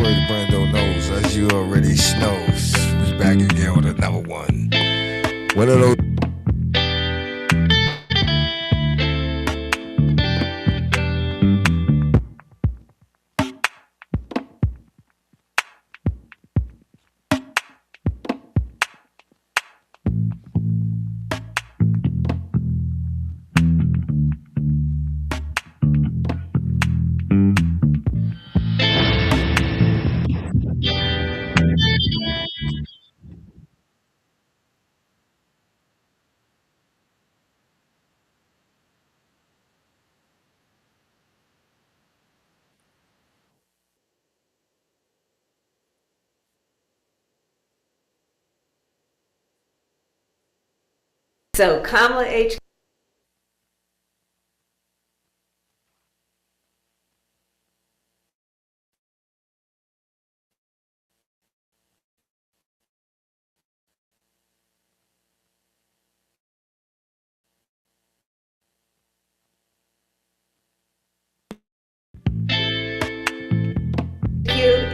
where the Brando knows, as you already knows. We back again with another one. One of those. So Kamala H.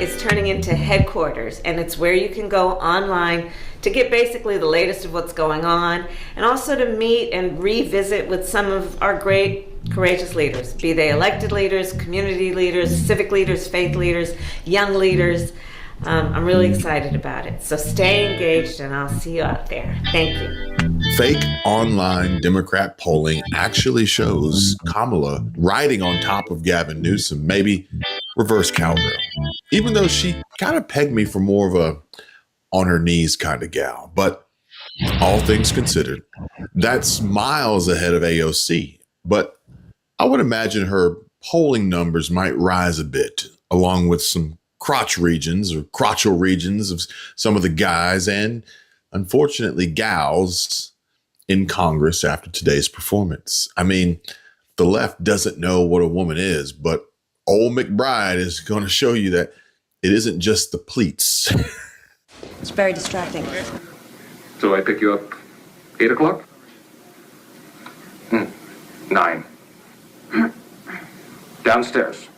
is turning into headquarters, and it's where you can go online to get basically the latest of what's going on, and also to meet and revisit with some of our great courageous leaders, be they elected leaders, community leaders, civic leaders, faith leaders, young leaders. I'm really excited about it. So stay engaged, and I'll see you out there. Thank you. Fake online Democrat polling actually shows Kamala riding on top of Gavin Newsom, maybe reverse cowgirl, even though she kind of pegged me for more of a on her knees kind of gal. But all things considered, that's miles ahead of AOC. But I would imagine her polling numbers might rise a bit, along with some crotch regions or crotchal regions of some of the guys and, unfortunately, gals in Congress after today's performance. I mean, the left doesn't know what a woman is, but old McBride is going to show you that it isn't just the pleats. It's very distracting. So I pick you up 8 o'clock? 9. Downstairs.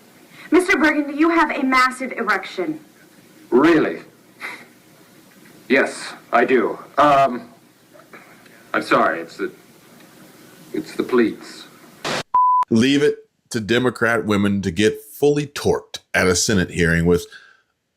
Mr. Burgundy, you have a massive erection. Really? Yes, I do. I'm sorry, it's the pleats. Leave it to Democrat women to get fully torqued at a Senate hearing with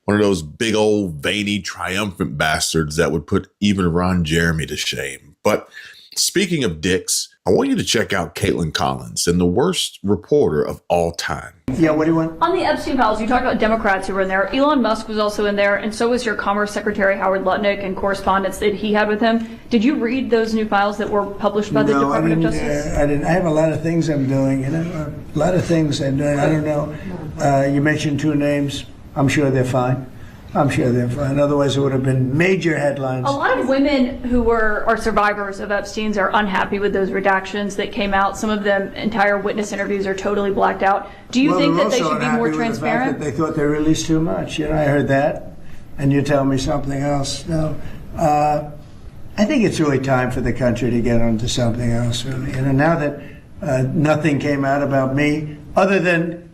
one of those big old veiny triumphant bastards that would put even Ron Jeremy to shame. But speaking of dicks, I want you to check out Caitlin Collins and the worst reporter of all time. Yeah, what do you want? On the Epstein files, you talked about Democrats who were in there. Elon Musk was also in there, and so was your Commerce Secretary Howard Lutnick and correspondence that he had with him. Did you read those new files that were published by the Department of Justice? I didn't. I have a lot of things I'm doing, a lot of things I'm doing. I don't know. You mentioned 2 names. I'm sure they're fine. Otherwise, it would have been major headlines. A lot of women who are survivors of Epstein's are unhappy with those redactions that came out. Some of them, entire witness interviews are totally blacked out. Do you think that they should be more transparent? They thought they released too much. I heard that, and you tell me something else. No, I think it's really time for the country to get onto something else. Really, now that nothing came out about me, other than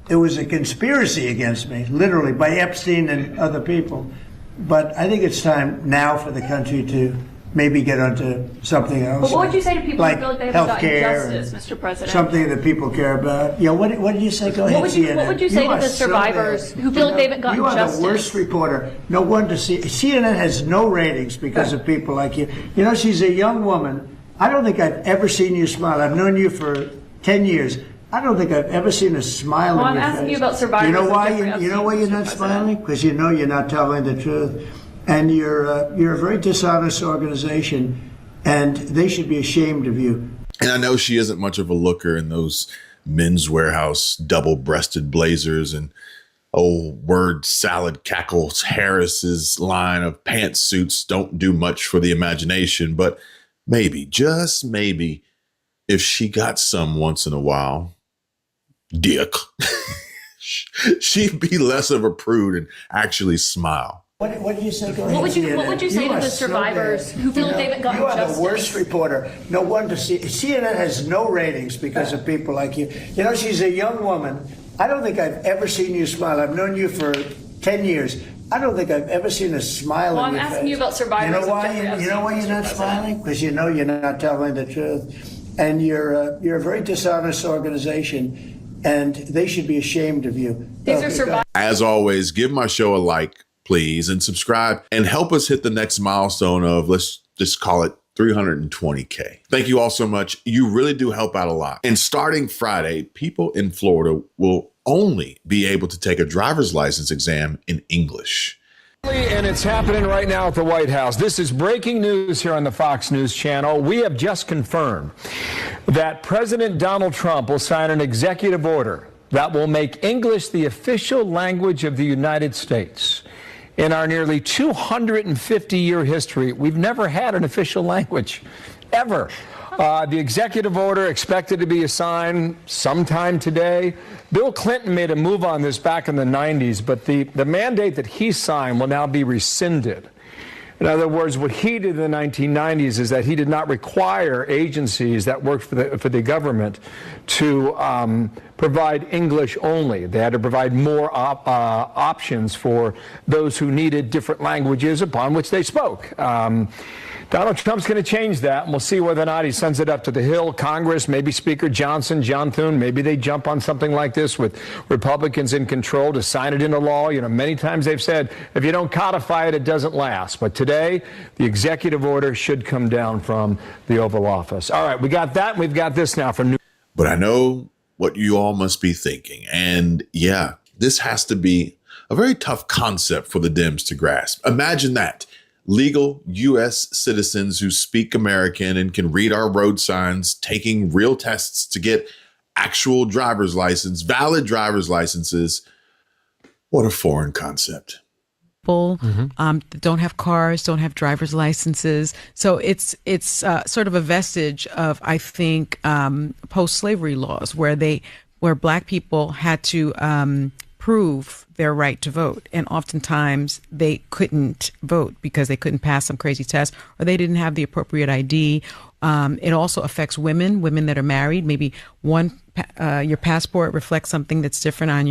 there was a conspiracy against me, literally, by Epstein and other people. But I think it's time now for the country to maybe get onto something else. But what would you say to people like who feel like they haven't gotten justice, Mr. President? Something that people care about. Yeah, what did you say? Go ahead, CNN. What would you say to the survivors who feel like they haven't gotten justice? You are the worst reporter. No wonder CNN has no ratings because of people like you. She's a young woman. I don't think I've ever seen you smile. I've known you for 10 years. I don't think I've ever seen a smile on your face. I'm asking you about survivors. You know why? You know why you're not smiling? Because you know you're not telling the truth, and you're a very dishonest organization, and they should be ashamed of you. And I know she isn't much of a looker in those Men's Warehouse double-breasted blazers and word salad cackles Harris's line of pantsuits don't do much for the imagination, but maybe, just maybe, if she got some once in a while, dick, she'd be less of a prude and actually smile. What did you say? What would you say to the survivors who feel like they haven't gotten justice? You are the worst reporter. No wonder CNN has no ratings because of people like you. She's a young woman. I don't think I've ever seen you smile. I've known you for 10 years. I don't think I've ever seen a smile Well, on I'm your face. asking you about survivors. You know of why? Jeffrey You know why Epstein, you're not Mr. smiling? Because you know you're not telling the truth, and you're a very dishonest organization, and they should be ashamed of you. These are survivors. As always, give my show a like, please, and subscribe, and help us hit the next milestone of, let's just call it 320K. Thank you all so much. You really do help out a lot. And starting Friday, people in Florida will only be able to take a driver's license exam in English. And it's happening right now at the White House. This is breaking news here on the Fox News channel. We have just confirmed that President Donald Trump will sign an executive order that will make English the official language of the United States. In our nearly 250-year history, we've never had an official language, ever. The executive order expected to be signed sometime today. Bill Clinton made a move on this back in the 90s, but the mandate that he signed will now be rescinded. In other words, what he did in the 1990s is that he did not require agencies that worked for the government to provide English only. They had to provide more options for those who needed different languages upon which they spoke. Donald Trump's going to change that, and we'll see whether or not he sends it up to the Hill, Congress, maybe Speaker Johnson, John Thune. Maybe they jump on something like this with Republicans in control to sign it into law. You know, many times they've said, if you don't codify it, it doesn't last. But today, the executive order should come down from the Oval Office. All right, we got that, and we've got this now for new. But I know what you all must be thinking. And yeah, this has to be a very tough concept for the Dems to grasp. Imagine that. Legal U.S. citizens who speak American and can read our road signs, taking real tests to get actual driver's license, valid driver's licenses. What a foreign concept. People don't have cars, don't have driver's licenses. So it's sort of a vestige of, I think, post-slavery laws where Black people had to prove their right to vote. And oftentimes they couldn't vote because they couldn't pass some crazy test or they didn't have the appropriate ID. It also affects women that are married. Maybe your passport reflects something that's different on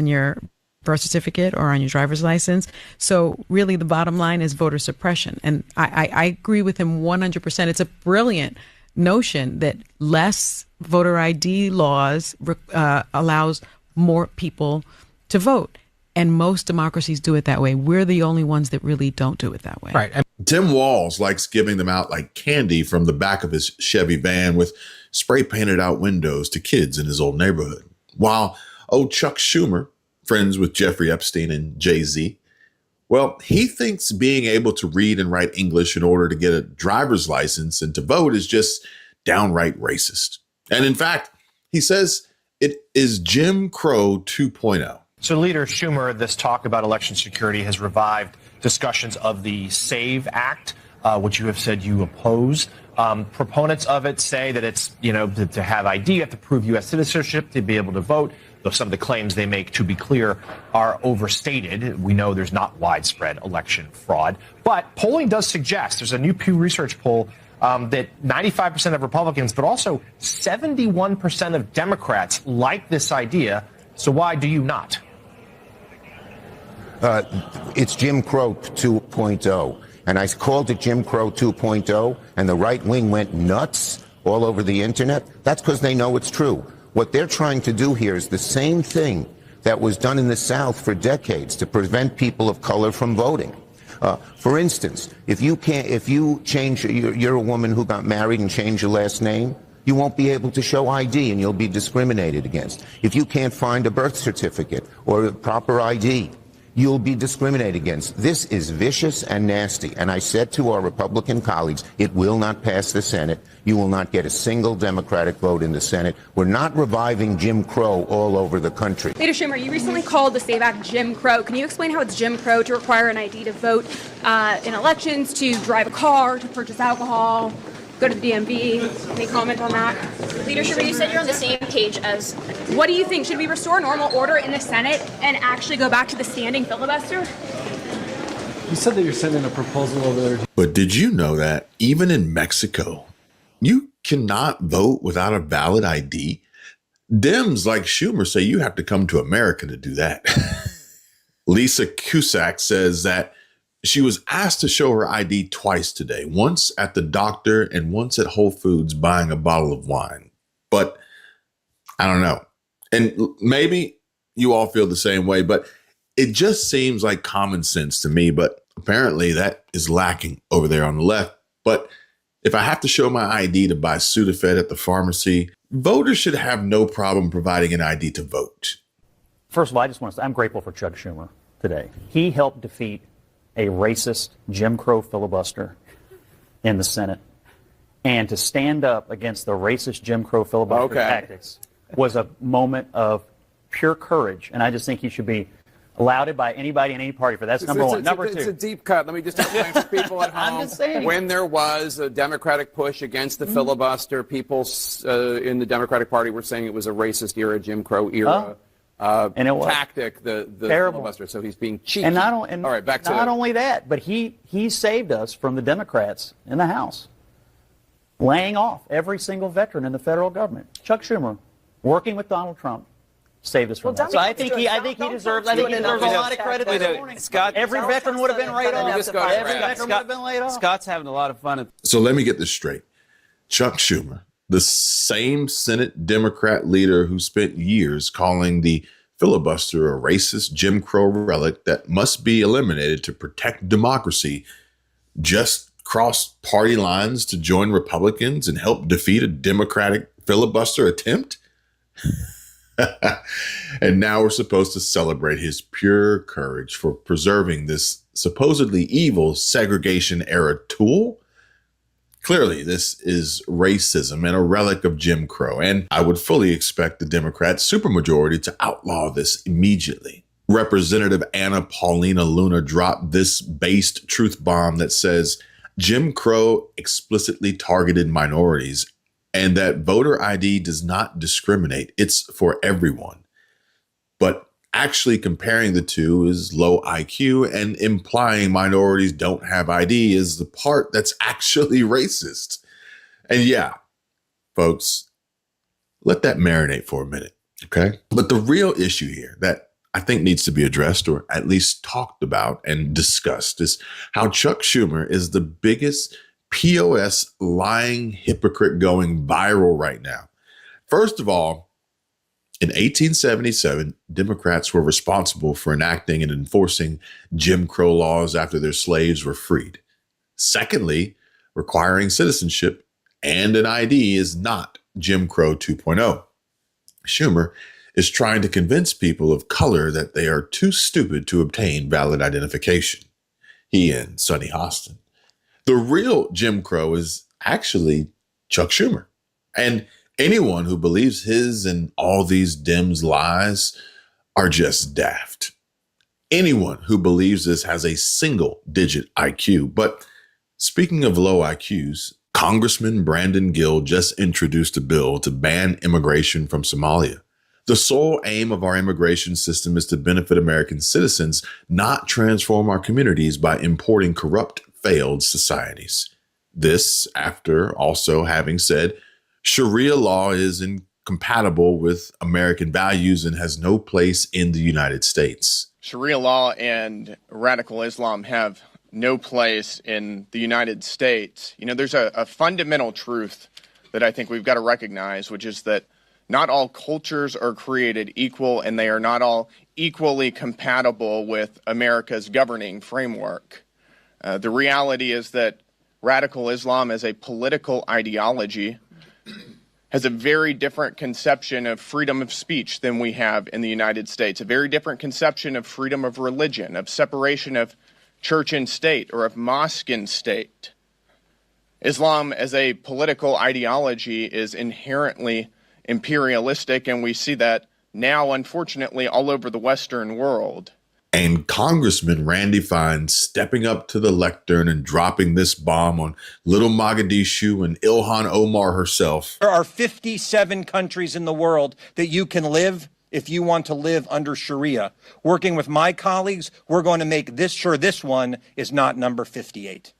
your birth certificate or on your driver's license. So really the bottom line is voter suppression. And I agree with him 100%. It's a brilliant notion that less voter ID laws allows more people to vote. And most democracies do it that way. We're the only ones that really don't do it that way. Right. Tim Walz likes giving them out like candy from the back of his Chevy van with spray painted out windows to kids in his old neighborhood. While Chuck Schumer, friends with Jeffrey Epstein and Jay-Z, well, he thinks being able to read and write English in order to get a driver's license and to vote is just downright racist. And in fact, he says it is Jim Crow 2.0. So, Leader Schumer, this talk about election security has revived discussions of the SAVE Act, which you have said you oppose. Proponents of it say that it's, to have ID, you have to prove U.S. citizenship to be able to vote. Though some of the claims they make, to be clear, are overstated. We know there's not widespread election fraud. But polling does suggest, there's a new Pew Research poll that 95% of Republicans, but also 71% of Democrats like this idea. So why do you not? It's Jim Crow 2.0. And I called it Jim Crow 2.0, and the right wing went nuts all over the internet. That's because they know it's true. What they're trying to do here is the same thing that was done in the South for decades to prevent people of color from voting. For instance, if you change, you're a woman who got married and changed your last name, you won't be able to show ID and you'll be discriminated against. If you can't find a birth certificate or a proper ID, you'll be discriminated against. This is vicious and nasty. And I said to our Republican colleagues, it will not pass the Senate. You will not get a single Democratic vote in the Senate. We're not reviving Jim Crow all over the country. Leader Schumer, you recently called the SAVE Act Jim Crow. Can you explain how it's Jim Crow to require an ID to vote in elections, to drive a car, to purchase alcohol, go to the DMV? Any comment on that? Leader Schumer, you said you're on the same page as... What do you think? Should we restore normal order in the Senate and actually go back to the standing filibuster? You said that you're sending a proposal over there. But did you know that even in Mexico, you cannot vote without a valid ID? Dems like Schumer say you have to come to America to do that. Lisa Cusack says that she was asked to show her ID twice today, once at the doctor and once at Whole Foods buying a bottle of wine. But I don't know. And maybe you all feel the same way, but it just seems like common sense to me. But apparently that is lacking over there on the left. But if I have to show my ID to buy Sudafed at the pharmacy, voters should have no problem providing an ID to vote. First of all, I just want to say I'm grateful for Chuck Schumer today. He helped defeat a racist Jim Crow filibuster in the Senate. And to stand up against the racist Jim Crow filibuster tactics was a moment of pure courage. And I just think he should be lauded by anybody in any party for that. That's number one. Number two. It's a deep cut. Let me just explain for people at home. I'm just saying. When there was a Democratic push against the filibuster, people in the Democratic Party were saying it was a racist era, Jim Crow era. And it was tactic, the filibuster. So he's being cheeky. And not only that, but he saved us from the Democrats in the House, laying off every single veteran in the federal government. Chuck Schumer, working with Donald Trump, saved us from that. So I think he deserves a lot of credit this morning. Scott, every veteran would have been laid off. Every veteran would have been laid off. Scott's having a lot of fun. So let me get this straight. Chuck Schumer, the same Senate Democrat leader who spent years calling the filibuster a racist Jim Crow relic that must be eliminated to protect democracy, just crossed party lines to join Republicans and help defeat a Democratic filibuster attempt? And now we're supposed to celebrate his pure courage for preserving this supposedly evil segregation era tool? Clearly, this is racism and a relic of Jim Crow, and I would fully expect the Democrat supermajority to outlaw this immediately. Representative Anna Paulina Luna dropped this based truth bomb that says Jim Crow explicitly targeted minorities and that voter ID does not discriminate. It's for everyone. But actually comparing the two is low IQ, and implying minorities don't have ID is the part that's actually racist. And yeah, folks, let that marinate for a minute, okay? But the real issue here that I think needs to be addressed, or at least talked about and discussed, is how Chuck Schumer is the biggest POS lying hypocrite going viral right now. First of all, in 1877, Democrats were responsible for enacting and enforcing Jim Crow laws after their slaves were freed. Secondly, requiring citizenship and an ID is not Jim Crow 2.0. Schumer is trying to convince people of color that they are too stupid to obtain valid identification. He and Sonny Hostin. The real Jim Crow is actually Chuck Schumer. And anyone who believes his and all these Dems' lies are just daft. Anyone who believes this has a single-digit IQ. But speaking of low IQs, Congressman Brandon Gill just introduced a bill to ban immigration from Somalia. The sole aim of our immigration system is to benefit American citizens, not transform our communities by importing corrupt, failed societies. This after also having said Sharia law is incompatible with American values and has no place in the United States. Sharia law and radical Islam have no place in the United States. You know, there's a fundamental truth that I think we've got to recognize, which is that not all cultures are created equal, and they are not all equally compatible with America's governing framework. The reality is that radical Islam as a political ideology has a very different conception of freedom of speech than we have in the United States, a very different conception of freedom of religion, of separation of church and state, or of mosque and state. Islam as a political ideology is inherently imperialistic, and we see that now, unfortunately, all over the Western world. And Congressman Randy Fine stepping up to the lectern and dropping this bomb on little Mogadishu and Ilhan Omar herself. There are 57 countries in the world that you can live if you want to live under Sharia. Working with my colleagues, we're going to make sure this one is not number 58.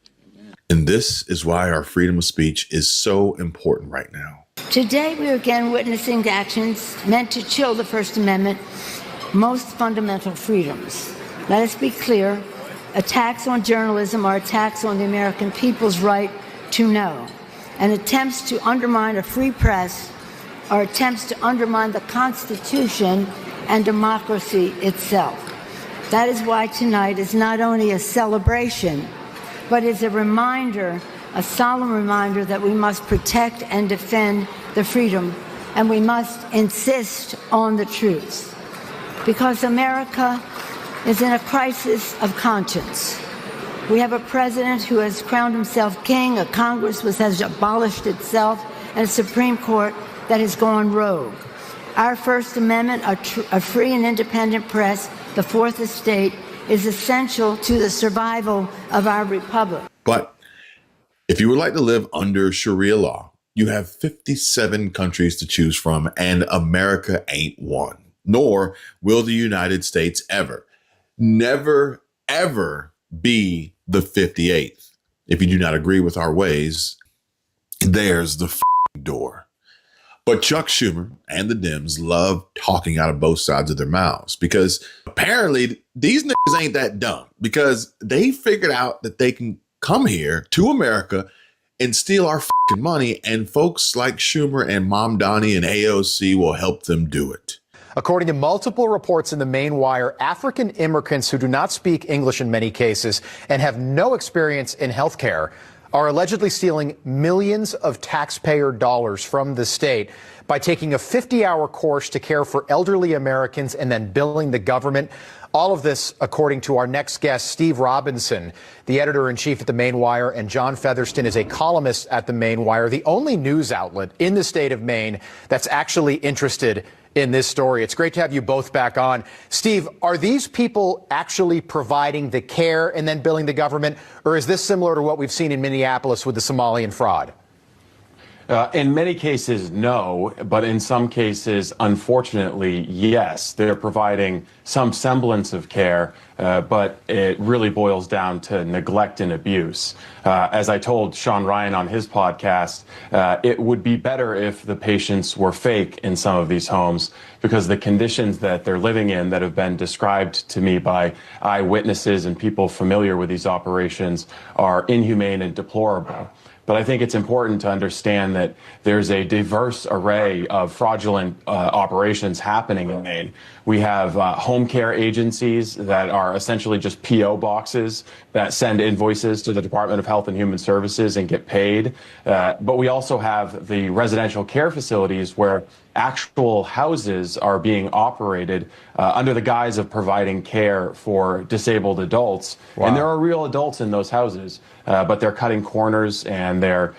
And this is why our freedom of speech is so important right now. Today, we are again witnessing actions meant to chill the First Amendment, most fundamental freedoms. Let us be clear. Attacks on journalism are attacks on the American people's right to know. And attempts to undermine a free press are attempts to undermine the Constitution and democracy itself. That is why tonight is not only a celebration, but is a reminder, a solemn reminder that we must protect and defend the freedom, and we must insist on the truth. Because America is in a crisis of conscience. We have a president who has crowned himself king, a Congress which has abolished itself, and a Supreme Court that has gone rogue. Our First Amendment, a free and independent press, the Fourth Estate, is essential to the survival of our republic. But if you would like to live under Sharia law, you have 57 countries to choose from, and America ain't one. Nor will the United States ever. Never, ever be the 58th. If you do not agree with our ways, there's the door. But Chuck Schumer and the Dems love talking out of both sides of their mouths because apparently these niggas ain't that dumb, because they figured out that they can come here to America and steal our money, and folks like Schumer and Mom Donnie and AOC will help them do it. According to multiple reports in the main wire, African immigrants who do not speak English in many cases and have no experience in health care are allegedly stealing millions of taxpayer dollars from the state by taking a 50-hour course to care for elderly Americans and then billing the government. All of this, according to our next guest, Steve Robinson, the editor-in-chief at the Main Wire, and John Featherston is a columnist at the Main Wire, the only news outlet in the state of Maine that's actually interested in this story. It's great to have you both back on. Steve, are these people actually providing the care and then billing the government, or is this similar to what we've seen in Minneapolis with the Somalian fraud? In many cases, no, but in some cases, unfortunately, yes. They're providing some semblance of care, but it really boils down to neglect and abuse. As I told Sean Ryan on his podcast, it would be better if the patients were fake in some of these homes, because the conditions that they're living in that have been described to me by eyewitnesses and people familiar with these operations are inhumane and deplorable. But I think it's important to understand that there's a diverse array of fraudulent operations happening in Maine. We have home care agencies that are essentially just P.O. boxes that send invoices to the Department of Health and Human Services and get paid. But we also have the residential care facilities where actual houses are being operated under the guise of providing care for disabled adults. Wow. And there are real adults in those houses, but they're cutting corners and they're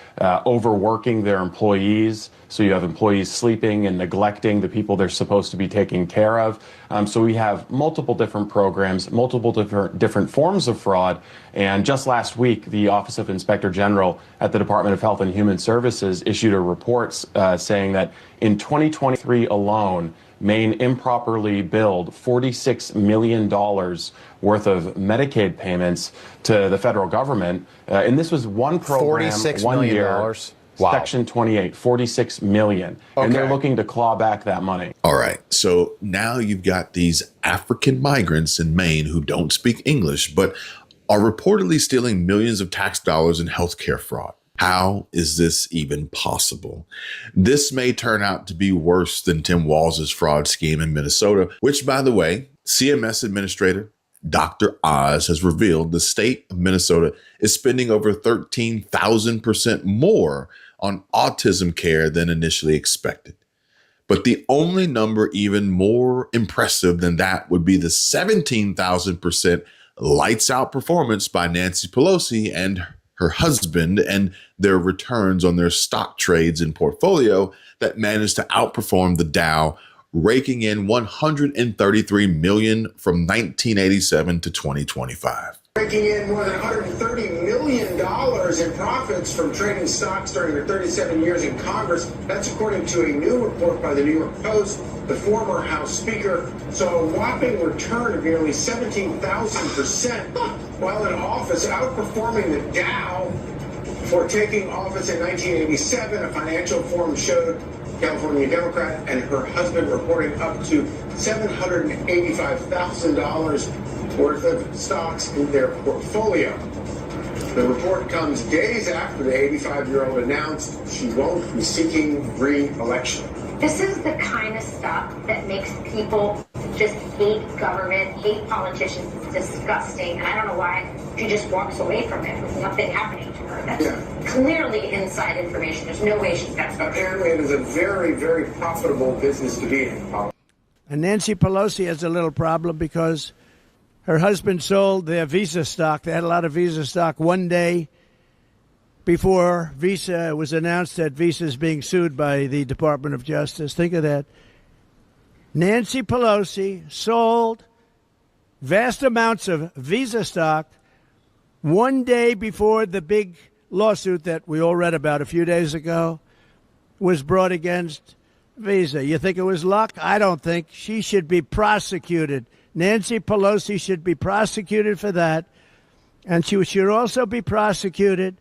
overworking their employees. So you have employees sleeping and neglecting the people they're supposed to be taking care of. So we have multiple different programs, multiple different forms of fraud. And just last week, the Office of Inspector General at the Department of Health and Human Services issued a report saying that in 2023 alone, Maine improperly billed $46 million worth of Medicaid payments to the federal government. And this was one program, $46 1 million. year. Wow. Section 28, $46 million. Okay. And they're looking to claw back that money. All right. So now you've got these African migrants in Maine who don't speak English, but are reportedly stealing millions of tax dollars in healthcare fraud. How is this even possible? This may turn out to be worse than Tim Walz's fraud scheme in Minnesota, which, by the way, CMS Administrator Dr. Oz has revealed the state of Minnesota is spending over 13,000% more on autism care than initially expected. But the only number even more impressive than that would be the 17,000% lights out performance by Nancy Pelosi and her husband and their returns on their stock trades and portfolio that managed to outperform the Dow, raking in $133 million from 1987 to 2025. Raking in more than $130 million in profits from trading stocks during their 37 years in Congress. That's according to a new report by the New York Post. The former House Speaker saw a whopping return of nearly 17,000% while in office, outperforming the Dow. Before taking office in 1987, a financial forum showed California Democrat and her husband reporting up to $785,000 worth of stocks in their portfolio. The report comes days after the 85-year-old announced she won't be seeking re-election. This is the kind of stuff that makes people just hate government, hate politicians. It's disgusting. And I don't know why she just walks away from it with nothing happening to her. That's clearly inside information. There's no way she's got stuff. Apparently, it is a very, very profitable business to be in. And Nancy Pelosi has a little problem because her husband sold their Visa stock. They had a lot of Visa stock one day before Visa, it was announced that Visa is being sued by the Department of Justice. Think of that. Nancy Pelosi sold vast amounts of Visa stock one day before the big lawsuit that we all read about a few days ago was brought against Visa. You think it was luck? I don't think. She should be prosecuted. Nancy Pelosi should be prosecuted for that. And she should also be prosecuted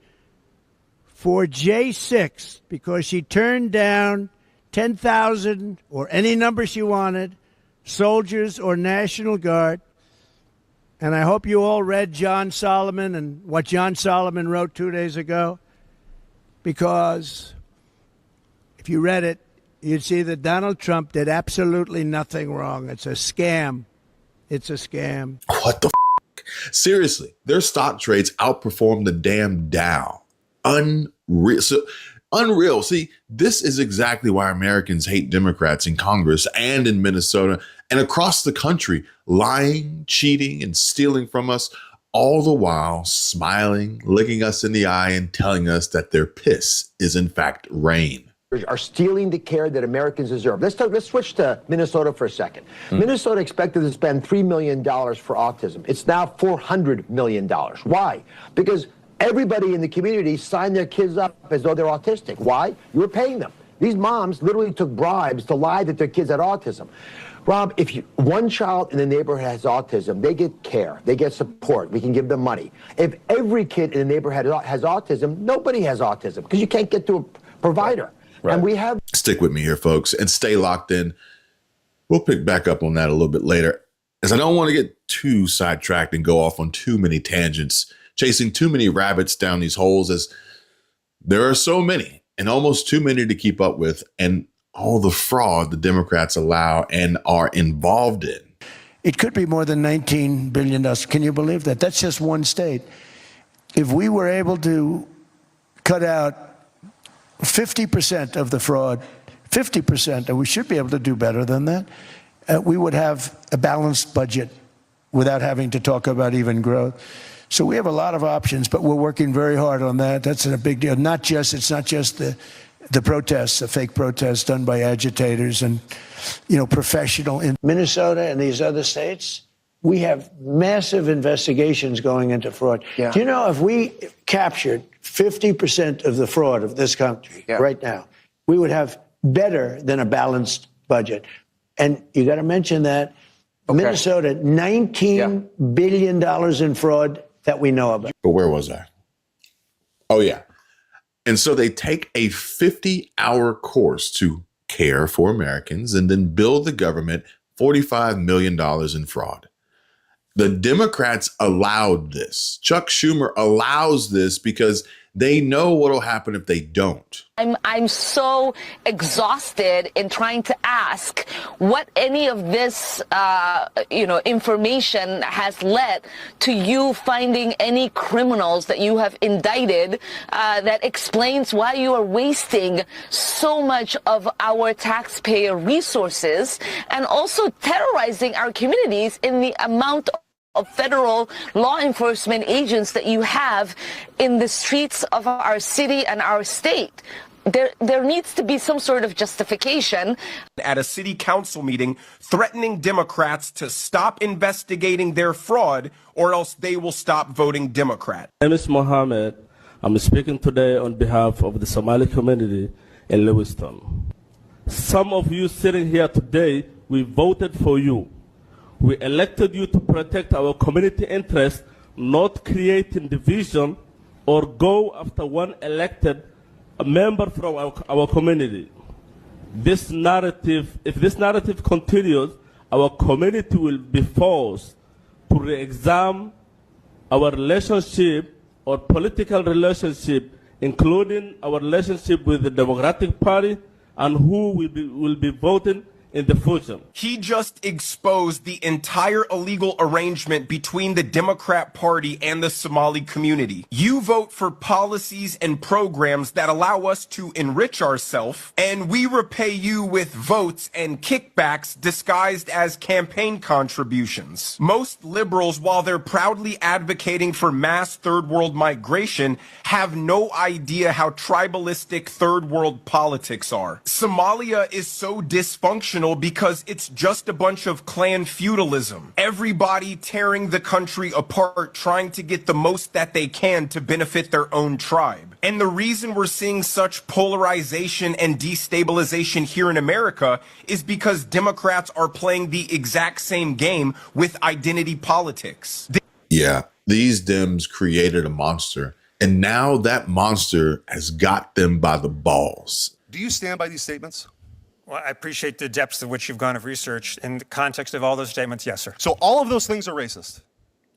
for J6 because she turned down 10,000 or any number she wanted, soldiers or National Guard. And I hope you all read John Solomon and what John Solomon wrote 2 days ago, because if you read it, you'd see that Donald Trump did absolutely nothing wrong. It's a scam. It's a scam. What the Seriously, their stock trades outperform the damn Dow. Unreal. Unreal. See, this is exactly why Americans hate Democrats in Congress and in Minnesota and across the country, lying, cheating, and stealing from us, all the while smiling, licking us in the eye, and telling us that their piss is in fact rain. Are stealing the care that Americans deserve. Let's switch to Minnesota for a second. Minnesota expected to spend $3 million for autism. It's now $400 million. Why? Because everybody in the community signed their kids up as though they're autistic. Why? You were paying them. These moms literally took bribes to lie that their kids had autism. Rob, if one child in the neighborhood has autism, they get care, they get support, we can give them money. If every kid in the neighborhood has autism, nobody has autism because you can't get to a provider. Right. And we have. Stick with me here, folks, and stay locked in. We'll pick back up on that a little bit later, as I don't want to get too sidetracked and go off on too many tangents, chasing too many rabbits down these holes, as there are so many and almost too many to keep up with, and all the fraud the Democrats allow and are involved in. It could be more than $19 billion. Can you believe that? That's just one state. If we were able to cut out 50% of the fraud, 50%, and we should be able to do better than that, we would have a balanced budget without having to talk about even growth. So we have a lot of options, but we're working very hard on that. That's a big deal. It's not just the protests, the fake protests done by agitators and, professional. In Minnesota and these other states, we have massive investigations going into fraud. Yeah. Do you know if we captured 50% of the fraud of this country right now, we would have better than a balanced budget. And you got to mention that Minnesota, $19 billion in fraud that we know about. But where was I? Oh, yeah. And so they take a 50-hour course to care for Americans and then bill the government $45 million in fraud. The Democrats allowed this. Chuck Schumer allows this because they know what'll happen if they don't. I'm so exhausted in trying to ask what any of this, information has led to you finding any criminals that you have indicted that explains why you are wasting so much of our taxpayer resources and also terrorizing our communities in the amount of federal law enforcement agents that you have in the streets of our city and our state. There needs to be some sort of justification. At a city council meeting, threatening Democrats to stop investigating their fraud or else they will stop voting Democrat. My name is Mohammed. I'm speaking today on behalf of the Somali community in Lewiston. Some of you sitting here today, we voted for you. We elected you to protect our community interests, not creating division or go after one elected member from our community. If this narrative continues, our community will be forced to re-examine our relationship or political relationship, including our relationship with the Democratic Party and who will be voting in the future. He just exposed the entire illegal arrangement between the Democrat Party and the Somali community. You vote for policies and programs that allow us to enrich ourselves, and we repay you with votes and kickbacks disguised as campaign contributions. Most liberals, while they're proudly advocating for mass third world migration, have no idea how tribalistic third world politics are. Somalia is so dysfunctional because it's just a bunch of clan feudalism. Everybody tearing the country apart, trying to get the most that they can to benefit their own tribe. And the reason we're seeing such polarization and destabilization here in America is because Democrats are playing the exact same game with identity politics. Yeah, these Dems created a monster, and now that monster has got them by the balls. Do you stand by these statements? Well, I appreciate the depths of which you've gone of research. In the context of all those statements, yes, sir. So all of those things are racist?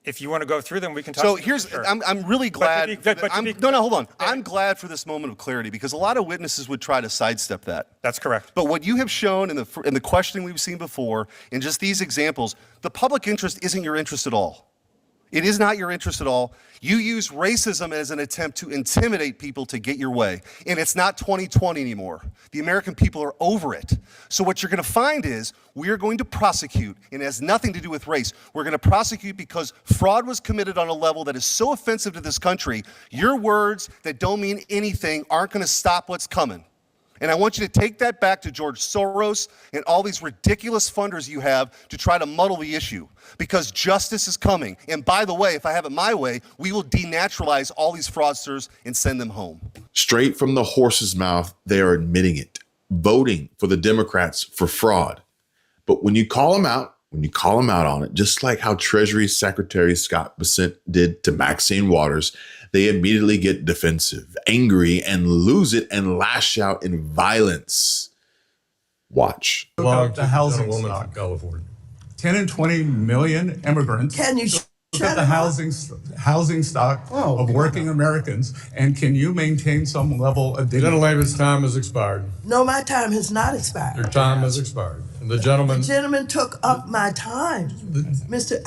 If you want to go through them, we can talk. So here's, sure. I'm really glad. Hold on. I'm glad for this moment of clarity because a lot of witnesses would try to sidestep that. That's correct. But what you have shown in the questioning we've seen before, in just these examples, the public interest isn't your interest at all. It is not your interest at all. You use racism as an attempt to intimidate people to get your way. And it's not 2020 anymore. The American people are over it. So what you're going to find is we are going to prosecute, and it has nothing to do with race. We're going to prosecute because fraud was committed on a level that is so offensive to this country. Your words that don't mean anything aren't going to stop what's coming. And I want you to take that back to George Soros and all these ridiculous funders you have to try to muddle the issue. Because justice is coming. And by the way, if I have it my way, we will denaturalize all these fraudsters and send them home. Straight from the horse's mouth, they are admitting it, voting for the Democrats for fraud. But when you call them out on it, just like how Treasury Secretary Scott Bessent did to Maxine Waters, they immediately get defensive, angry, and lose it and lash out in violence. Watch. Well, the housing stock. Go for it. 10 and 20 million immigrants. Can you look at the housing stock of working Americans, and can you maintain some level of dignity? Gentleman's time has expired. No, my time has not expired. Your time has expired. And the gentleman took up my time.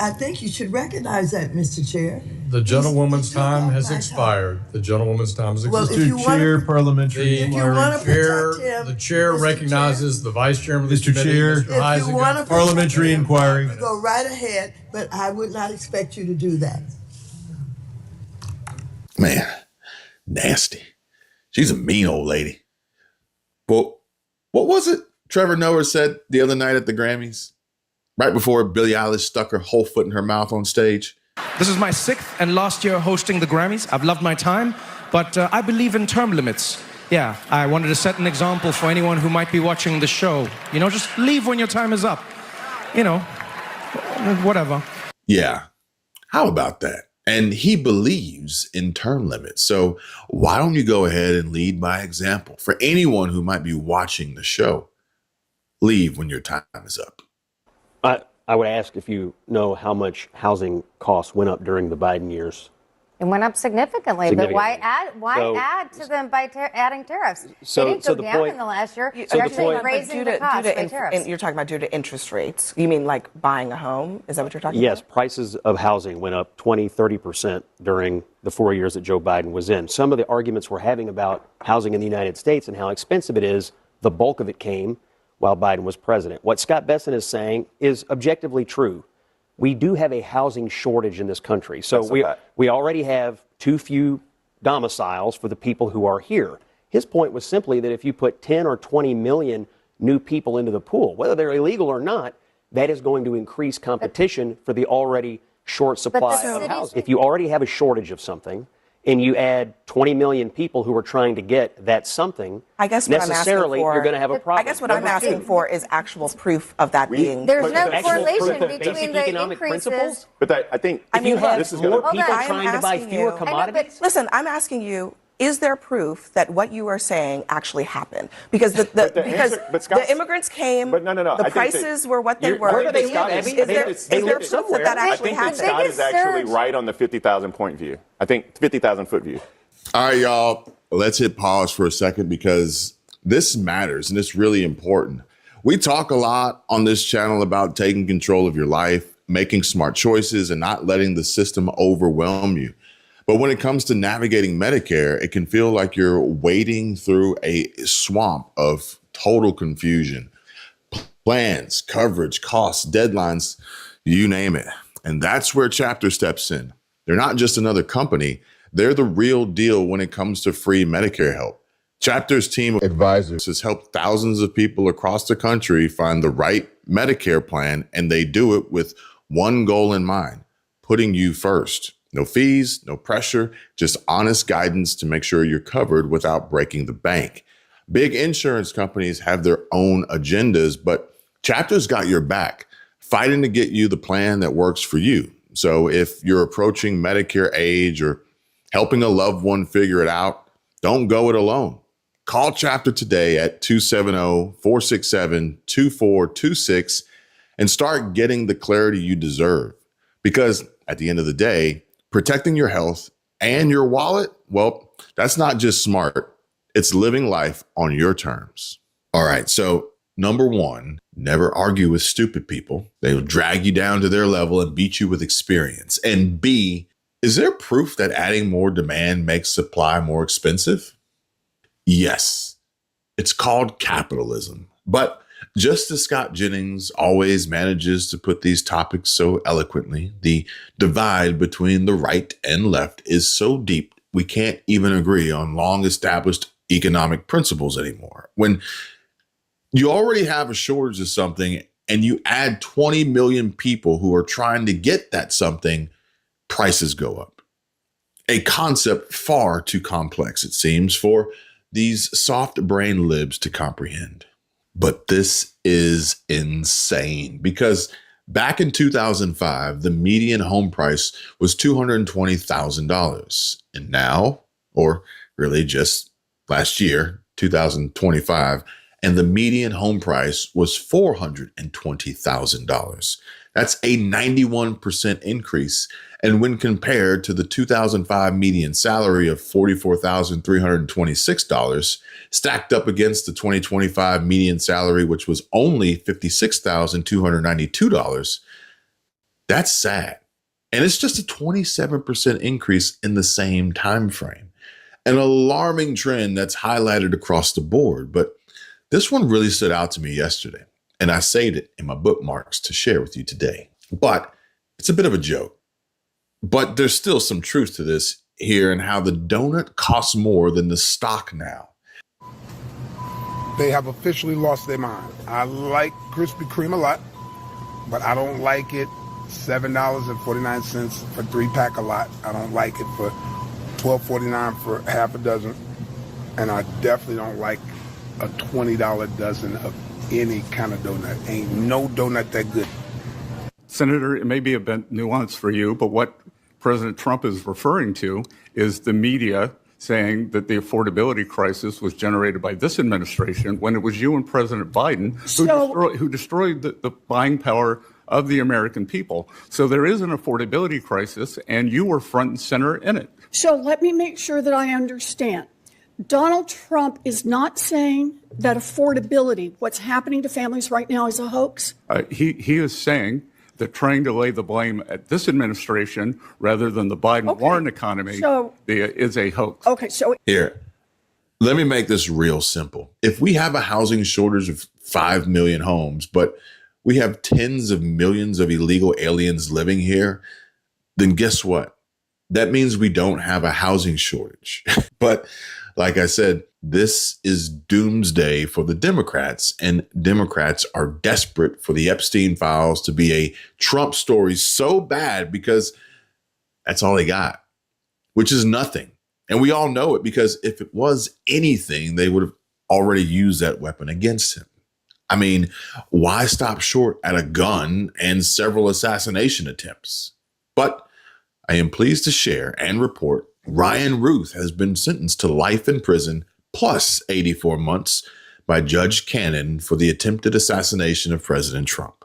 I think you should recognize that, Mr. Chair. The gentlewoman's time has expired. The gentlewoman's time has expired. Mr. Chair, parliamentary inquiry. The chair recognizes the vice chairman of the committee, Mr. Heisinger. Parliamentary inquiry. Go right ahead, but I would not expect you to do that. Man, nasty. She's a mean old lady. But what was it Trevor Noah said the other night at the Grammys? Right before Billie Eilish stuck her whole foot in her mouth on stage. This is my 6th and last year hosting the Grammys. I've loved my time, but I believe in term limits. Yeah, I wanted to set an example for anyone who might be watching the show. You know, just leave when your time is up. You know, whatever. Yeah, how about that? And he believes in term limits. So why don't you go ahead and lead by example? For anyone who might be watching the show, leave when your time is up. I would ask if you know how much housing costs went up during the Biden years. It went up significantly. But why add to them by adding tariffs? They didn't go down in the last year. They're actually raising the cost by tariffs. You're talking about due to interest rates. You mean like buying a home? Is that what you're talking about? Yes, prices of housing went up 20-30% during the 4 years that Joe Biden was in. Some of the arguments we're having about housing in the United States and how expensive it is, the bulk of it came while Biden was president. What Scott Bessent is saying is objectively true. We do have a housing shortage in this country. So we already have too few domiciles for the people who are here. His point was simply that if you put 10 or 20 million new people into the pool, whether they're illegal or not, that is going to increase competition for the already short supply of housing. If you already have a shortage of something, and you add 20 million people who are trying to get that something, I guess what necessarily I'm asking for, you're going to have a problem. I guess what I'm asking for is actual proof of that being. There's no correlation between the increases. But I think I mean, if you have this is more people trying to buy fewer commodities. Listen, I'm asking you is there proof that what you are saying actually happened? Because the immigrants came, but no. The prices were what they were. Is there proof that actually happened? Scott is actually right on the 50,000 point view. I think 50,000 foot view. All right, y'all, let's hit pause for a second because this matters and it's really important. We talk a lot on this channel about taking control of your life, making smart choices, and not letting the system overwhelm you. But when it comes to navigating Medicare, it can feel like you're wading through a swamp of total confusion. Plans, coverage, costs, deadlines, you name it. And that's where Chapter steps in. They're not just another company. They're the real deal when it comes to free Medicare help. Chapter's team of advisors has helped thousands of people across the country find the right Medicare plan, and they do it with one goal in mind, putting you first. No fees, no pressure, just honest guidance to make sure you're covered without breaking the bank. Big insurance companies have their own agendas, but Chapter's got your back, fighting to get you the plan that works for you. So if you're approaching Medicare age or helping a loved one figure it out, don't go it alone. Call Chapter today at 270-467-2426 and start getting the clarity you deserve. Because at the end of the day, protecting your health and your wallet, well, that's not just smart. It's living life on your terms. All right. So number one, never argue with stupid people. They will drag you down to their level and beat you with experience. And B, is there proof that adding more demand makes supply more expensive? Yes, it's called capitalism. But just as Scott Jennings always manages to put these topics so eloquently, the divide between the right and left is so deep we can't even agree on long-established economic principles anymore. When you already have a shortage of something and you add 20 million people who are trying to get that something, prices go up. A concept far too complex, it seems, for these soft brain libs to comprehend. But this is insane because back in 2005, the median home price was $220,000. And now, or really just last year, 2025, and the median home price was $420,000. That's a 91% increase. And when compared to the 2005 median salary of $44,326, stacked up against the 2025 median salary, which was only $56,292, that's sad. And it's just a 27% increase in the same time frame. An alarming trend that's highlighted across the board. But this one really stood out to me yesterday, and I saved it in my bookmarks to share with you today. But it's a bit of a joke. But there's still some truth to this here and how the donut costs more than the stock now. They have officially lost their mind. I like Krispy Kreme a lot, but I don't like it $7.49 for 3-pack a lot. I don't like it for $12.49 for half a dozen. And I definitely don't like a $20 dozen of any kind of donut. Ain't no donut that good. Senator, it may be a bit nuanced for you, but what President Trump is referring to is the media saying that the affordability crisis was generated by this administration when it was you and President Biden who destroyed the buying power of the American people. So there is an affordability crisis, and you were front and center in it. So let me make sure that I understand. Donald Trump is not saying that affordability, what's happening to families right now, is a hoax? He is saying that trying to lay the blame at this administration rather than the Biden-Warren economy is a hoax. Okay, so here, let me make this real simple. If we have a housing shortage of 5 million homes, but we have tens of millions of illegal aliens living here, then guess what? That means we don't have a housing shortage. But like I said, this is doomsday for the Democrats, and Democrats are desperate for the Epstein files to be a Trump story so bad because that's all they got, which is nothing. And we all know it because if it was anything, they would have already used that weapon against him. I mean, why stop short at a gun and several assassination attempts? But I am pleased to share and report Ryan Ruth has been sentenced to life in prison plus 84 months by Judge Cannon for the attempted assassination of President Trump.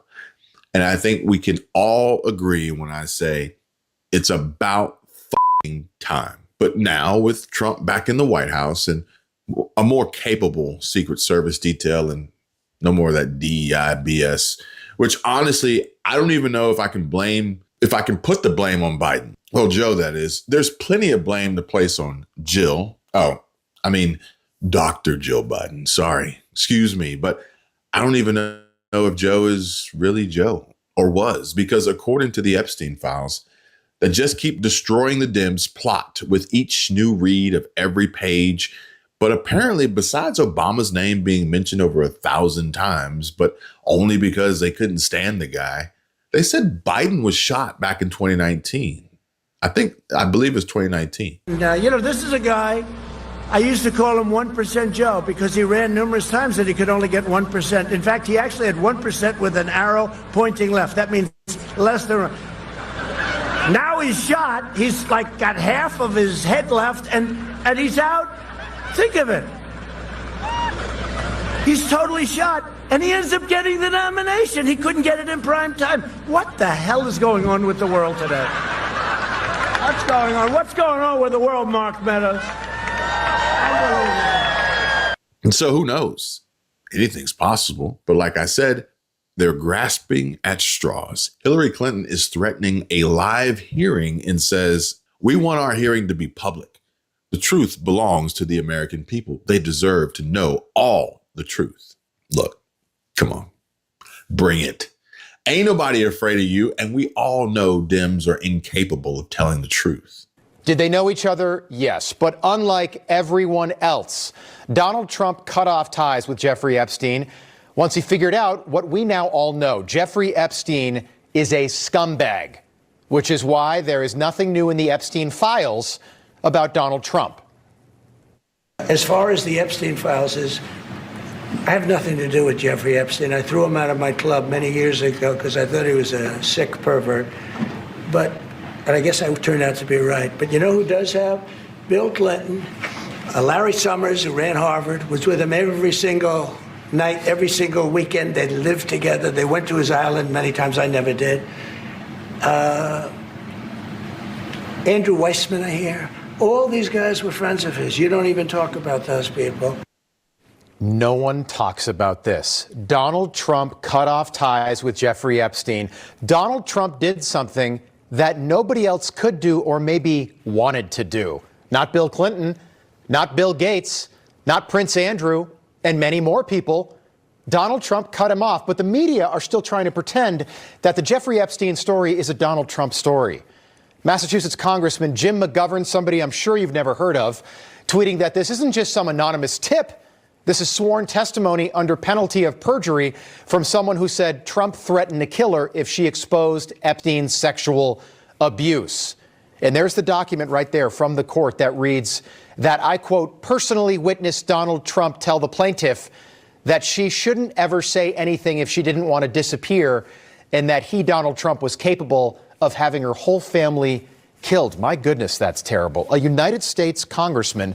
And I think we can all agree when I say it's about fucking time. But now with Trump back in the White House and a more capable Secret Service detail and no more of that DEI BS, which honestly, I don't even know if I can put the blame on Biden. Well, Joe, that is. There's plenty of blame to place on Jill. Dr. Jill Biden. Sorry. Excuse me. But I don't even know if Joe is really Joe or was, because according to the Epstein files that just keep destroying the Dems' plot with each new read of every page. But apparently, besides Obama's name being mentioned over 1,000 times, but only because they couldn't stand the guy, they said Biden was shot back in 2019. I believe it's 2019. Now, this is a guy, I used to call him 1% Joe because he ran numerous times that he could only get 1%. In fact, he actually had 1% with an arrow pointing left. That means less than. Now he's shot. He's got half of his head left and he's out. Think of it. He's totally shot and he ends up getting the nomination. He couldn't get it in prime time. What the hell is going on with the world today? What's going on? What's going on with the world, Mark Meadows? And so who knows? Anything's possible. But like I said, they're grasping at straws. Hillary Clinton is threatening a live hearing and says, we want our hearing to be public. The truth belongs to the American people. They deserve to know all the truth. Look, come on, bring it. Ain't nobody afraid of you. And we all know Dems are incapable of telling the truth. Did they know each other? Yes. But unlike everyone else, Donald Trump cut off ties with Jeffrey Epstein once he figured out what we now all know. Jeffrey Epstein is a scumbag, which is why there is nothing new in the Epstein files about Donald Trump. As far as the Epstein files I have nothing to do with Jeffrey Epstein. I threw him out of my club many years ago because I thought he was a sick pervert. And I guess I turned out to be right. But you know who does have? Bill Clinton, Larry Summers, who ran Harvard, was with him every single night, every single weekend. They lived together. They went to his island many times. I never did. Andrew Weissman, I hear. All these guys were friends of his. You don't even talk about those people. No one talks about this. Donald Trump cut off ties with Jeffrey Epstein. Donald Trump did something that nobody else could do or maybe wanted to do. Not Bill Clinton, not Bill Gates, not Prince Andrew, and many more people. Donald Trump cut him off, but the media are still trying to pretend that the Jeffrey Epstein story is a Donald Trump story. Massachusetts Congressman Jim McGovern, somebody I'm sure you've never heard of, tweeting that this isn't just some anonymous tip. This is sworn testimony under penalty of perjury from someone who said Trump threatened to kill her if she exposed Epstein's sexual abuse. And there's the document right there from the court that reads that, I quote, personally witnessed Donald Trump tell the plaintiff that she shouldn't ever say anything if she didn't want to disappear, and that he, Donald Trump, was capable of having her whole family killed. My goodness, that's terrible. A United States congressman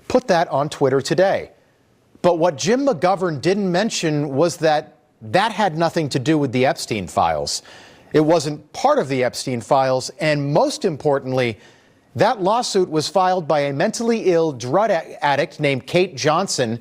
put that on Twitter today. But what Jim McGovern didn't mention was that had nothing to do with the Epstein files. It wasn't part of the Epstein files. And most importantly, that lawsuit was filed by a mentally ill drug addict named Kate Johnson,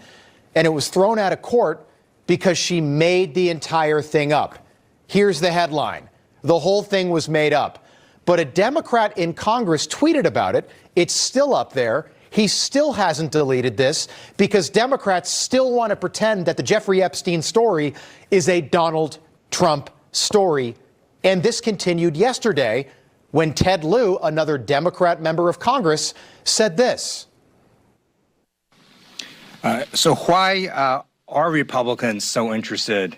and it was thrown out of court because she made the entire thing up. Here's the headline. The whole thing was made up. But a Democrat in Congress tweeted about it. It's still up there. He still hasn't deleted this because Democrats still want to pretend that the Jeffrey Epstein story is a Donald Trump story. And this continued yesterday when Ted Lieu, another Democrat member of Congress, said this. So why are Republicans so interested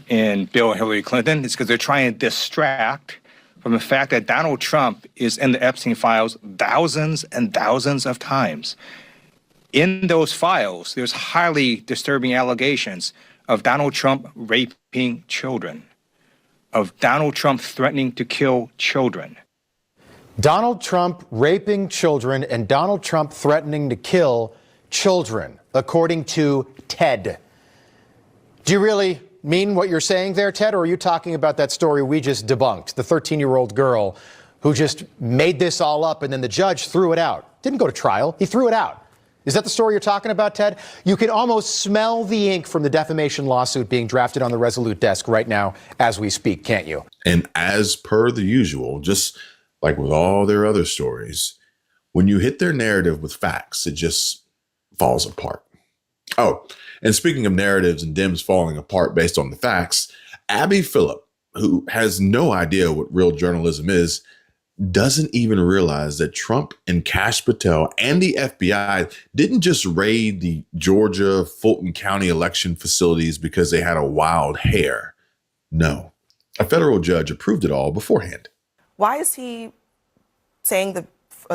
in Bill and Hillary Clinton? It's because they're trying to distract from the fact that Donald Trump is in the Epstein files thousands and thousands of times. In those files, there's highly disturbing allegations of Donald Trump raping children, of Donald Trump threatening to kill children. Donald Trump raping children and Donald Trump threatening to kill children, according to Ted. Do you really mean what you're saying there, Ted, or are you talking about that story we just debunked, the 13-year-old girl who just made this all up and then the judge threw it out? Didn't go to trial. He threw it out. Is that the story you're talking about, Ted? You can almost smell the ink from the defamation lawsuit being drafted on the Resolute desk right now as we speak, can't you? And as per the usual, just like with all their other stories, when you hit their narrative with facts, it just falls apart. Oh, and speaking of narratives and Dems falling apart based on the facts, Abby Phillip, who has no idea what real journalism is, doesn't even realize that Trump and Kash Patel and the FBI didn't just raid the Georgia Fulton County election facilities because they had a wild hair. No, a federal judge approved it all beforehand. Why is he saying that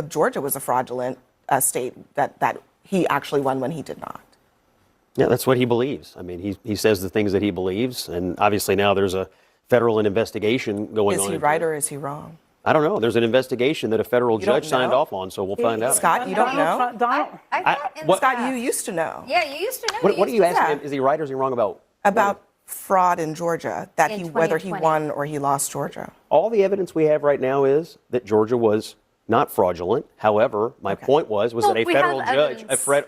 Georgia was a fraudulent state, that he actually won when he did not? Yeah, that's what he believes. I mean, he says the things that he believes, and obviously now there's a federal investigation going on. Is he right or is he wrong? I don't know. There's an investigation that a federal judge signed off on, so we'll find out. Scott, you don't know? Scott, you used to know. Yeah, you used to know. What are you asking him? Is he right or is he wrong about? About fraud in Georgia, that whether he won or he lost Georgia. All the evidence we have right now is that Georgia was not fraudulent. However, my point was that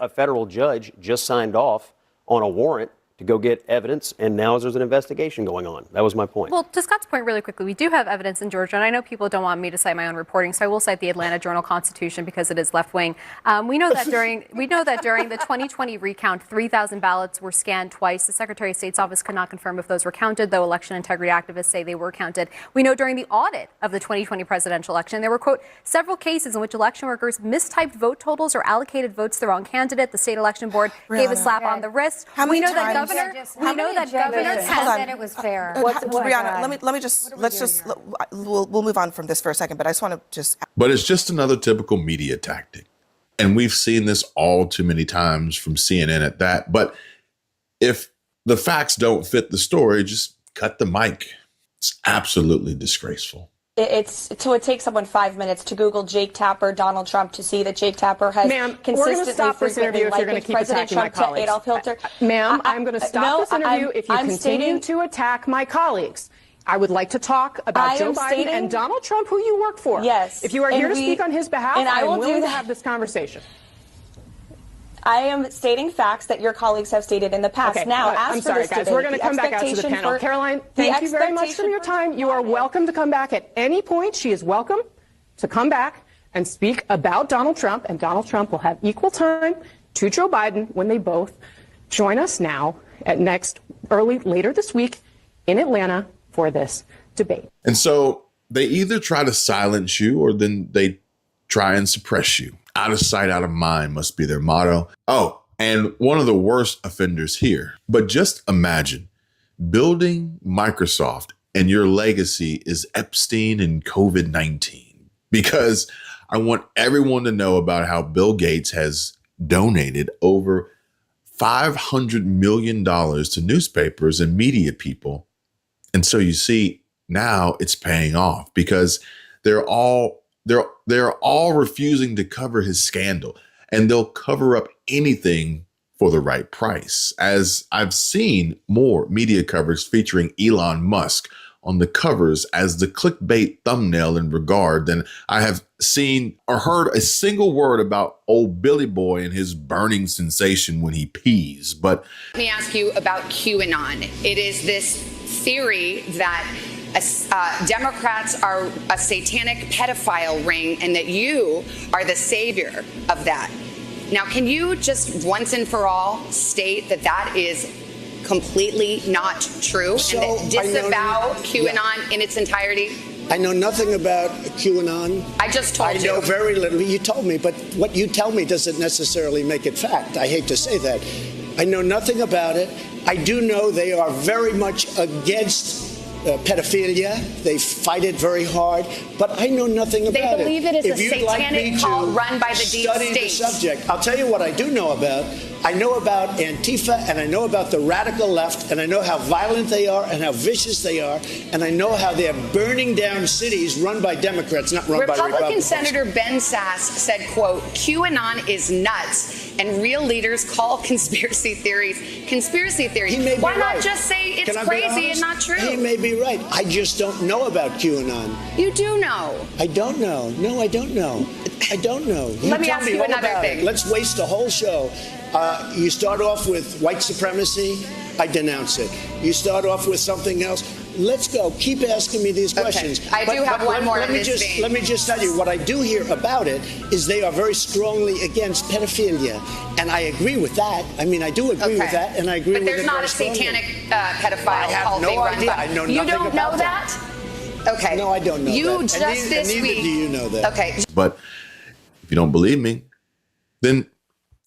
a federal judge just signed off on a warrant to go get evidence, and now there's an investigation going on. That was my point. Well, to Scott's point, really quickly, we do have evidence in Georgia, and I know people don't want me to cite my own reporting, so I will cite the Atlanta Journal-Constitution because it is left-wing. We know that during the 2020 recount, 3,000 ballots were scanned twice. The Secretary of State's office could not confirm if those were counted, though election integrity activists say they were counted. We know during the audit of the 2020 presidential election, there were, quote, several cases in which election workers mistyped vote totals or allocated votes to the wrong candidate. The state election board gave a slap on the wrist. We know that governor said it was fair. Brianna, we'll move on from this for a second, but I just want to But it's just another typical media tactic. And we've seen this all too many times from CNN at that. But if the facts don't fit the story, just cut the mic. It's absolutely disgraceful. So it takes someone 5 minutes to Google Jake Tapper, Donald Trump, to see that Jake Tapper has consistently frequently likened President Trump to Adolf Hitler. Ma'am, I'm going to stop this interview if you continue to attack my colleagues. I would like to talk about Joe Biden and Donald Trump, who you work for. Yes. If you are here to speak on his behalf, I am willing to have this conversation. I am stating facts that your colleagues have stated in the past. Okay, now, I'm sorry, guys. We're going to come back out to the panel. Caroline, thank you very much for your time. You are welcome to come back at any point. She is welcome to come back and speak about Donald Trump, and Donald Trump will have equal time to Joe Biden when they both join us now at later this week in Atlanta for this debate. And so they either try to silence you or then they try and suppress you. Out of sight, out of mind must be their motto. Oh, and one of the worst offenders here. But just imagine building Microsoft and your legacy is Epstein and COVID-19. Because I want everyone to know about how Bill Gates has donated over $500 million to newspapers and media people. And so you see, now it's paying off because they're all refusing to cover his scandal, and they'll cover up anything for the right price. As I've seen more media coverage featuring Elon Musk on the covers as the clickbait thumbnail in regard than I have seen or heard a single word about old Billy Boy and his burning sensation when he pees. But let me ask you about QAnon. It is this theory that Democrats are a satanic pedophile ring and that you are the savior of that. Now, can you just once and for all state that that is completely not true and that disavow QAnon in its entirety? I know nothing about QAnon. I just told you. I know very little. You told me, but what you tell me doesn't necessarily make it fact. I hate to say that. I know nothing about it. I do know they are very much against pedophilia. They fight it very hard, but I know nothing about it. They believe it is a satanic cult run by the deep state. Study the subject. I'll tell you what I do know about. I know about Antifa, and I know about the radical left, and I know how violent they are and how vicious they are, and I know how they're burning down cities run by Democrats, not run by Republicans. Republican Senator Ben Sass said, quote, QAnon is nuts, and real leaders call conspiracy theories. Why not just say it's crazy and not true? He may be right. I just don't know about QAnon. You do know. I don't know. No, I don't know. I don't know. Let me ask you another thing. Let's waste a whole show. You start off with white supremacy, I denounce it. You start off with something else, let's go. Keep asking me these questions. I do have one more in this vein. Let me just tell you, what I do hear about it is they are very strongly against pedophilia. And I agree with that. I mean, I do agree with that, and I agree with it. But there's not a satanic pedophile cult being run by. I know nothing You don't know about that? Okay. No, I don't know you that. Just and this neither week. do you know that. Okay. But if you don't believe me, then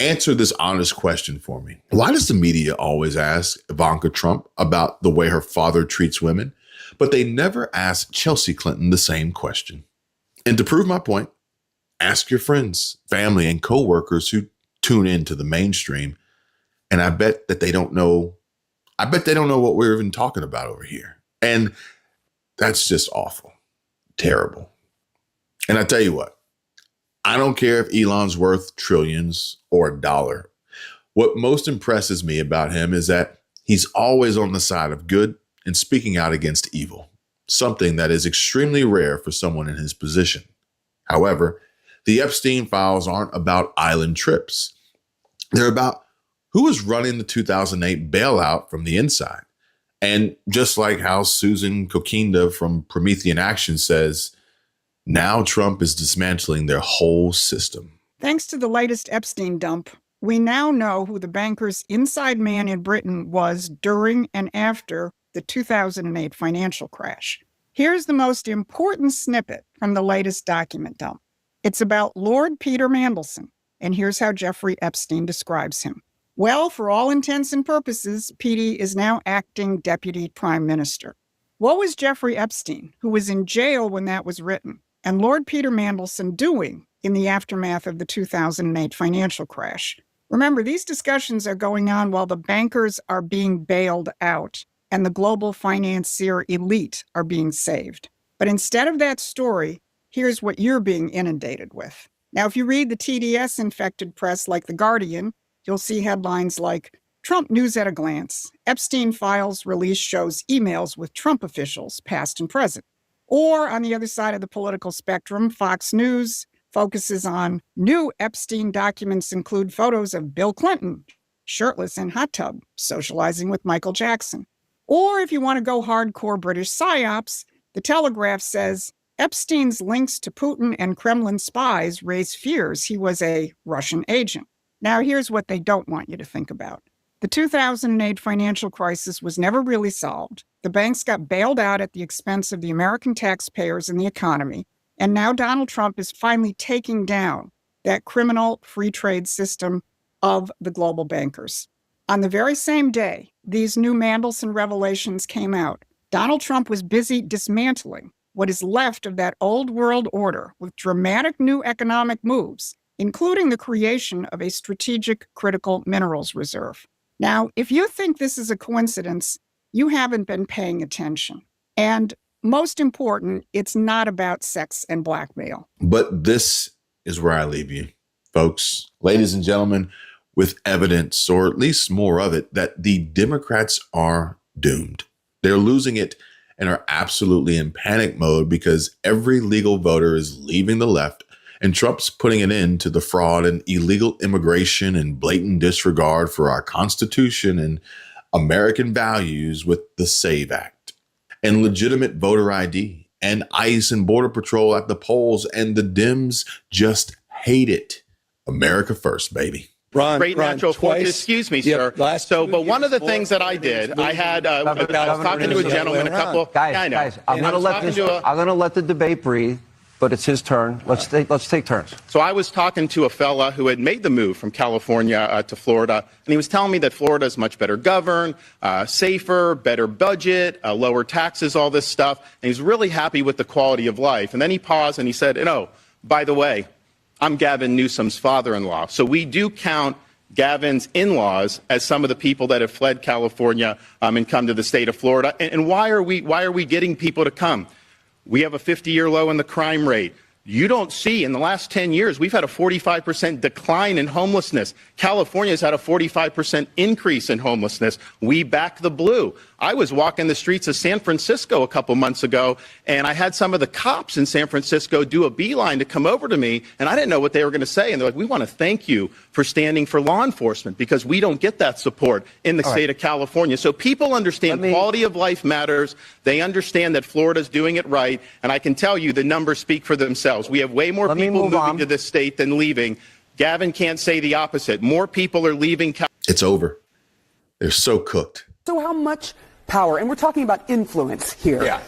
answer this honest question for me. Why does the media always ask Ivanka Trump about the way her father treats women, but they never ask Chelsea Clinton the same question? And to prove my point, ask your friends, family, and coworkers who tune into the mainstream, and I bet they don't know what we're even talking about over here. And that's just awful, terrible. And I tell you what, I don't care if Elon's worth trillions or a dollar. What most impresses me about him is that he's always on the side of good and speaking out against evil, something that is extremely rare for someone in his position. However, the Epstein files aren't about island trips. They're about who was running the 2008 bailout from the inside. And just like how Susan Kokinda from Promethean Action says, now Trump is dismantling their whole system. Thanks to the latest Epstein dump, we now know who the banker's inside man in Britain was during and after the 2008 financial crash. Here's the most important snippet from the latest document dump. It's about Lord Peter Mandelson, and here's how Jeffrey Epstein describes him. Well, for all intents and purposes, Petey is now acting deputy prime minister. What was Jeffrey Epstein, who was in jail when that was written, and Lord Peter Mandelson doing in the aftermath of the 2008 financial crash? Remember, these discussions are going on while the bankers are being bailed out and the global financier elite are being saved. But instead of that story, here's what you're being inundated with. Now, if you read the TDS-infected press like The Guardian, you'll see headlines like, Trump news at a glance. Epstein files release shows emails with Trump officials, past and present. Or on the other side of the political spectrum, Fox News focuses on new Epstein documents include photos of Bill Clinton, shirtless in hot tub, socializing with Michael Jackson. Or if you want to go hardcore British psyops, The Telegraph says Epstein's links to Putin and Kremlin spies raise fears he was a Russian agent. Now, here's what they don't want you to think about. The 2008 financial crisis was never really solved. The banks got bailed out at the expense of the American taxpayers and the economy. And now Donald Trump is finally taking down that criminal free trade system of the global bankers. On the very same day these new Mandelson revelations came out, Donald Trump was busy dismantling what is left of that old world order with dramatic new economic moves, including the creation of a strategic critical minerals reserve. Now, if you think this is a coincidence, you haven't been paying attention. And most important, it's not about sex and blackmail. But this is where I leave you, folks, ladies and gentlemen, with evidence, or at least more of it, that the Democrats are doomed. They're losing it and are absolutely in panic mode because every legal voter is leaving the left, and Trump's putting an end to the fraud and illegal immigration and blatant disregard for our Constitution and American values with the SAVE Act and legitimate voter ID and ICE and Border Patrol at the polls. And the Dems just hate it. America first, baby. Great natural focus. Excuse me, sir. But one of the things that I did, I was talking to a gentleman, a couple. Guys, I'm going to let the debate breathe. But it's his turn. Let's take turns. So I was talking to a fella who had made the move from California to Florida, and he was telling me that Florida is much better governed, safer, better budget, lower taxes, all this stuff. And he's really happy with the quality of life. And then he paused and he said, by the way, I'm Gavin Newsom's father-in-law. So we do count Gavin's in-laws as some of the people that have fled California and come to the state of Florida. And why are we getting people to come? We have a 50-year low in the crime rate. You don't see in the last 10 years, we've had a 45% decline in homelessness. California's had a 45% increase in homelessness. We back the blue. I was walking the streets of San Francisco a couple months ago, and I had some of the cops in San Francisco do a beeline to come over to me, and I didn't know what they were going to say. And they're like, we want to thank you for standing for law enforcement because we don't get that support in the state of California. So people understand quality of life matters. They understand that Florida's doing it right, and I can tell you the numbers speak for themselves. We have way more people moving to this state than leaving. Gavin can't say the opposite. More people are leaving. It's over. They're so cooked. So how much power, and we're talking about influence here,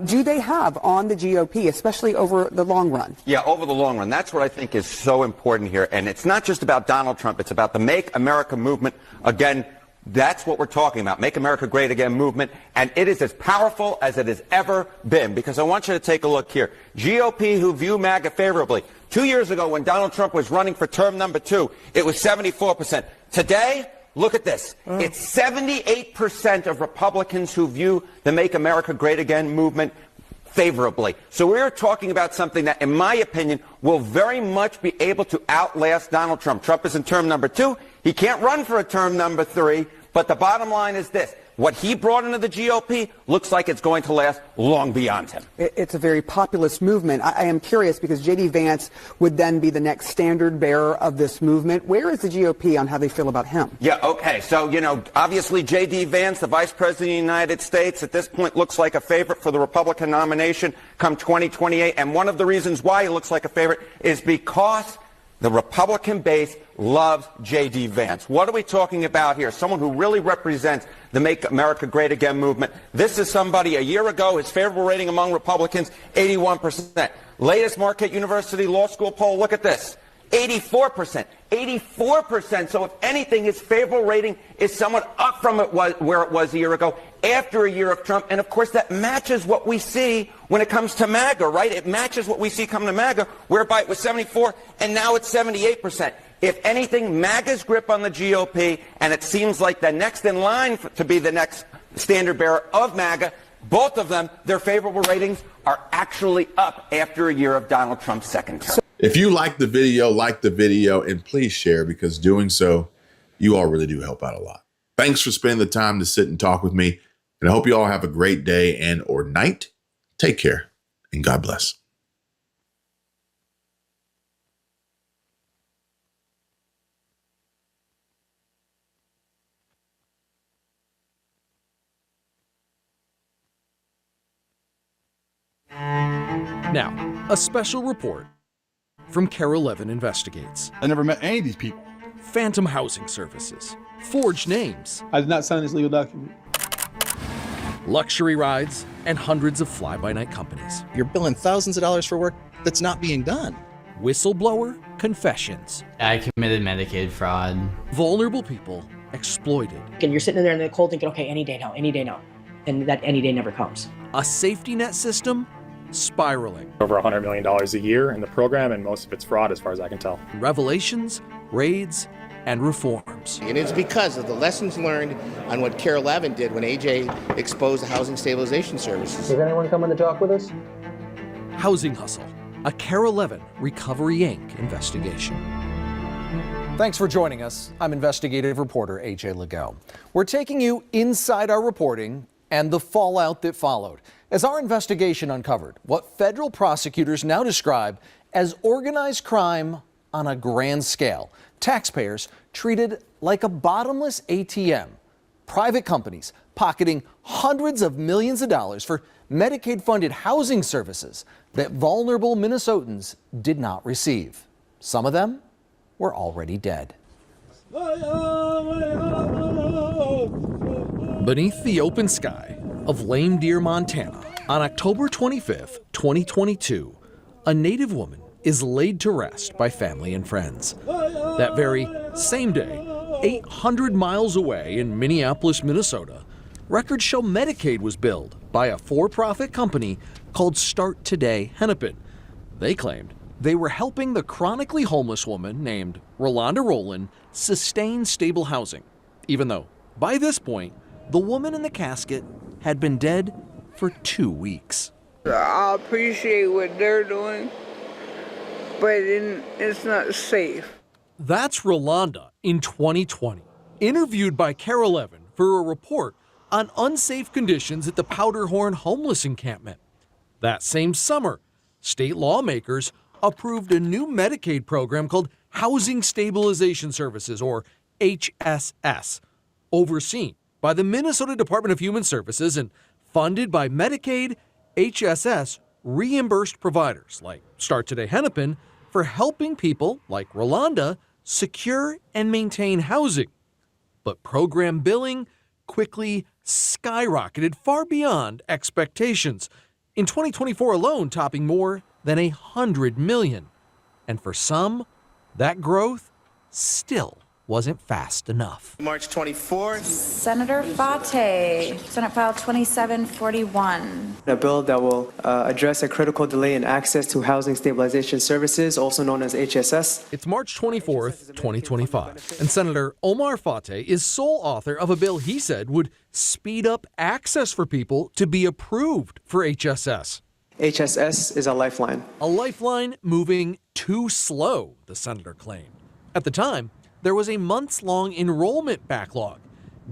do they have on the GOP, especially over the long run? Yeah, over the long run. That's what I think is so important here. And it's not just about Donald Trump. It's about the Make America movement. Again, that's what we're talking about, Make America Great Again movement, and it is as powerful as it has ever been, because I want you to take a look here. GOP who view MAGA favorably. 2 years ago when Donald Trump was running for term number 2, it was 74%. Today, look at this. It's 78% of Republicans who view the Make America Great Again movement favorably. So we're talking about something that, in my opinion, will very much be able to outlast Donald Trump. Trump is in term number 2. He can't run for a term number 3. But the bottom line is this. What he brought into the GOP looks like it's going to last long beyond him. It's a very populist movement. I am curious because J.D. Vance would then be the next standard bearer of this movement. Where is the GOP on how they feel about him? Yeah, okay. So, obviously J.D. Vance, the Vice President of the United States, at this point looks like a favorite for the Republican nomination come 2028. And one of the reasons why he looks like a favorite is because the Republican base loves J.D. Vance. What are we talking about here? Someone who really represents the Make America Great Again movement. This is somebody a year ago, his favorable rating among Republicans, 81%. Latest Marquette University Law School poll, look at this. 84%. 84%. So if anything, his favorable rating is somewhat up from where it was a year ago after a year of Trump. And, of course, that matches what we see when it comes to MAGA, right? It matches what we see coming to MAGA, whereby it was 74 and now it's 78%. If anything, MAGA's grip on the GOP, and it seems like the next in line to be the next standard bearer of MAGA, both of them, their favorable ratings are actually up after a year of Donald Trump's second term. If you like the video, and please share, because doing so, you all really do help out a lot. Thanks for spending the time to sit and talk with me, and I hope you all have a great day and or night. Take care, and God bless. Now, a special report from KARE 11 Investigates. I never met any of these people. Phantom housing services, forged names. I did not sign this legal document. Luxury rides, and hundreds of fly-by-night companies. You're billing thousands of dollars for work that's not being done. Whistleblower confessions. I committed Medicaid fraud. Vulnerable people exploited. And you're sitting there in the cold thinking, okay, any day now. And that any day never comes. A safety net system spiraling. Over $100 million a year in the program, and most of it's fraud as far as I can tell. Revelations, raids, and reforms. And it's because of the lessons learned on what KARE 11 did when AJ exposed the housing stabilization services. Is anyone coming to talk with us? Housing Hustle, a KARE 11 Recovery Inc. investigation. Thanks for joining us. I'm investigative reporter AJ Legault. We're taking you inside our reporting and the fallout that followed as our investigation uncovered what federal prosecutors now describe as organized crime on a grand scale. Taxpayers treated like a bottomless ATM. Private companies pocketing hundreds of millions of dollars for Medicaid-funded housing services that vulnerable Minnesotans did not receive. Some of them were already dead. Beneath the open sky of Lame Deer, Montana, on October 25th, 2022, a Native woman is laid to rest by family and friends. That very same day, 800 miles away in Minneapolis, Minnesota, records show Medicaid was billed by a for-profit company called Start Today Hennepin. They claimed They were helping the chronically homeless woman named Rolanda Rowland sustain stable housing, even though, by this point, the woman in the casket had been dead for 2 weeks. I appreciate what they're doing, but it's not safe. That's Rolanda in 2020, interviewed by KARE 11 for a report on unsafe conditions at the Powderhorn homeless encampment. That same summer, state lawmakers approved a new Medicaid program called Housing Stabilization Services, or HSS, overseen by the Minnesota Department of Human Services and funded by Medicaid. HSS reimbursed providers like Start Today Hennepin for helping people like Rolanda secure and maintain housing. But program billing quickly skyrocketed far beyond expectations, in 2024 alone topping more than $100 million. And for some, that growth still wasn't fast enough. March 24th. Senator Fate, Senate File 2741. A bill that will address a critical delay in access to housing stabilization services, also known as HSS. It's March 24th, 2025, and Senator Omar Fate is sole author of a bill he said would speed up access for people to be approved for HSS. HSS is a lifeline. A lifeline moving too slow, the senator claimed. At the time, there was a months-long enrollment backlog.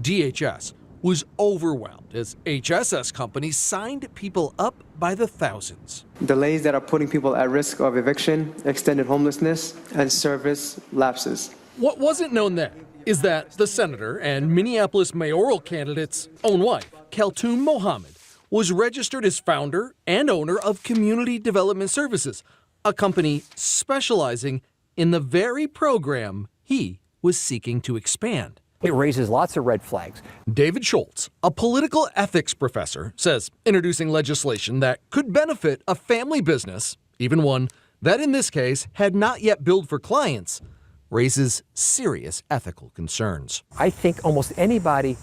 DHS was overwhelmed as HSS companies signed people up by the thousands. Delays that are putting people at risk of eviction, extended homelessness, and service lapses. What wasn't known then is that the senator and Minneapolis mayoral candidate's own wife, Khaltoum Mohammed, was registered as founder and owner of Community Development Services, a company specializing in the very program he was seeking to expand. It raises lots of red flags. David Schultz, a political ethics professor, says introducing legislation that could benefit a family business, even one that in this case had not yet billed for clients, raises serious ethical concerns. I think almost anybody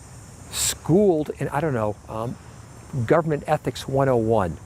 schooled in, government ethics 101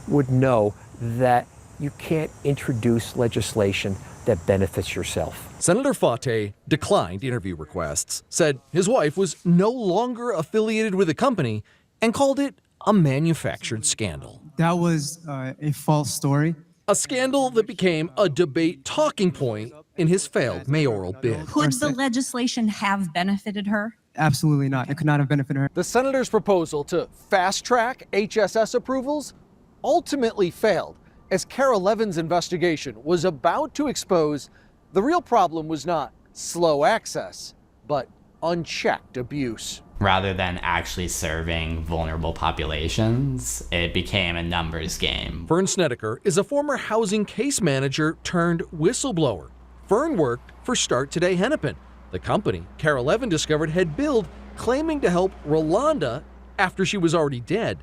would know that you can't introduce legislation that benefits yourself. Senator Fate declined interview requests, said his wife was no longer affiliated with the company, and called it a manufactured scandal. That was a false story. A scandal that became a debate talking point in his failed mayoral bid. Could the legislation have benefited her? Absolutely not. It could not have benefited her. The senator's proposal to fast-track HSS approvals ultimately failed, as KARE 11's investigation was about to expose the real problem was not slow access, but unchecked abuse. Rather than actually serving vulnerable populations, it became a numbers game. Fern Snedeker is a former housing case manager turned whistleblower. Fern worked for Start Today Hennepin, the company KARE 11 discovered had billed claiming to help Rolanda after she was already dead.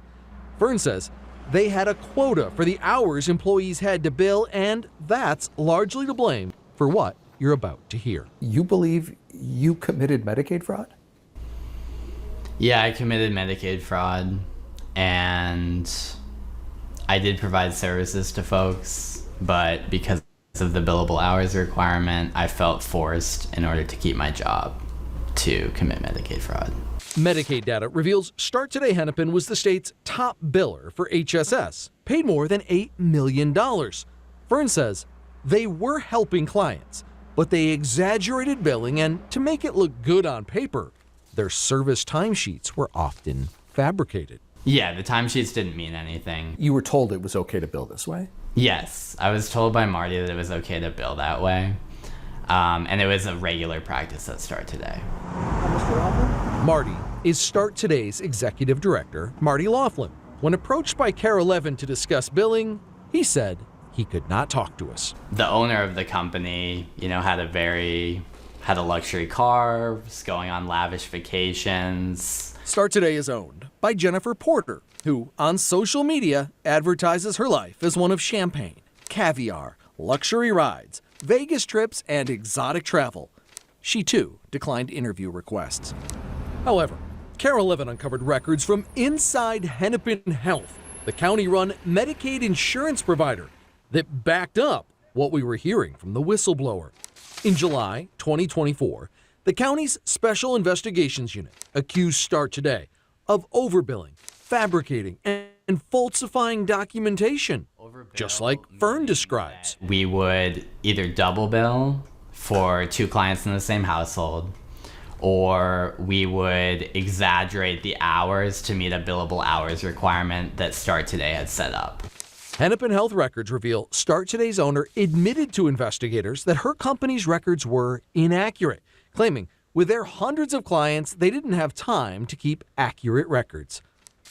Fern says they had a quota for the hours employees had to bill, and that's largely to blame for what you're about to hear. You believe you committed Medicaid fraud? Yeah, I committed Medicaid fraud, and I did provide services to folks, but because of the billable hours requirement, I felt forced in order to keep my job to commit Medicaid fraud. Medicaid data reveals Start Today Hennepin was the state's top biller for HSS, paid more than $8 million. Fern says they were helping clients, but they exaggerated billing, and to make it look good on paper, their service timesheets were often fabricated. Yeah, the timesheets didn't mean anything. You were told it was okay to bill this way? Yes, I was told by Marty that it was okay to bill that way. And it was a regular practice at Start Today. Marty is Start Today's executive director, Marty Laughlin. When approached by KARE 11 to discuss billing, he said he could not talk to us. The owner of the company, had a luxury car, was going on lavish vacations. Start Today is owned by Jennifer Porter, who on social media advertises her life as one of champagne, caviar, luxury rides, Vegas trips, and exotic travel. She too declined interview requests. However, KARE 11 uncovered records from inside Hennepin Health, the county-run Medicaid insurance provider, that backed up what we were hearing from the whistleblower. In July 2024, the county's Special Investigations Unit accused Start Today of overbilling, fabricating, and falsifying documentation, just like Fern describes. We would either double bill for 2 clients in the same household, or we would exaggerate the hours to meet a billable hours requirement that Start Today had set up. Hennepin Health records reveal Start Today's owner admitted to investigators that her company's records were inaccurate, claiming with their hundreds of clients, they didn't have time to keep accurate records.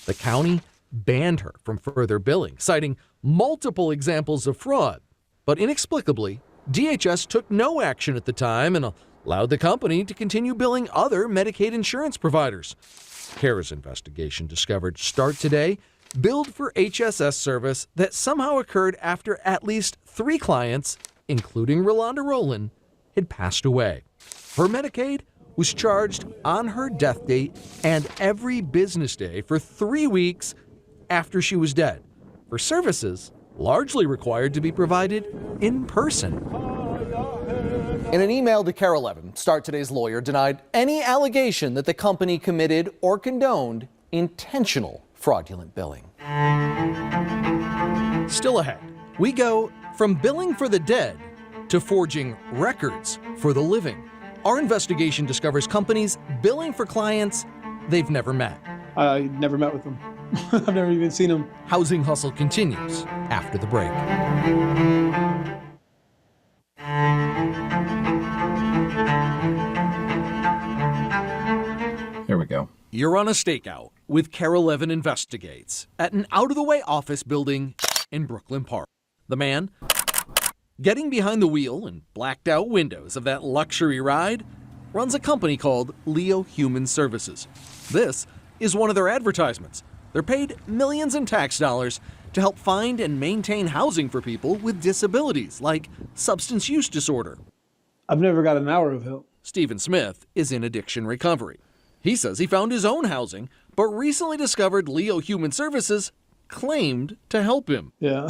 The county banned her from further billing, citing multiple examples of fraud. But inexplicably, DHS took no action at the time and allowed the company to continue billing other Medicaid insurance providers. CARE's investigation discovered Start Today billed for HSS service that somehow occurred after at least 3 clients, including Rolanda Rowland, had passed away. Her Medicaid was charged on her death date and every business day for 3 weeks after she was dead, for services largely required to be provided in person. In an email to KARE 11, Start Today's lawyer denied any allegation that the company committed or condoned intentional fraudulent billing. Still ahead, we go from billing for the dead to forging records for the living. Our investigation discovers companies billing for clients they've never met. I never met with them. I've never even seen them. Housing Hustle continues after the break. Here we go. You're on a stakeout with KARE 11 Investigates at an out-of-the-way office building in Brooklyn Park. The man getting behind the wheel and blacked out windows of that luxury ride runs a company called Leo Human Services. This is one of their advertisements. They're paid millions in tax dollars to help find and maintain housing for people with disabilities like substance use disorder. I've never got an hour of help. Stephen Smith is in addiction recovery. He says he found his own housing, but recently discovered Leo Human Services claimed to help him. Yeah.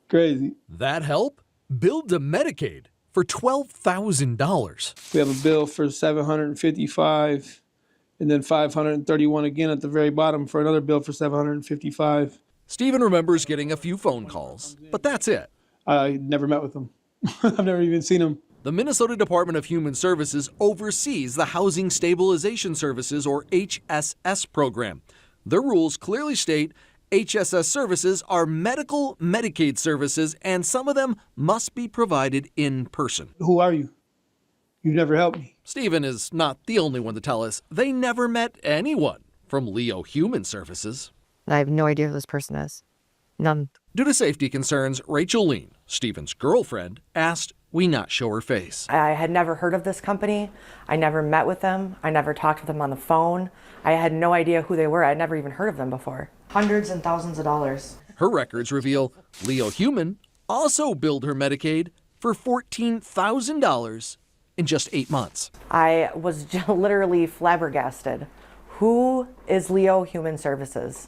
Crazy. That help? Billed to Medicaid for $12,000. We have a bill for $755 and then $531 again at the very bottom for another bill for $755. Stephen remembers getting a few phone calls, but that's it. I never met with them. I've never even seen them. The Minnesota Department of Human Services oversees the Housing Stabilization Services, or HSS program. Their rules clearly state HSS services are medical Medicaid services, and some of them must be provided in person. Who are you? You've never helped me. Stephen is not the only one to tell us they never met anyone from Leo Human Services. I have no idea who this person is. None. Due to safety concerns, Rachel Lean, Stephen's girlfriend, asked we not show her face. I had never heard of this company. I never met with them. I never talked with them on the phone. I had no idea who they were. I'd never even heard of them before. Hundreds and thousands of dollars. Her records reveal Leo Human also billed her Medicaid for $14,000 in just 8 months. I was literally flabbergasted. Who is Leo Human Services?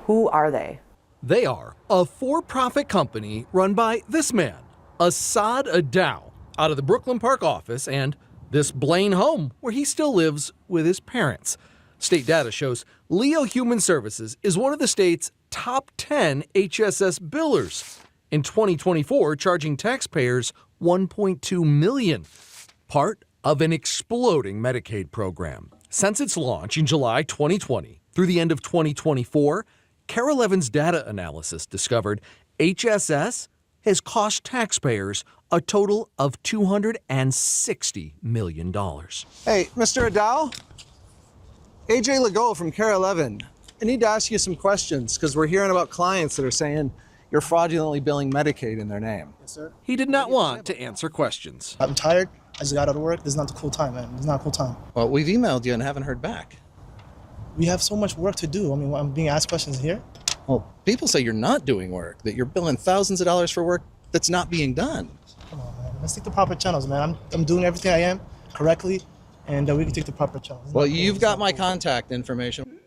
Who are they? They are a for-profit company run by this man, Assad Adow, out of the Brooklyn Park office and this Blaine home where he still lives with his parents. State data shows Leo Human Services is one of the state's top 10 HSS billers. In 2024, charging taxpayers $1.2 million, part of an exploding Medicaid program. Since its launch in July 2020 through the end of 2024, KARE 11's data analysis discovered HSS has cost taxpayers a total of $260 million. Hey, Mr. Adow? AJ Legault from KARE 11. I need to ask you some questions because we're hearing about clients that are saying you're fraudulently billing Medicaid in their name. Yes, sir. He did not want to answer questions. I'm tired. I just got out of work. This is not the cool time, man. It's not a cool time. Well, we've emailed you and haven't heard back. We have so much work to do. I mean, I'm being asked questions here. Well, people say you're not doing work, that you're billing thousands of dollars for work that's not being done. Come on, man. Let's take the proper channels, man. I'm doing everything I am correctly, and we can take the proper challenge. Well, you've got my contact information.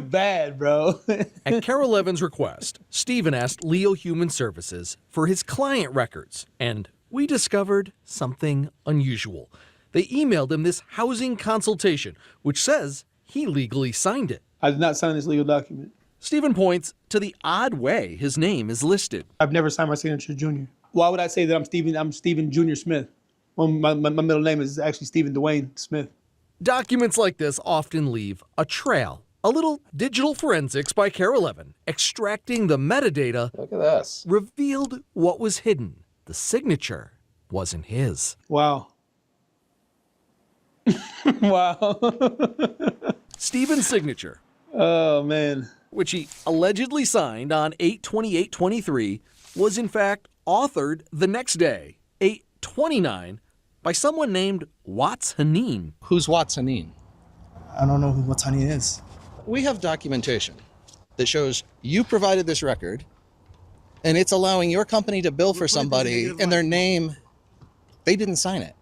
Bad, bro. At Care 11's request, Stephen asked Leo Human Services for his client records, and we discovered something unusual. They emailed him this housing consultation, which says he legally signed it. I did not sign this legal document. Stephen points to the odd way his name is listed. I've never signed my signature Junior. Why would I say that I'm Stephen Junior Smith? Well, my middle name is actually Stephen Dwayne Smith. Documents like this often leave a trail. A little digital forensics by Care 11, extracting the metadata, Look at this, revealed what was hidden. The signature wasn't his. Wow. Wow. Stephen's signature. Oh, man. Which he allegedly signed on 8/28/23, was in fact authored the next day, 8/29, by someone named Watts Haneen. Who's Watts Haneen? I don't know who Watani is. We have documentation that shows you provided this record, and it's allowing your company to bill for somebody in their name. They didn't sign it.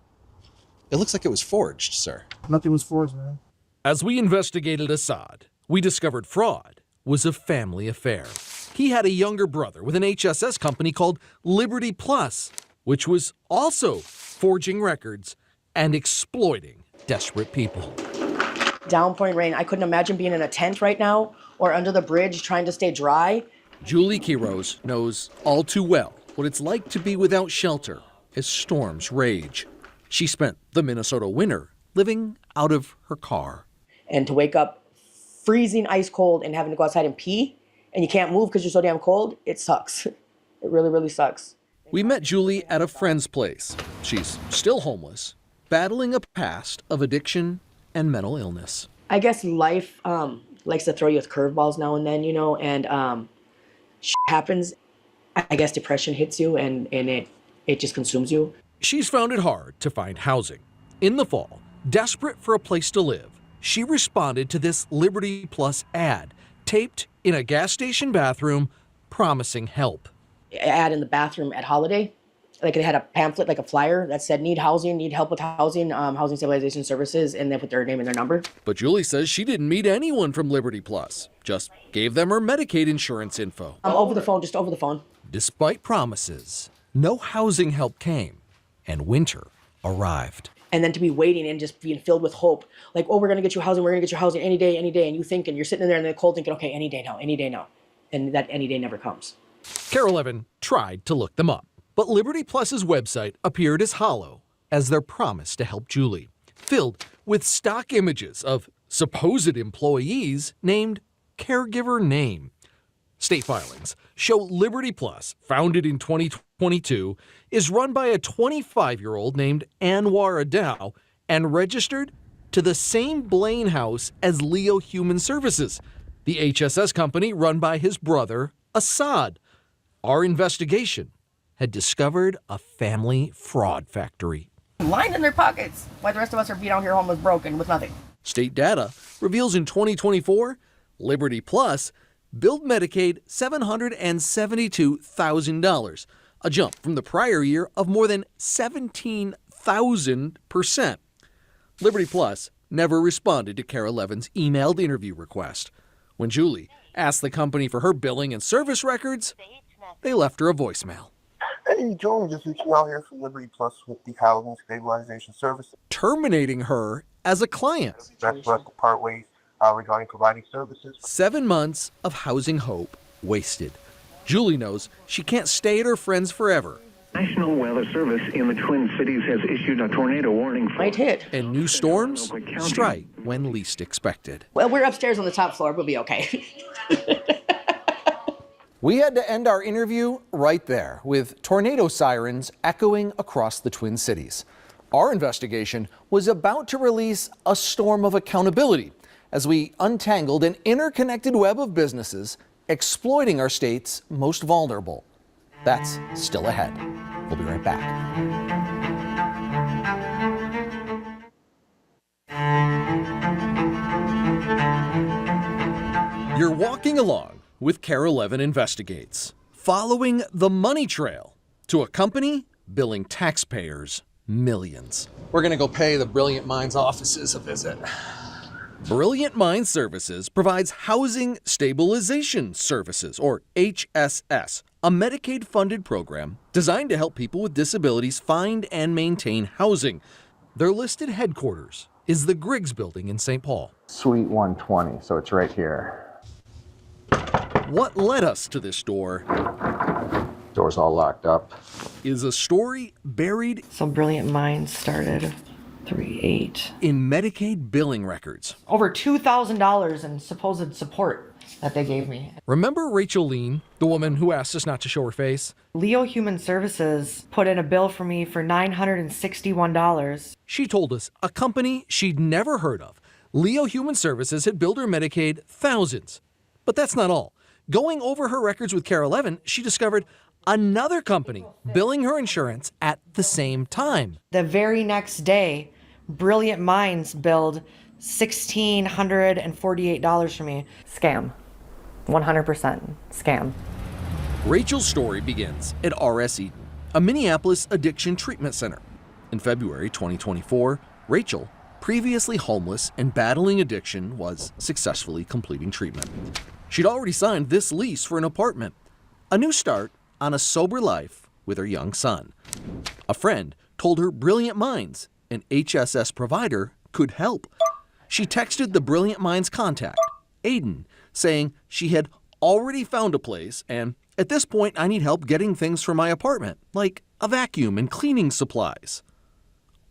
It looks like it was forged, sir. Nothing was forged, man. As we investigated Assad, we discovered fraud was a family affair. He had a younger brother with an HSS company called Liberty Plus, which was also forging records and exploiting desperate people. Downpouring rain. I couldn't imagine being in a tent right now or under the bridge trying to stay dry. Julie Quiros knows all too well what it's like to be without shelter as storms rage. She spent the Minnesota winter living out of her car. And to wake up freezing ice cold and having to go outside and pee, and you can't move because you're so damn cold, it sucks. It really, really sucks. We met Julie at a friend's place. She's still homeless, battling a past of addiction and mental illness. I guess life likes to throw you with curveballs now and then, and shit happens. I guess depression hits you and it just consumes you. She's found it hard to find housing. In the fall, desperate for a place to live, she responded to this Liberty Plus ad, taped in a gas station bathroom, promising help. Ad in the bathroom at Holiday. Like it had a pamphlet, like a flyer that said, need housing, need help with housing, housing stabilization services, and they put their name and their number. But Julie says she didn't meet anyone from Liberty Plus, just gave them her Medicaid insurance info. Over the phone, just over the phone. Despite promises, no housing help came, and winter arrived. And then to be waiting and just being filled with hope, like, oh, we're going to get you housing, we're going to get you housing any day, and you thinking, you're sitting in there in the cold thinking, okay, any day now. And that any day never comes. Care 11 tried to look them up, but Liberty Plus's website appeared as hollow as their promise to help Julie, filled with stock images of supposed employees named Caregiver Name. State filings show Liberty Plus, founded in 2022, is run by a 25-year-old named Anwar Adow and registered to the same Blaine house as Leo Human Services, the HSS company run by his brother, Assad. Our investigation had discovered a family fraud factory. Lined in their pockets, while the rest of us are being out here homeless broken with nothing. State data reveals in 2024, Liberty Plus billed Medicaid $772,000, a jump from the prior year of more than 17,000%. Liberty Plus never responded to Care 11's emailed interview request. When Julie asked the company for her billing and service records, they left her a voicemail. Hey, Joan, just reaching out here from Liberty Plus with the Housing Stabilization Services. Terminating her as a client. That's for us to part ways regarding providing services. 7 months of housing hope wasted. Julie knows she can't stay at her friend's forever. National Weather Service in the Twin Cities has issued a tornado warning. Might hit. And new storms strike when least expected. Well, we're upstairs on the top floor. We'll be okay. We had to end our interview right there, with tornado sirens echoing across the Twin Cities. Our investigation was about to release a storm of accountability as we untangled an interconnected web of businesses exploiting our state's most vulnerable. That's still ahead. We'll be right back. You're walking along with Care 11 Investigates, following the money trail to a company billing taxpayers millions. We're going to go pay the Brilliant Minds offices a visit. Brilliant Minds Services provides Housing Stabilization Services, or HSS, a Medicaid-funded program designed to help people with disabilities find and maintain housing. Their listed headquarters is the Griggs Building in St. Paul. Suite 120, so it's right here. What led us to this door? Door's all locked up. Is a story buried. So Brilliant Minds started 3/8 in Medicaid billing records. Over $2,000 in supposed support that they gave me. Remember Rachel Lean, the woman who asked us not to show her face? Leo Human Services put in a bill for me for $961. She told us a company she'd never heard of, Leo Human Services, had billed her Medicaid thousands. But that's not all. Going over her records with Care 11, she discovered another company billing her insurance at the same time. The very next day, Brilliant Minds billed $1,648 for me. Scam. 100% scam. Rachel's story begins at RS Eden, a Minneapolis addiction treatment center. In February 2024, Rachel, previously homeless and battling addiction, was successfully completing treatment. She'd already signed this lease for an apartment, a new start on a sober life with her young son. A friend told her Brilliant Minds, an HSS provider, could help. She texted the Brilliant Minds contact, Aiden, saying she had already found a place and, at this point, I need help getting things for my apartment, like a vacuum and cleaning supplies.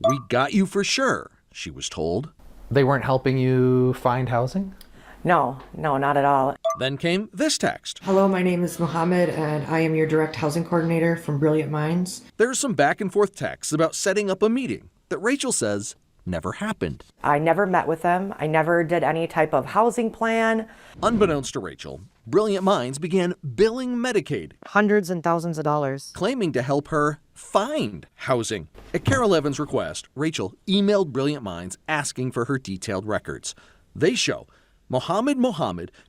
We got you for sure, she was told. They weren't helping you find housing? No, not at all. Then came this text. Hello, my name is Mohammed, and I am your direct housing coordinator from Brilliant Minds. There's some back and forth texts about setting up a meeting that Rachel says never happened. I never met with them. I never did any type of housing plan. Unbeknownst to Rachel, Brilliant Minds began billing Medicaid. Hundreds and thousands of dollars. Claiming to help her find housing. At Care 11's request, Rachel emailed Brilliant Minds asking for her detailed records. They show Mohammed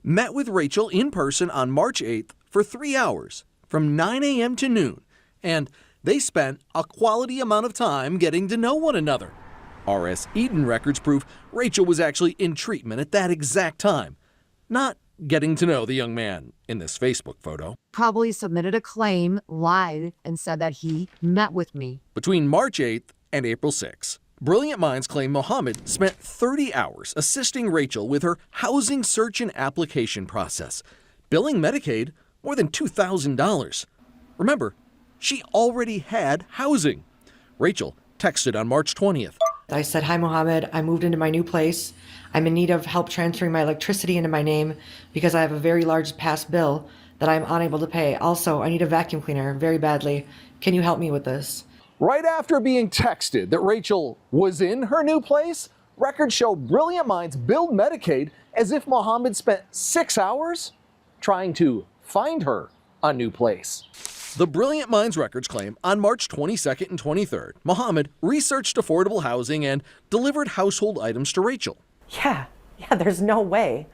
met with Rachel in person on March 8th for 3 hours, from 9 a.m. to noon, and they spent a quality amount of time getting to know one another. RS Eden records prove Rachel was actually in treatment at that exact time, not getting to know the young man in this Facebook photo. Probably submitted a claim, lied, and said that he met with me. Between March 8th and April 6th, Brilliant Minds claim Mohammed spent 30 hours assisting Rachel with her housing search and application process, billing Medicaid more than $2,000. Remember, she already had housing. Rachel texted on March 20th. I said, hi, Mohammed. I moved into my new place. I'm in need of help transferring my electricity into my name because I have a very large past bill that I'm unable to pay. Also, I need a vacuum cleaner very badly. Can you help me with this? Right after being texted that Rachel was in her new place, records show Brilliant Minds billed Medicaid as if Mohammed spent 6 hours trying to find her a new place. The Brilliant Minds records claim on March 22nd and 23rd, Mohammed researched affordable housing and delivered household items to Rachel. Yeah, there's no way.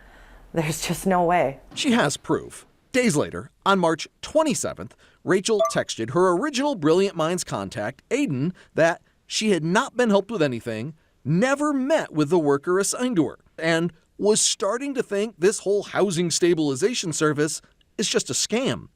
There's just no way. She has proof. Days later, on March 27th, Rachel texted her original Brilliant Minds contact, Aiden, that she had not been helped with anything, never met with the worker assigned to her, and was starting to think this whole housing stabilization service is just a scam.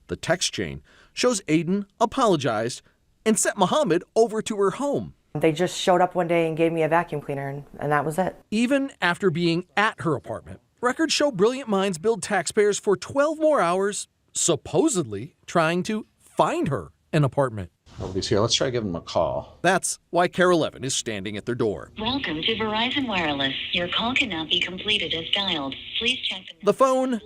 The text chain shows Aiden apologized and sent Mohammed over to her home. They just showed up one day and gave me a vacuum cleaner, and that was it. Even after being at her apartment, records show Brilliant Minds billed taxpayers for 12 more hours, supposedly trying to find her an apartment. Nobody's here. Let's try giving them a call. That's why Care 11 is standing at their door. Welcome to Verizon Wireless. Your call cannot be completed as dialed. Please check the phone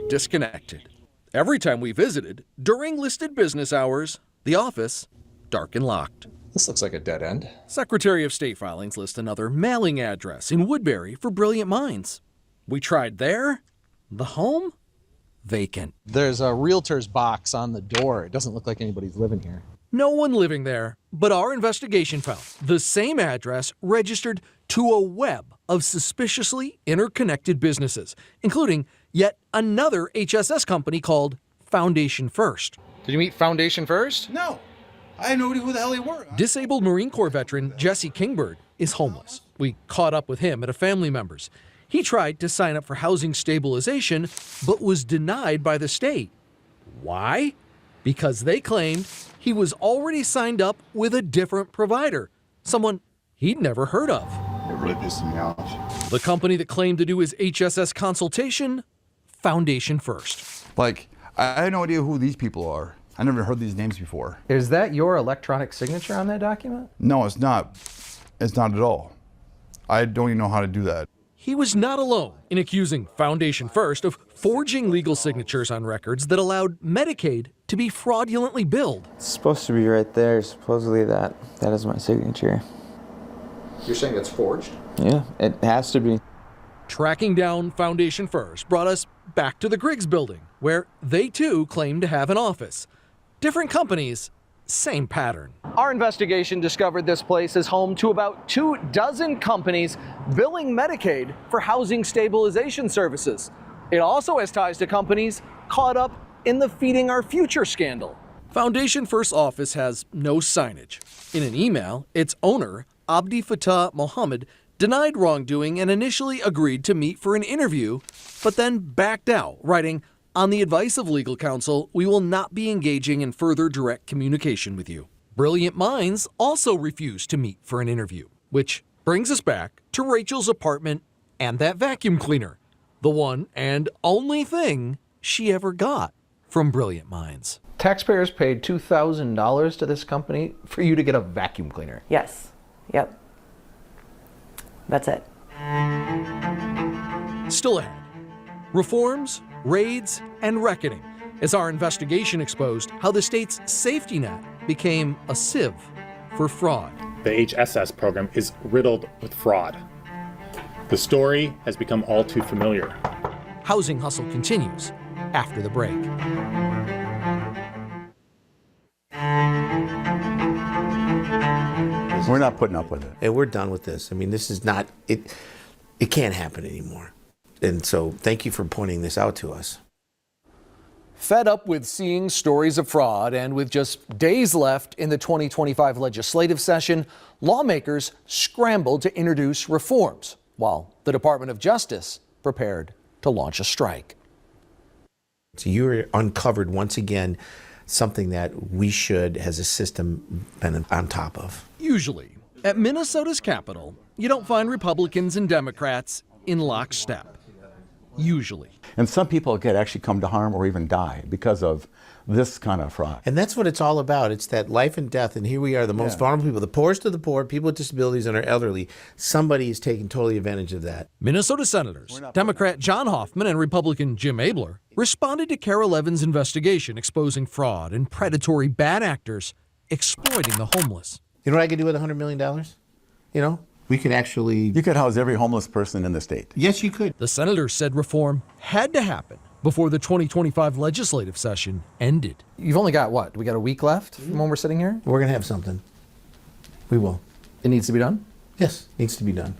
disconnected. Every time we visited, during listed business hours, the office dark and locked. This looks like a dead end. Secretary of State filings list another mailing address in Woodbury for Brilliant Minds. We tried there. The home? Vacant. There's a realtor's box on the door. It doesn't look like anybody's living here. No one living there, but our investigation found the same address registered to a web of suspiciously interconnected businesses, including yet another HSS company called Foundation First. Did you meet Foundation First? No. I had no idea who the hell they were. Disabled Marine Corps veteran Jesse Kingbird is homeless. We caught up with him at a family member's. He tried to sign up for housing stabilization, but was denied by the state. Why? Because they claimed he was already signed up with a different provider, someone he'd never heard of. It really pissed me off. The company that claimed to do his HSS consultation, Foundation First. Like, I had no idea who these people are. I never heard these names before. Is that your electronic signature on that document? No, it's not. It's not at all. I don't even know how to do that. He was not alone in accusing Foundation First of forging legal signatures on records that allowed Medicaid to be fraudulently billed. It's supposed to be right there. Supposedly that is my signature. You're saying it's forged? Yeah, it has to be. Tracking down Foundation First brought us back to the Griggs building, where they too claim to have an office. Different companies, same pattern. Our investigation discovered this place is home to about 24 companies billing Medicaid for housing stabilization services. It also has ties to companies caught up in the Feeding Our Future scandal. Foundation First's office has no signage. In an email, its owner, Abdi Fattah Mohammed, denied wrongdoing and initially agreed to meet for an interview, but then backed out, writing, "On the advice of legal counsel, we will not be engaging in further direct communication with you." Brilliant Minds also refused to meet for an interview, which brings us back to Rachel's apartment and that vacuum cleaner, the one and only thing she ever got from Brilliant Minds. Taxpayers paid $2,000 to this company for you to get a vacuum cleaner. Yes. Yep. That's it. Still ahead, reforms, raids, and reckoning as our investigation exposed how the state's safety net became a sieve for fraud. The HSS program is riddled with fraud. The story has become all too familiar. Housing Hustle continues after the break. We're not putting up with it. And we're done with this. I mean, this is not, it can't happen anymore. And so thank you for pointing this out to us. Fed up with seeing stories of fraud and with just days left in the 2025 legislative session, lawmakers scrambled to introduce reforms while the Department of Justice prepared to launch a strike. So you uncovered once again something that we should, as a system, been on top of. Usually, at Minnesota's Capitol, you don't find Republicans and Democrats in lockstep. Usually. And some people get actually come to harm or even die because of this kind of fraud. And that's what it's all about. It's that life and death. And here we are, the most vulnerable people, the poorest of the poor, people with disabilities and our elderly. Somebody is taking totally advantage of that. Minnesota Senators, Democrat John Hoffman and Republican Jim Abler, responded to Carol Levin's investigation exposing fraud and predatory bad actors exploiting the homeless. You know what I could do with $100 million? You know? We could actually... You could house every homeless person in the state. Yes, you could. The senators said reform had to happen before the 2025 legislative session ended. You've only got what? We got a week left from when we're sitting here? We're going to have something. We will. It needs to be done? Yes, needs to be done.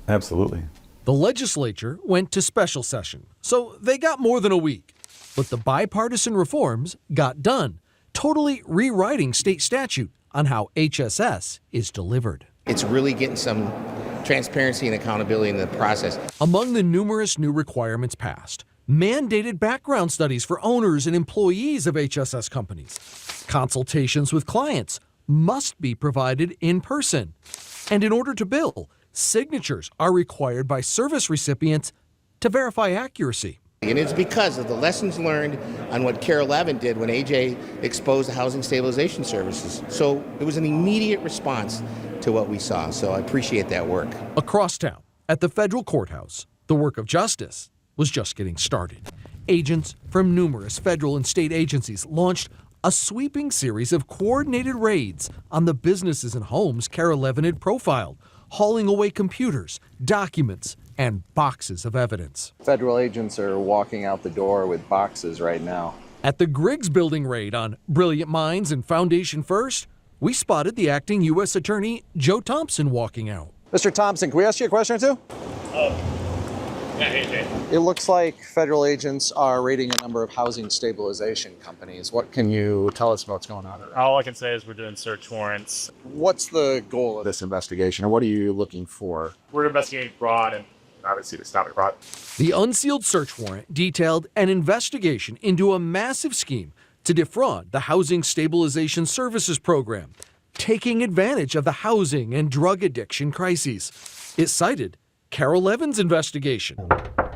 Absolutely. The legislature went to special session, so they got more than a week. But the bipartisan reforms got done, totally rewriting state statute on how HSS is delivered. It's really getting some transparency and accountability in the process. Among the numerous new requirements passed, mandated background studies for owners and employees of HSS companies. Consultations with clients must be provided in person. And in order to bill, signatures are required by service recipients to verify accuracy. And it's because of the lessons learned on what Carol Levin did when AJ exposed the housing stabilization services. So it was an immediate response to what we saw. So I appreciate that work. Across town, at the federal courthouse, the work of justice was just getting started. Agents from numerous federal and state agencies launched a sweeping series of coordinated raids on the businesses and homes Carol Levin had profiled, hauling away computers, documents, and boxes of evidence. Federal agents are walking out the door with boxes right now. At the Griggs building raid on Brilliant Minds and Foundation First, we spotted the acting U.S. Attorney Joe Thompson walking out. Mr. Thompson, can we ask you a question or two? It looks like federal agents are raiding a number of housing stabilization companies. What can you tell us about what's going on? All I can say is we're doing search warrants. What's the goal of this investigation, or what are you looking for? We're investigating fraud and obviously to stop fraud. The unsealed search warrant detailed an investigation into a massive scheme to defraud the Housing Stabilization Services Program, taking advantage of the housing and drug addiction crises. It cited Carol Evans' investigation.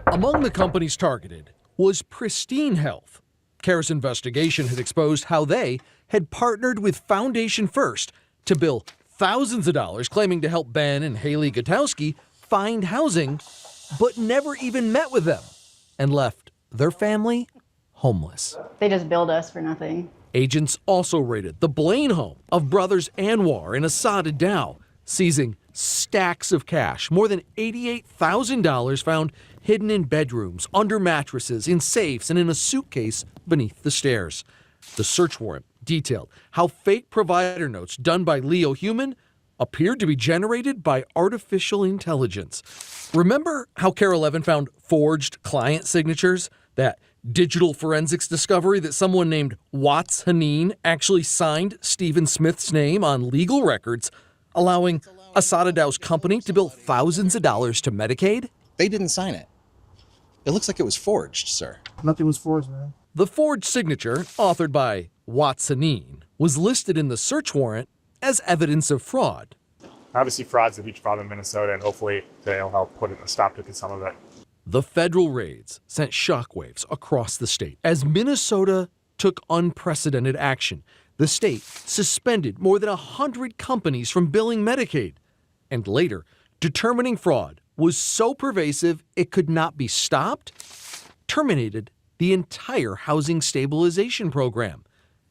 Among the companies targeted was Pristine Health. CARE's investigation had exposed how they had partnered with Foundation First to bill thousands of dollars claiming to help Ben and Haley Gutowski find housing, but never even met with them and left their family homeless. They just billed us for nothing. Agents also raided the Blaine home of brothers Anwar in Asada Dow, seizing stacks of cash, more than $88,000 found hidden in bedrooms, under mattresses, in safes, and in a suitcase beneath the stairs. The search warrant detailed how fake provider notes done by Leo Human appeared to be generated by artificial intelligence. Remember how Carol Evan found forged client signatures? That digital forensics discovery that someone named Watts Haneen actually signed Stephen Smith's name on legal records, allowing Asada Dow's company to bill thousands of dollars to Medicaid? They didn't sign it. It looks like it was forged, sir. Nothing was forged, man. The forged signature, authored by Watts Haneen, was listed in the search warrant as evidence of fraud. Obviously, fraud's a huge problem in Minnesota, and hopefully they'll help put a stop to some of it. The federal raids sent shockwaves across the state as Minnesota took unprecedented action. The state suspended more than 100 companies from billing Medicaid, and later, determining fraud was so pervasive it could not be stopped, terminated the entire housing stabilization program.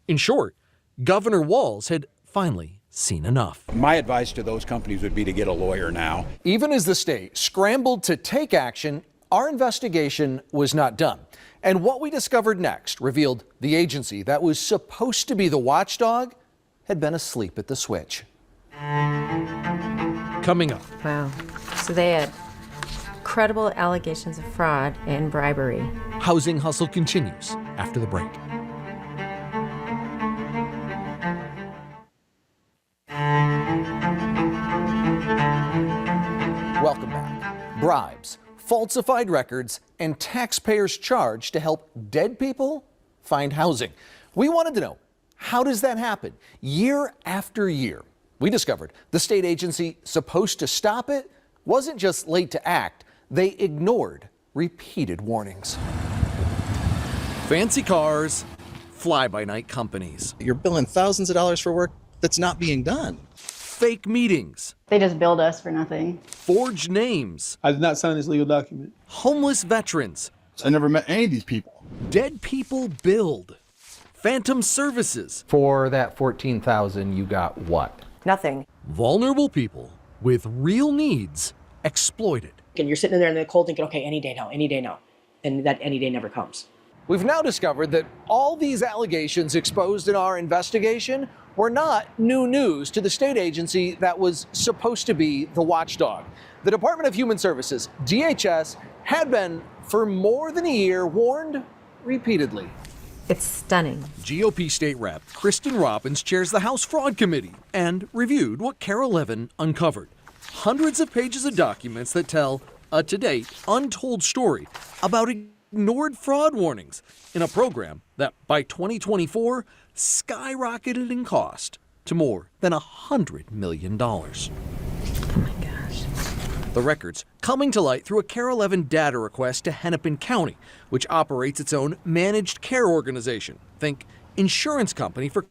In short, Governor Walz had finally seen enough. My advice to those companies would be to get a lawyer now. Even as the state scrambled to take action, our investigation was not done. And what we discovered next revealed the agency that was supposed to be the watchdog had been asleep at the switch. Coming up. Wow. So they had credible allegations of fraud and bribery. Housing Hustle continues after the break. Welcome back. Bribes, falsified records, and taxpayers charged to help dead people find housing. We wanted to know, how does that happen? Year after year, we discovered the state agency supposed to stop it wasn't just late to act, they ignored repeated warnings. Fancy cars, fly-by-night companies. You're billing thousands of dollars for work that's not being done. Fake meetings. They just billed us for nothing. Forged names. I did not sign this legal document. Homeless veterans. I never met any of these people. Dead people billed. Phantom services. For that $14,000, you got what? Nothing. Vulnerable people with real needs exploited. And you're sitting in there in the cold thinking, okay, any day now. And that any day never comes. We've now discovered that all these allegations exposed in our investigation were not new news to the state agency that was supposed to be the watchdog. The Department of Human Services, DHS, had been, for more than a year, warned repeatedly. It's stunning. GOP State Rep Kristen Robbins chairs the House Fraud Committee and reviewed what Carol Evan uncovered. Hundreds of pages of documents that tell a to-date untold story about ignored fraud warnings in a program that by 2024 skyrocketed in cost to more than $100 million. Oh my gosh. The records coming to light through a Carol Evan data request to Hennepin County, which operates its own managed care organization. Think insurance company for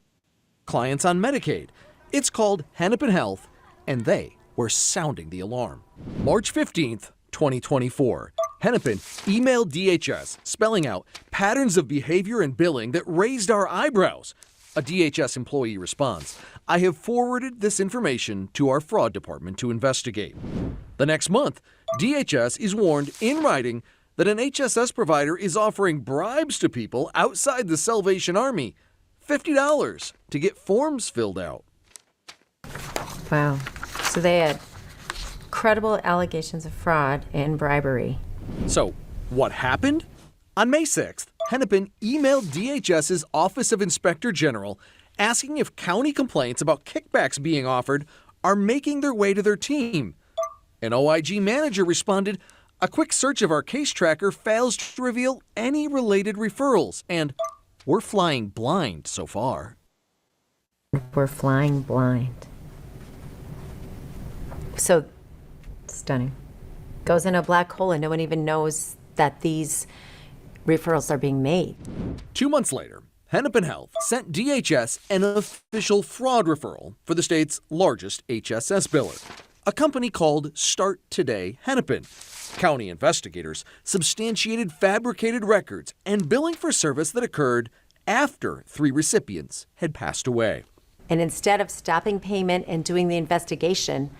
clients on Medicaid. It's called Hennepin Health, and they were sounding the alarm. March 15th, 2024. Hennepin emailed DHS spelling out patterns of behavior and billing that raised our eyebrows. A DHS employee responds, "I have forwarded this information to our fraud department to investigate." The next month, DHS is warned in writing that an HSS provider is offering bribes to people outside the Salvation Army, $50 to get forms filled out. Wow. So they had credible allegations of fraud and bribery. So, what happened? On May 6th, Hennepin emailed DHS's Office of Inspector General asking if county complaints about kickbacks being offered are making their way to their team. An OIG manager responded, "A quick search of our case tracker fails to reveal any related referrals, and we're flying blind so far." We're flying blind. So, stunning. Goes in a black hole and no one even knows that these referrals are being made. 2 months later, Hennepin Health sent DHS an official fraud referral for the state's largest HSS biller, a company called Start Today Hennepin. County investigators substantiated fabricated records and billing for service that occurred after 3 recipients had passed away. And instead of stopping payment and doing the investigation,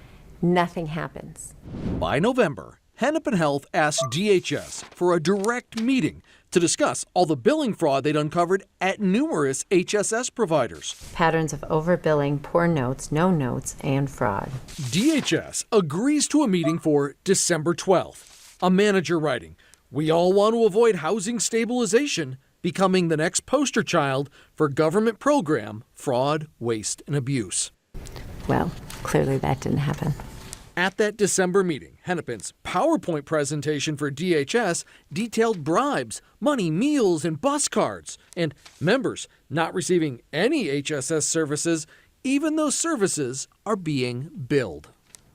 nothing happens. By November, Hennepin Health asked DHS for a direct meeting to discuss all the billing fraud they'd uncovered at numerous HSS providers. Patterns of overbilling, poor notes, no notes, and fraud. DHS agrees to a meeting for December 12th. A manager writing, "We all want to avoid housing stabilization becoming the next poster child for government program fraud, waste, and abuse." Well, clearly that didn't happen. At that December meeting, Hennepin's PowerPoint presentation for DHS detailed bribes, money, meals, and bus cards, and members not receiving any HSS services, even though services are being billed.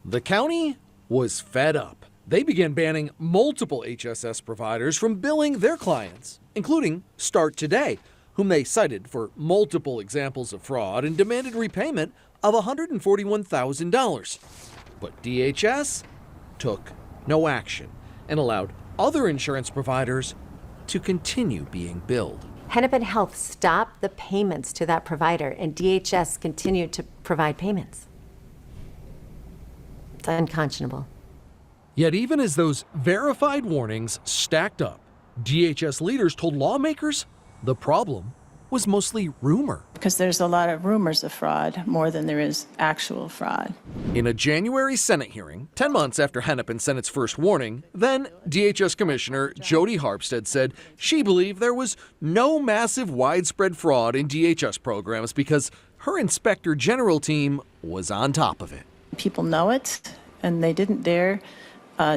The county was fed up. They began banning multiple HSS providers from billing their clients, including Start Today, whom they cited for multiple examples of fraud and demanded repayment of $141,000. But DHS took no action and allowed other insurance providers to continue being billed. Hennepin Health stopped the payments to that provider, and DHS continued to provide payments. It's unconscionable. Yet even as those verified warnings stacked up, DHS leaders told lawmakers the problem was mostly rumor. Because there's a lot of rumors of fraud more than there is actual fraud. In a January Senate hearing, 10 months after Hennepin sent its first warning, then DHS Commissioner Jody Harpstead said she believed there was no massive widespread fraud in DHS programs because her Inspector General team was on top of it. People know it, and they didn't dare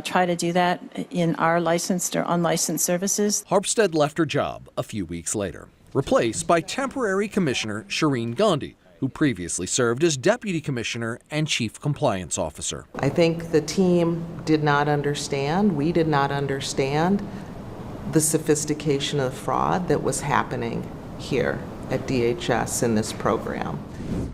try to do that in our licensed or unlicensed services. Harpstead left her job a few weeks later, replaced by temporary Commissioner Shireen Gandhi, who previously served as Deputy Commissioner and Chief Compliance Officer. I think the team did not understand, we did not understand the sophistication of fraud that was happening here at DHS in this program.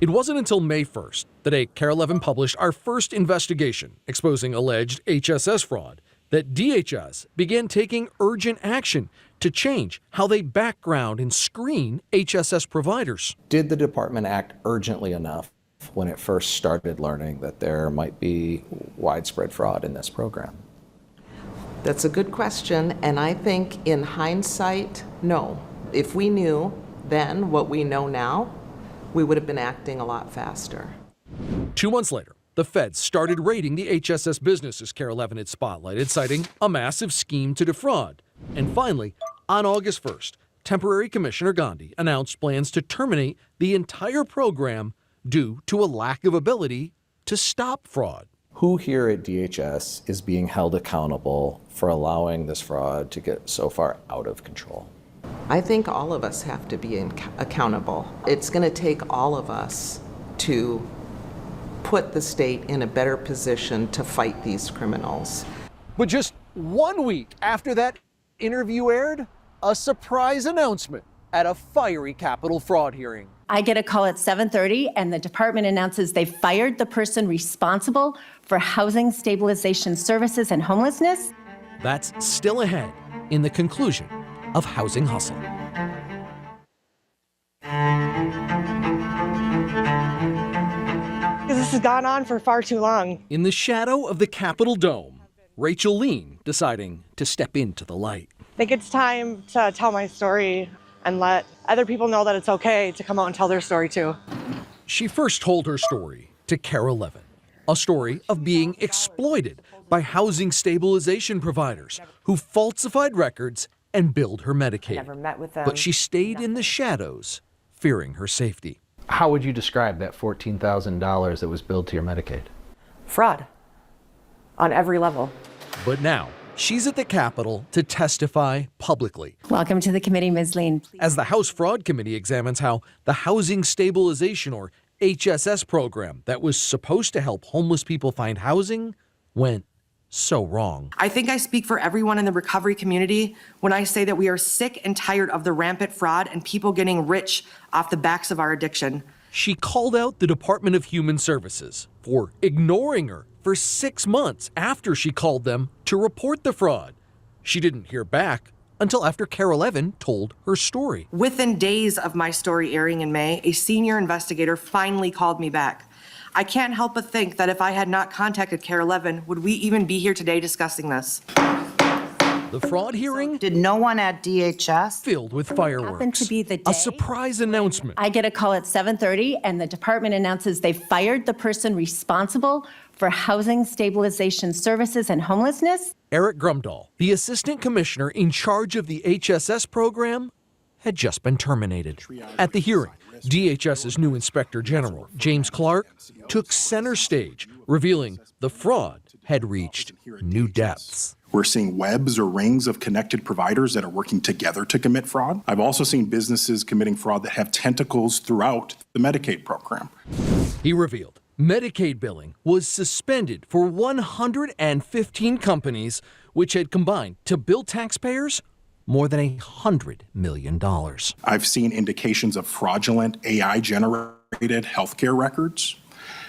It wasn't until May 1st that KARE 11 published our first investigation exposing alleged HSS fraud that DHS began taking urgent action to change how they background and screen HSS providers. Did the department act urgently enough when it first started learning that there might be widespread fraud in this program? That's a good question, and I think in hindsight, no. If we knew then what we know now, we would have been acting a lot faster. 2 months later, the feds started raiding the HSS businesses KARE 11 had spotlighted, citing a massive scheme to defraud. And finally, on August 1st, temporary Commissioner Gandhi announced plans to terminate the entire program due to a lack of ability to stop fraud. Who here at DHS is being held accountable for allowing this fraud to get so far out of control? I think all of us have to be accountable. It's going to take all of us to put the state in a better position to fight these criminals. But just 1 week after that interview aired, a surprise announcement at a fiery Capitol fraud hearing. I get a call at 7:30 and the department announces they fired the person responsible for housing stabilization services and homelessness. That's still ahead in the conclusion of Housing Hustle. This has gone on for far too long. In the shadow of the Capitol Dome, Rachel Lean deciding to step into the light. I think it's time to tell my story and let other people know that it's okay to come out and tell their story too. She first told her story to KARE 11, a story of being exploited by by housing stabilization providers who falsified records and billed her Medicaid. Never met with them. But she stayed in the shadows, fearing her safety. How would you describe that $14,000 that was billed to your Medicaid? Fraud. On every level. But now, she's at the Capitol to testify publicly. Welcome to the committee, Ms. Lean. As the House Fraud Committee examines how the Housing Stabilization, or HSS program that was supposed to help homeless people find housing went so wrong. I think I speak for everyone in the recovery community when I say that we are sick and tired of the rampant fraud and people getting rich off the backs of our addiction. She called out the Department of Human Services for ignoring her for 6 months after she called them to report the fraud. She didn't hear back until after Carol Evan told her story. Within days of my story airing in May, a senior investigator finally called me back. I can't help but think that if I had not contacted Carol Evan, would we even be here today discussing this? The fraud hearing? Did no one at DHS? Filled with fireworks. Happened to be the day a surprise announcement. I get a call at 7:30 and the department announces they fired the person responsible for housing stabilization services and homelessness. Eric Grumdahl, the assistant commissioner in charge of the HSS program, had just been terminated. At the hearing, DHS's new inspector general, James Clark, took center stage, revealing the fraud had reached new depths. We're seeing webs or rings of connected providers that are working together to commit fraud. I've also seen businesses committing fraud that have tentacles throughout the Medicaid program. He revealed Medicaid billing was suspended for 115 companies, which had combined to bill taxpayers more than $100 million. I've seen indications of fraudulent AI-generated healthcare records.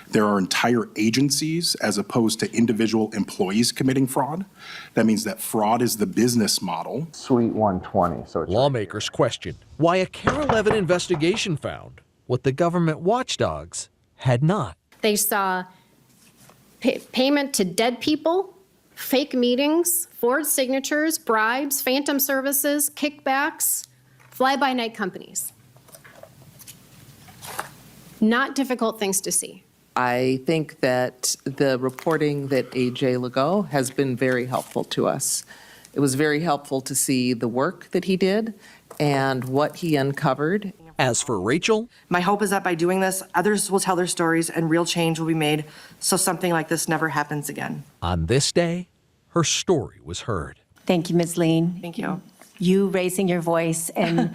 There are entire agencies as opposed to individual employees committing fraud. That means that fraud is the business model. Suite 120. So it's Lawmakers questioned why a Carol Evan investigation found what the government watchdogs had not. They saw payment to dead people, fake meetings, forged signatures, bribes, phantom services, kickbacks, fly-by-night companies. Not difficult things to see. I think that the reporting that A.J. Legault has been very helpful to us. It was very helpful to see the work that he did and what he uncovered. As for Rachel, my hope is that by doing this, others will tell their stories and real change will be made so something like this never happens again. On this day, her story was heard. Thank you, Ms. Lean. Thank you. You raising your voice and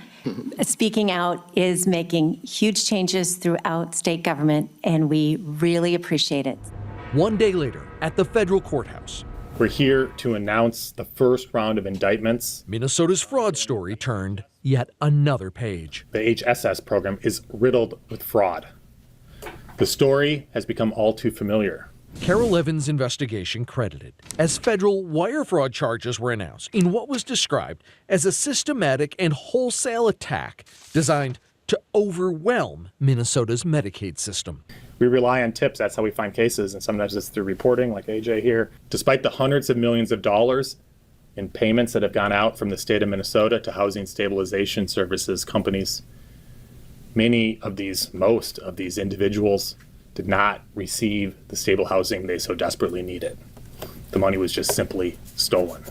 speaking out is making huge changes throughout state government, and we really appreciate it. One day later, at the federal courthouse, we're here to announce the first round of indictments. Minnesota's fraud story turned yet another page. The HSS program is riddled with fraud. The story has become all too familiar. Carol Evan's investigation credited as federal wire fraud charges were announced in what was described as a systematic and wholesale attack designed to overwhelm Minnesota's Medicaid system. We rely on tips. That's how we find cases, and sometimes it's through reporting, like AJ here. Despite the hundreds of millions of dollars in payments that have gone out from the state of Minnesota to housing stabilization services companies, most of these individuals did not receive the stable housing they so desperately needed. The money was just simply stolen.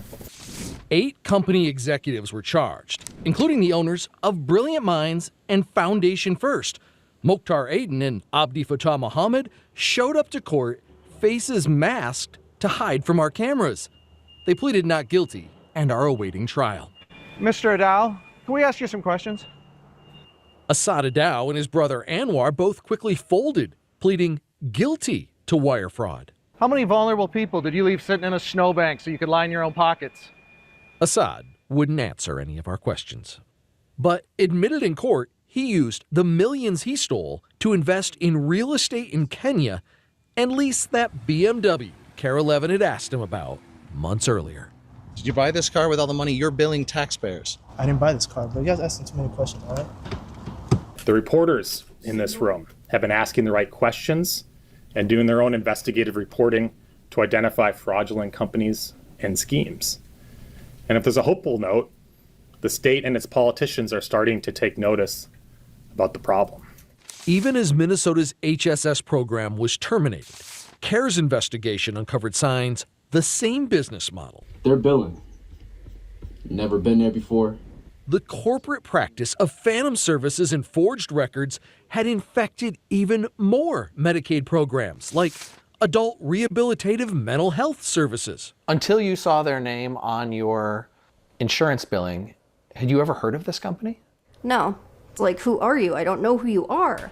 8 company executives were charged, including the owners of Brilliant Minds and Foundation First. Mokhtar Aden and Abdi Fattah Mohammed showed up to court, faces masked, to hide from our cameras. They pleaded not guilty and are awaiting trial. Mr. Adal, can we ask you some questions? Assad Adow and his brother Anwar both quickly folded, pleading guilty to wire fraud. How many vulnerable people did you leave sitting in a snowbank so you could line your own pockets? Assad wouldn't answer any of our questions, but admitted in court he used the millions he stole to invest in real estate in Kenya and lease that BMW Carol Evan had asked him about months earlier. Did you buy this car with all the money you're billing taxpayers? I didn't buy this car, but you guys asking too many questions, all right? The reporters in this room have been asking the right questions and doing their own investigative reporting to identify fraudulent companies and schemes. And if there's a hopeful note, the state and its politicians are starting to take notice about the problem. Even as Minnesota's HSS program was terminated, CARE's investigation uncovered signs the same business model. They're billing. Never been there before. The corporate practice of phantom services and forged records had infected even more Medicaid programs, like adult rehabilitative mental health services. Until you saw their name on your insurance billing, had you ever heard of this company? No. It's like, who are you? I don't know who you are.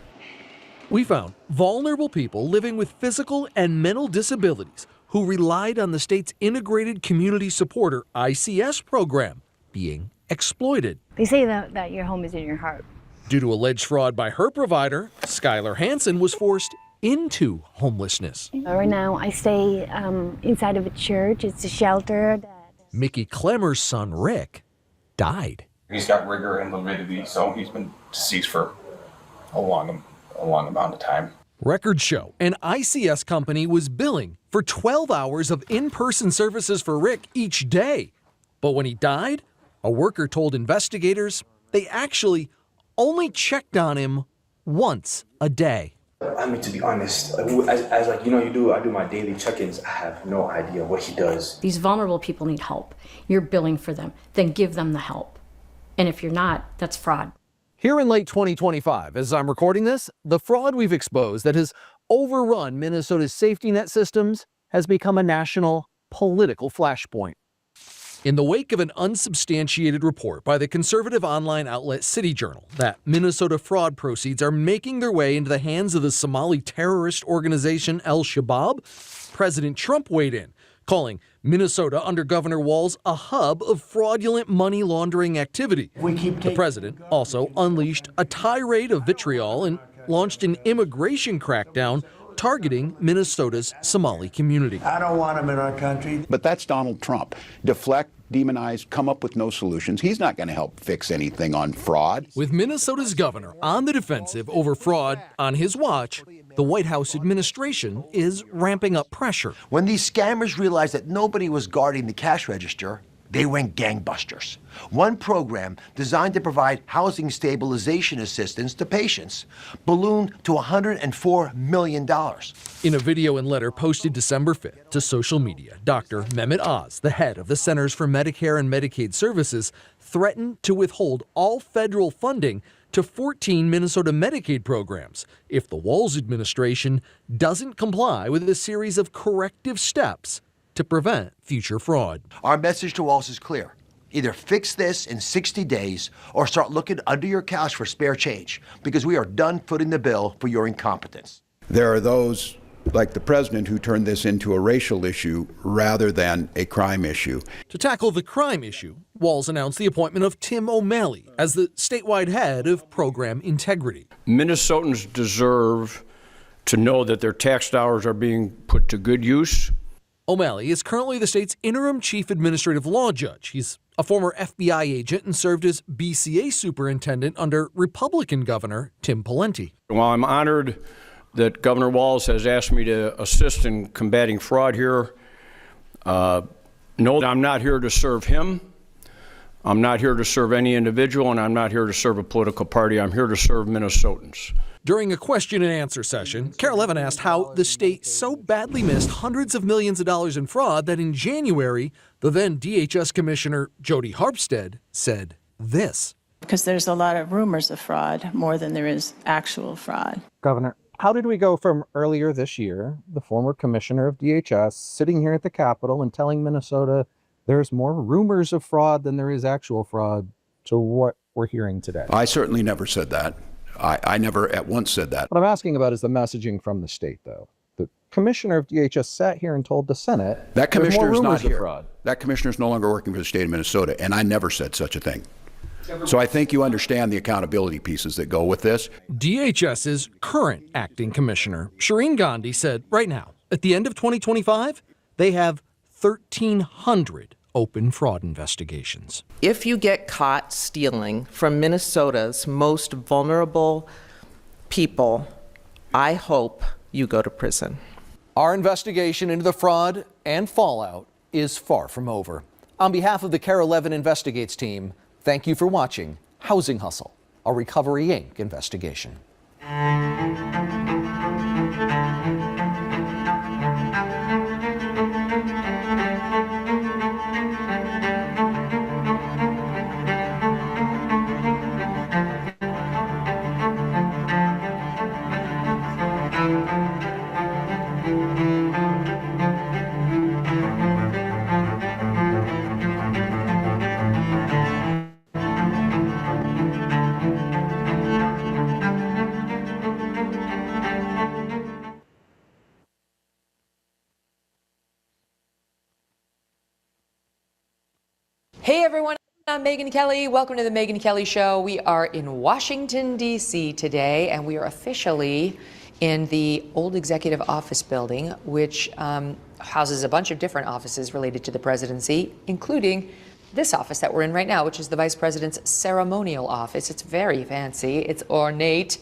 We found vulnerable people living with physical and mental disabilities who relied on the state's Integrated Community Support, or ICS program, being exploited. They say that your home is in your heart. Due to alleged fraud by her provider, Skylar Hansen was forced into homelessness. Right now, I stay inside of a church. It's a shelter. Mickey Clemmer's son, Rick, died. He's got rigor and validity, so he's been deceased for a long amount of time. Records show an ICS company was billing for 12 hours of in-person services for Rick each day. But when he died, a worker told investigators they actually only checked on him once a day. I mean, to be honest, as like, you do, I do my daily check-ins. I have no idea what he does. These vulnerable people need help. You're billing for them, then give them the help. And if you're not, that's fraud. Here in late 2025, as I'm recording this, the fraud we've exposed that has overrun Minnesota's safety net systems has become a national political flashpoint. In the wake of an unsubstantiated report by the conservative online outlet City Journal that Minnesota fraud proceeds are making their way into the hands of the Somali terrorist organization Al-Shabaab, President Trump weighed in, calling Minnesota under Governor Walz a hub of fraudulent money laundering activity. The president also unleashed a tirade of vitriol and launched an immigration crackdown targeting Minnesota's Somali community. I don't want them in our country. But that's Donald Trump. Deflect, demonize, come up with no solutions. He's not going to help fix anything on fraud. With Minnesota's governor on the defensive over fraud on his watch, the White House administration is ramping up pressure. When these scammers realized that nobody was guarding the cash register, they went gangbusters. One program designed to provide housing stabilization assistance to patients ballooned to $104 million. In a video and letter posted December 5th to social media, Dr. Mehmet Oz, the head of the Centers for Medicare and Medicaid Services, threatened to withhold all federal funding to 14 Minnesota Medicaid programs if the Walz administration doesn't comply with a series of corrective steps to prevent future fraud. Our message to Walz is clear. Either fix this in 60 days or start looking under your couch for spare change, because we are done footing the bill for your incompetence. There are those like the president who turned this into a racial issue rather than a crime issue. To tackle the crime issue, Walz announced the appointment of Tim O'Malley as the statewide head of program integrity. Minnesotans deserve to know that their tax dollars are being put to good use. O'Malley is currently the state's interim chief administrative law judge. He's a former FBI agent and served as BCA superintendent under Republican Governor Tim Pawlenty. While I'm honored that Governor Walz has asked me to assist in combating fraud here, know that I'm not here to serve him. I'm not here to serve any individual, and I'm not here to serve a political party. I'm here to serve Minnesotans. During a question and answer session, Carol Levin asked how the state so badly missed hundreds of millions of dollars in fraud that in January, the then DHS Commissioner Jody Harpstead said this. Because there's a lot of rumors of fraud more than there is actual fraud. Governor, how did we go from earlier this year, the former commissioner of DHS, sitting here at the Capitol and telling Minnesota there's more rumors of fraud than there is actual fraud, to what we're hearing today? I certainly never said that. I never at once said that. What I'm asking about is the messaging from the state, though. The commissioner of DHS sat here and told the Senate that commissioner is not here. Fraud. That commissioner is no longer working for the state of Minnesota, and I never said such a thing. So I think you understand the accountability pieces that go with this. DHS's current acting commissioner, Shireen Gandhi, said right now, at the end of 2025, they have 1,300 open fraud investigations. If you get caught stealing from Minnesota's most vulnerable people, I hope you go to prison. Our investigation into the fraud and fallout is far from over. On behalf of the KARE 11 Investigates team, thank you for watching Housing Hustle, a Recovery Inc. investigation. Hey everyone, I'm Megyn Kelly. Welcome to the Megyn Kelly Show. We are in Washington, D.C. today, and we are officially in the old executive office building, which houses a bunch of different offices related to the presidency, including this office that we're in right now, which is the Vice President's ceremonial office. It's very fancy, it's ornate,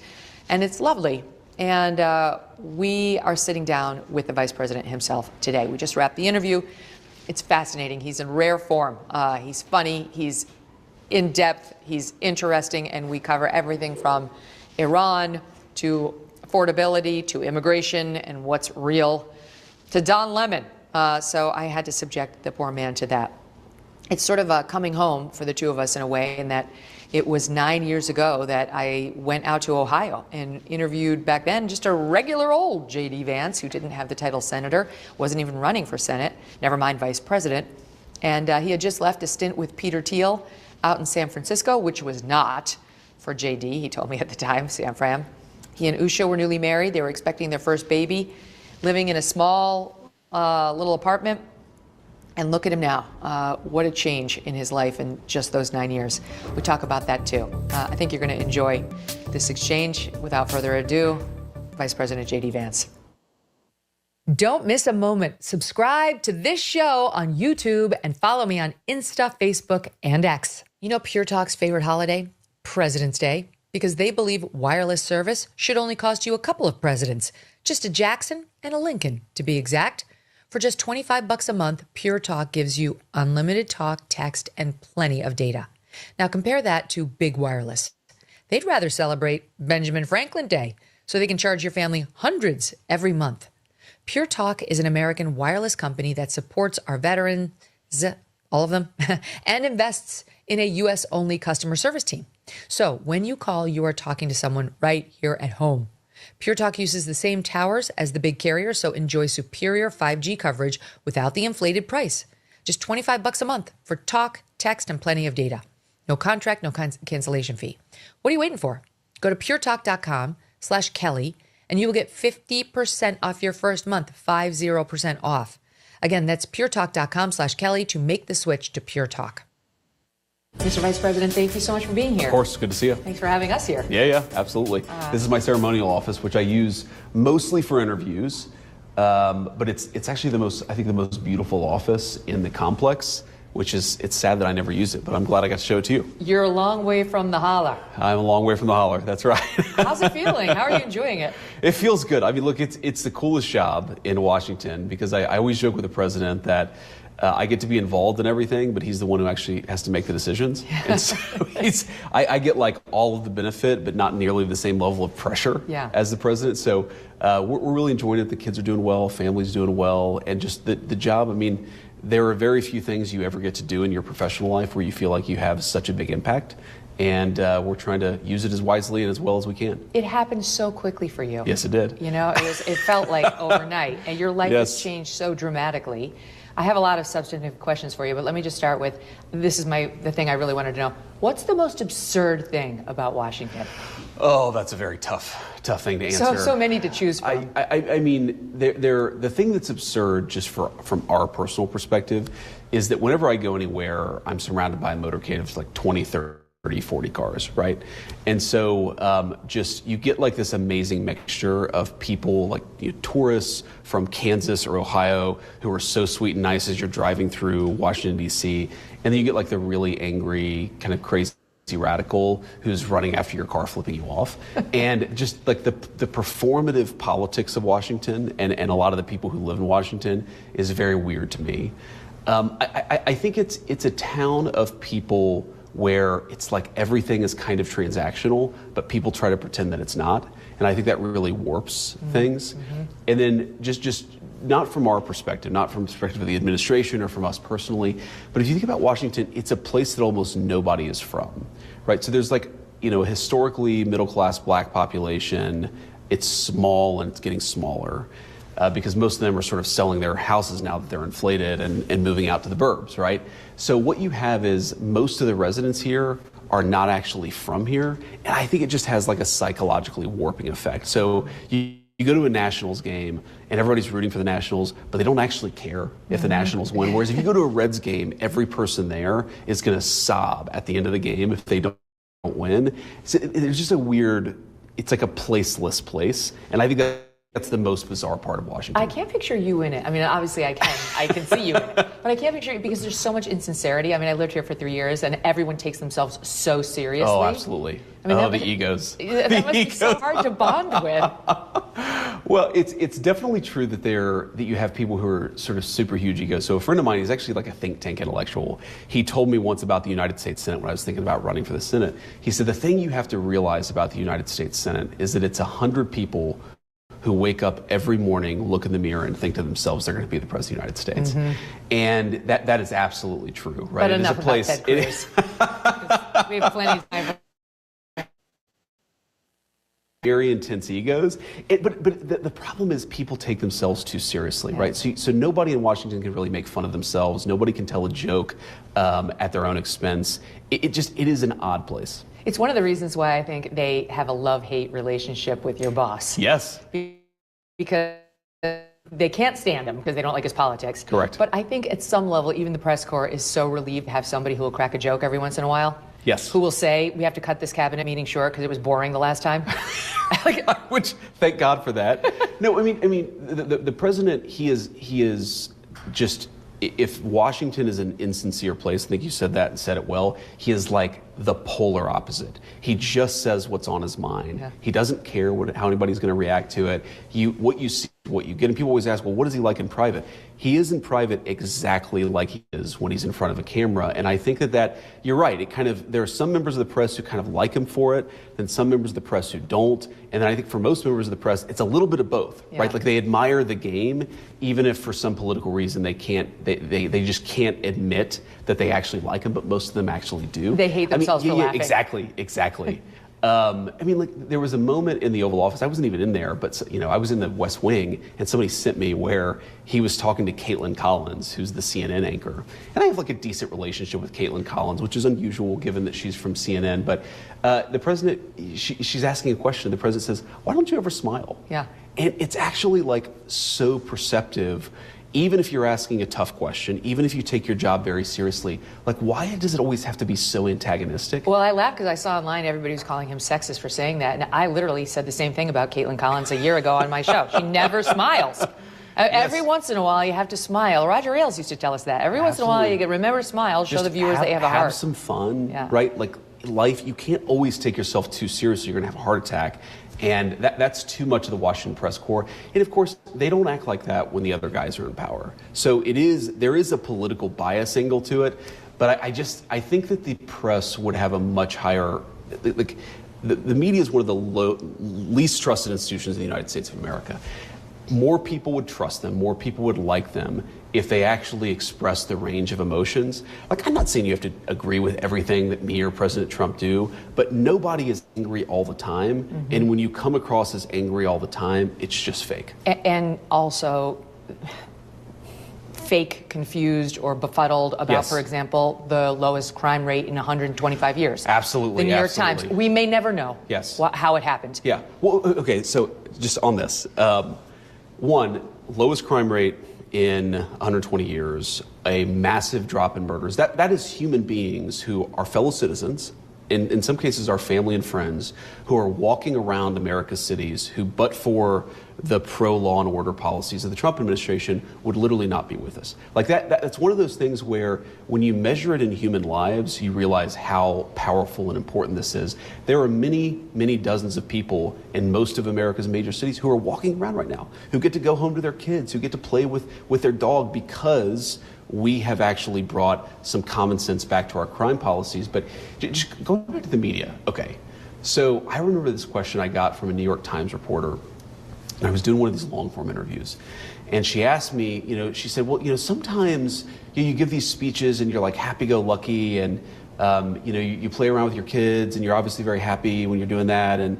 and it's lovely. And we are sitting down with the Vice President himself today. We just wrapped the interview. It's fascinating. He's in rare form. He's funny, he's in depth, he's interesting, and we cover everything from Iran to affordability to immigration and what's real to Don Lemon. So I had to subject the poor man to that. It's sort of a coming home for the two of us in a way, in that it was 9 years ago that I went out to Ohio and interviewed back then just a regular old J.D. Vance, who didn't have the title senator, wasn't even running for Senate, never mind vice president. And he had just left a stint with Peter Thiel out in San Francisco, which was not for J.D., he told me at the time, San Fran. He and Usha were newly married. They were expecting their first baby, living in a small little apartment. And look at him now. What a change in his life in just those 9 years. We talk about that too. I think you're going to enjoy this exchange. Without further ado, Vice President J.D. Vance. Don't miss a moment. Subscribe to this show on YouTube and follow me on Insta, Facebook, and X. You know Pure Talk's favorite holiday? President's Day. Because they believe wireless service should only cost you a couple of presidents. Just a Jackson and a Lincoln, to be exact. For just $25 a month, Pure Talk gives you unlimited talk, text, and plenty of data. Now compare that to Big Wireless. They'd rather celebrate Benjamin Franklin Day so they can charge your family hundreds every month. Pure Talk is an American wireless company that supports our veterans, all of them, and invests in a U.S.-only customer service team. So when you call, you are talking to someone right here at home. Pure Talk uses the same towers as the big carriers, so enjoy superior 5G coverage without the inflated price. Just $25 a month for talk, text, and plenty of data. No contract, no cancellation fee. What are you waiting for? Go to puretalk.com/Kelly and you will get 50% off your first month, 50% off. Again, that's puretalk.com/Kelly to make the switch to Pure Talk. Mr. Vice President, thank you so much for being here. Of course, good to see you. Thanks for having us here. Yeah, absolutely. This is my ceremonial office, which I use mostly for interviews, but it's actually the most beautiful office in the complex, it's sad that I never use it, but I'm glad I got to show it to you. You're a long way from the holler. I'm a long way from the holler, that's right. How's it feeling? How are you enjoying it? It feels good. I mean, look, it's the coolest job in Washington, because I always joke with the president that I get to be involved in everything, but he's the one who actually has to make the decisions. And so I get like all of the benefit, but not nearly the same level of pressure as the president. So we're really enjoying it. The kids are doing well, family's doing well, and just the job, I mean, there are very few things you ever get to do in your professional life where you feel like you have such a big impact. And we're trying to use it as wisely and as well as we can. It happened so quickly for you. Yes, it did. You know, it felt like overnight, and your life has changed so dramatically. I have a lot of substantive questions for you, but let me just start with, this is the thing I really wanted to know. What's the most absurd thing about Washington? Oh, that's a very tough thing to answer. So many to choose from. I mean, the thing that's absurd, just from our personal perspective, is that whenever I go anywhere, I'm surrounded by a motorcade of like 20, 30, 40 cars, right? And so just you get like this amazing mixture of people, like tourists from Kansas or Ohio who are so sweet and nice as you're driving through Washington, D.C. And then you get like the really angry, kind of crazy radical who's running after your car, flipping you off. And just like the performative politics of Washington and a lot of the people who live in Washington is very weird to me. I think it's a town of people where it's like everything is kind of transactional, but people try to pretend that it's not. And I think that really warps things. Mm-hmm. And then just not from our perspective, not from the perspective of the administration or from us personally, but if you think about Washington, it's a place that almost nobody is from, right? So there's like, a historically middle-class black population. It's small and it's getting smaller. Because most of them are sort of selling their houses now that they're inflated and moving out to the burbs, right? So what you have is most of the residents here are not actually from here, and I think it just has like a psychologically warping effect. So you you go to a Nationals game and everybody's rooting for the Nationals, but they don't actually care if the Nationals win. Whereas if you go to a Reds game, every person there is going to sob at the end of the game if they don't win. So there's just a weird, it's like a placeless place. And I think that's the most bizarre part of Washington. I can't picture you in it. I mean, obviously I can see you in it, but I can't picture it because there's so much insincerity. I mean, I lived here for 3 years and everyone takes themselves so seriously. Oh, absolutely. I mean, the egos. That must be so hard to bond with. Well, it's definitely true that you have people who are sort of super huge egos. So a friend of mine, he's actually like a think tank intellectual. He told me once about the United States Senate when I was thinking about running for the Senate. He said the thing you have to realize about the United States Senate is that it's 100 people who wake up every morning, look in the mirror, and think to themselves they're going to be the president of the United States. And that is absolutely true, right? But enough about Ted Cruz. We have plenty of time. Very intense egos. But the problem is people take themselves too seriously, right? So nobody in Washington can really make fun of themselves. Nobody can tell a joke at their own expense. It is an odd place. It's one of the reasons why I think they have a love-hate relationship with your boss. Yes. Because they can't stand him because they don't like his politics. Correct. But I think at some level, even the press corps is so relieved to have somebody who will crack a joke every once in a while. Yes. Who will say, we have to cut this cabinet meeting short because it was boring the last time. Which, thank God for that. No, I mean, the president, he is just, if Washington is an insincere place, I think you said that and said it well, he is like the polar opposite. He just says what's on his mind. Yeah. He doesn't care how anybody's going to react to it. What you see, what you get. And people always ask, well, what is he like in private? He is in private exactly like he is when he's in front of a camera. And I think that you're right. There are some members of the press who kind of like him for it, and some members of the press who don't. And then I think for most members of the press, it's a little bit of both, right? Like they admire the game, even if for some political reason they just can't admit that they actually like him, but most of them actually do. They hate themselves for laughing. Exactly. I mean, like there was a moment in the Oval Office, I wasn't even in there, but I was in the West Wing, and somebody sent me where he was talking to Caitlin Collins, who's the CNN anchor. And I have like a decent relationship with Caitlin Collins, which is unusual given that she's from CNN. But the president, she's asking a question. The president says, "Why don't you ever smile?" Yeah. And it's actually like so perceptive. Even if you're asking a tough question, even if you take your job very seriously, like why does it always have to be so antagonistic? Well, I laugh because I saw online everybody was calling him sexist for saying that. And I literally said the same thing about Caitlin Collins a year ago on my show. She never smiles. Every once in a while, you have to smile. Roger Ailes used to tell us that. Every once in a while, you get remember to smile, show the viewers that you have a heart. Have some fun, right? Like life, you can't always take yourself too seriously. You're going to have a heart attack. And that's too much of the Washington press corps. And of course, they don't act like that when the other guys are in power. So there is a political bias angle to it. But I think that the press would have a much higher, like the media is one of the least trusted institutions in the United States of America. More people would trust them, more people would like them if they actually express the range of emotions. Like, I'm not saying you have to agree with everything that me or President Trump do, but nobody is angry all the time. Mm-hmm. And when you come across as angry all the time, it's just fake. And also fake, confused, or befuddled about, for example, the lowest crime rate in 125 years. Absolutely. The New York Times. We may never know how it happened. Yeah. Well, okay, so just on this. One, lowest crime rate in 120 years, a massive drop in murders. That is human beings who are fellow citizens, in some cases our family and friends, who are walking around America's cities who, but for the pro-law and order policies of the Trump administration, would literally not be with us. Like that's one of those things where when you measure it in human lives, you realize how powerful and important this is. There are many, many dozens of people in most of America's major cities who are walking around right now, who get to go home to their kids, who get to play with their dog because we have actually brought some common sense back to our crime policies. But just going back to the media, okay. So I remember this question I got from a New York Times reporter. And I was doing one of these long form interviews. And she asked me, she said, well, sometimes you give these speeches and you're like happy-go-lucky and, you play around with your kids and you're obviously very happy when you're doing that.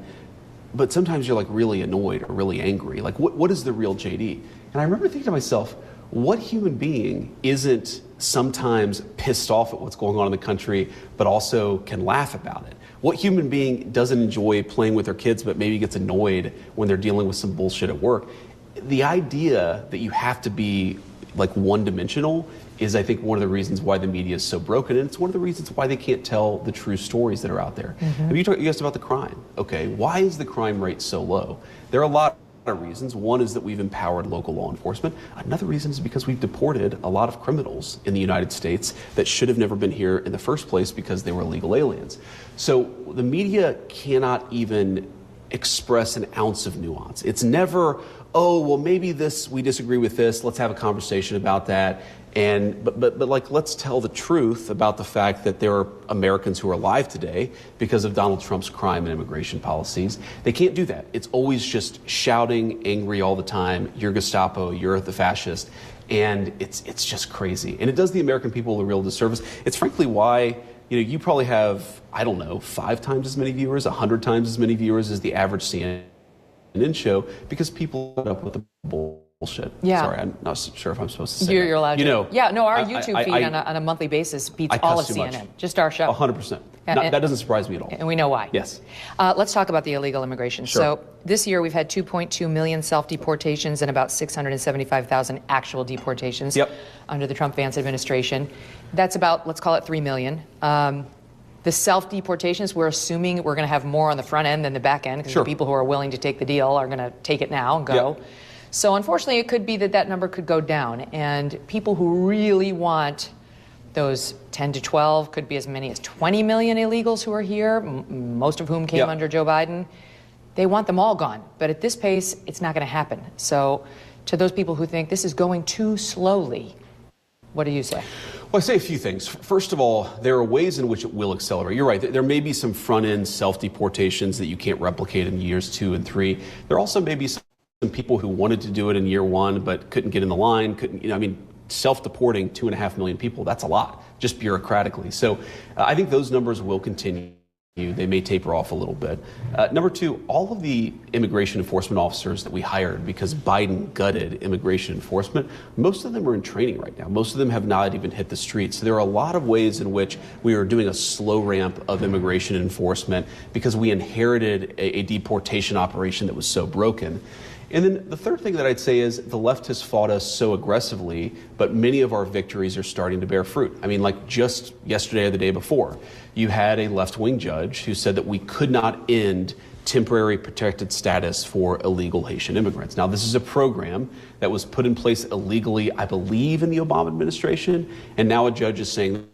But sometimes you're like really annoyed or really angry. Like, what is the real JD? And I remember thinking to myself, what human being isn't sometimes pissed off at what's going on in the country, but also can laugh about it? What human being doesn't enjoy playing with their kids but maybe gets annoyed when they're dealing with some bullshit at work? The idea that you have to be like one-dimensional is, I think, one of the reasons why the media is so broken, and it's one of the reasons why they can't tell the true stories that are out there. Have you asked about the crime? Okay, why is the crime rate so low? There are a lot of reasons. One is that we've empowered local law enforcement. Another reason is because we've deported a lot of criminals in the United States that should have never been here in the first place because they were illegal aliens. So the media cannot even express an ounce of nuance. It's never, oh, well, maybe this, we disagree with this, let's have a conversation about that. But like, let's tell the truth about the fact that there are Americans who are alive today because of Donald Trump's crime and immigration policies. They can't do that. It's always just shouting, angry all the time. You're Gestapo, you're the fascist. And it's just crazy. And it does the American people a real disservice. It's frankly why, you probably have, I don't know, 5 times as many viewers, 100 times as many viewers as the average CNN show, because people put up with the bullshit. Yeah. Sorry, I'm not sure if I'm supposed to say You're allowed to. Yeah, no, our I- YouTube I- feed on a monthly basis beats all of cuss too much. CNN. Just our show. 100%. And- That doesn't surprise me at all. And we know why. Yes. Let's talk about the illegal immigration. Sure. So this year we've had 2.2 million self-deportations and about 675,000 actual deportations under the Trump-Vance administration. That's about, let's call it 3 million. The self-deportations, we're assuming we're going to have more on the front end than the back end, because the people who are willing to take the deal are going to take it now and go. So unfortunately, it could be that number could go down. And people who really want those 10 to 12, could be as many as 20 million illegals who are here, most of whom came under Joe Biden. They want them all gone. But at this pace, it's not going to happen. So to those people who think this is going too slowly, what do you say? Well, I say a few things. First of all, there are ways in which it will accelerate. You're right. There may be some front-end self-deportations that you can't replicate in years 2 and 3. There also may be some people who wanted to do it in year 1 but couldn't get in the line, self-deporting 2.5 million people, that's a lot, just bureaucratically. So I think those numbers will continue. They may taper off a little bit. Number 2, all of the immigration enforcement officers that we hired because Biden gutted immigration enforcement, most of them are in training right now. Most of them have not even hit the streets. So there are a lot of ways in which we are doing a slow ramp of immigration enforcement because we inherited a deportation operation that was so broken. And then the third thing that I'd say is the left has fought us so aggressively, but many of our victories are starting to bear fruit. I mean, like just yesterday or the day before, you had a left-wing judge who said that we could not end temporary protected status for illegal Haitian immigrants. Now, this is a program that was put in place illegally, I believe, in the Obama administration, and now a judge is saying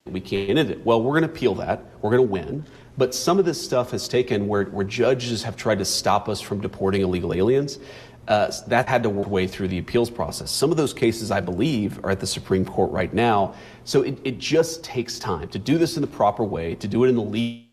we can't end it. Well, we're going to appeal that. We're going to win. But some of this stuff has taken where judges have tried to stop us from deporting illegal aliens. That had to work way through the appeals process. Some of those cases, I believe, are at the Supreme Court right now. So it just takes time to do this in the proper way, to do it in the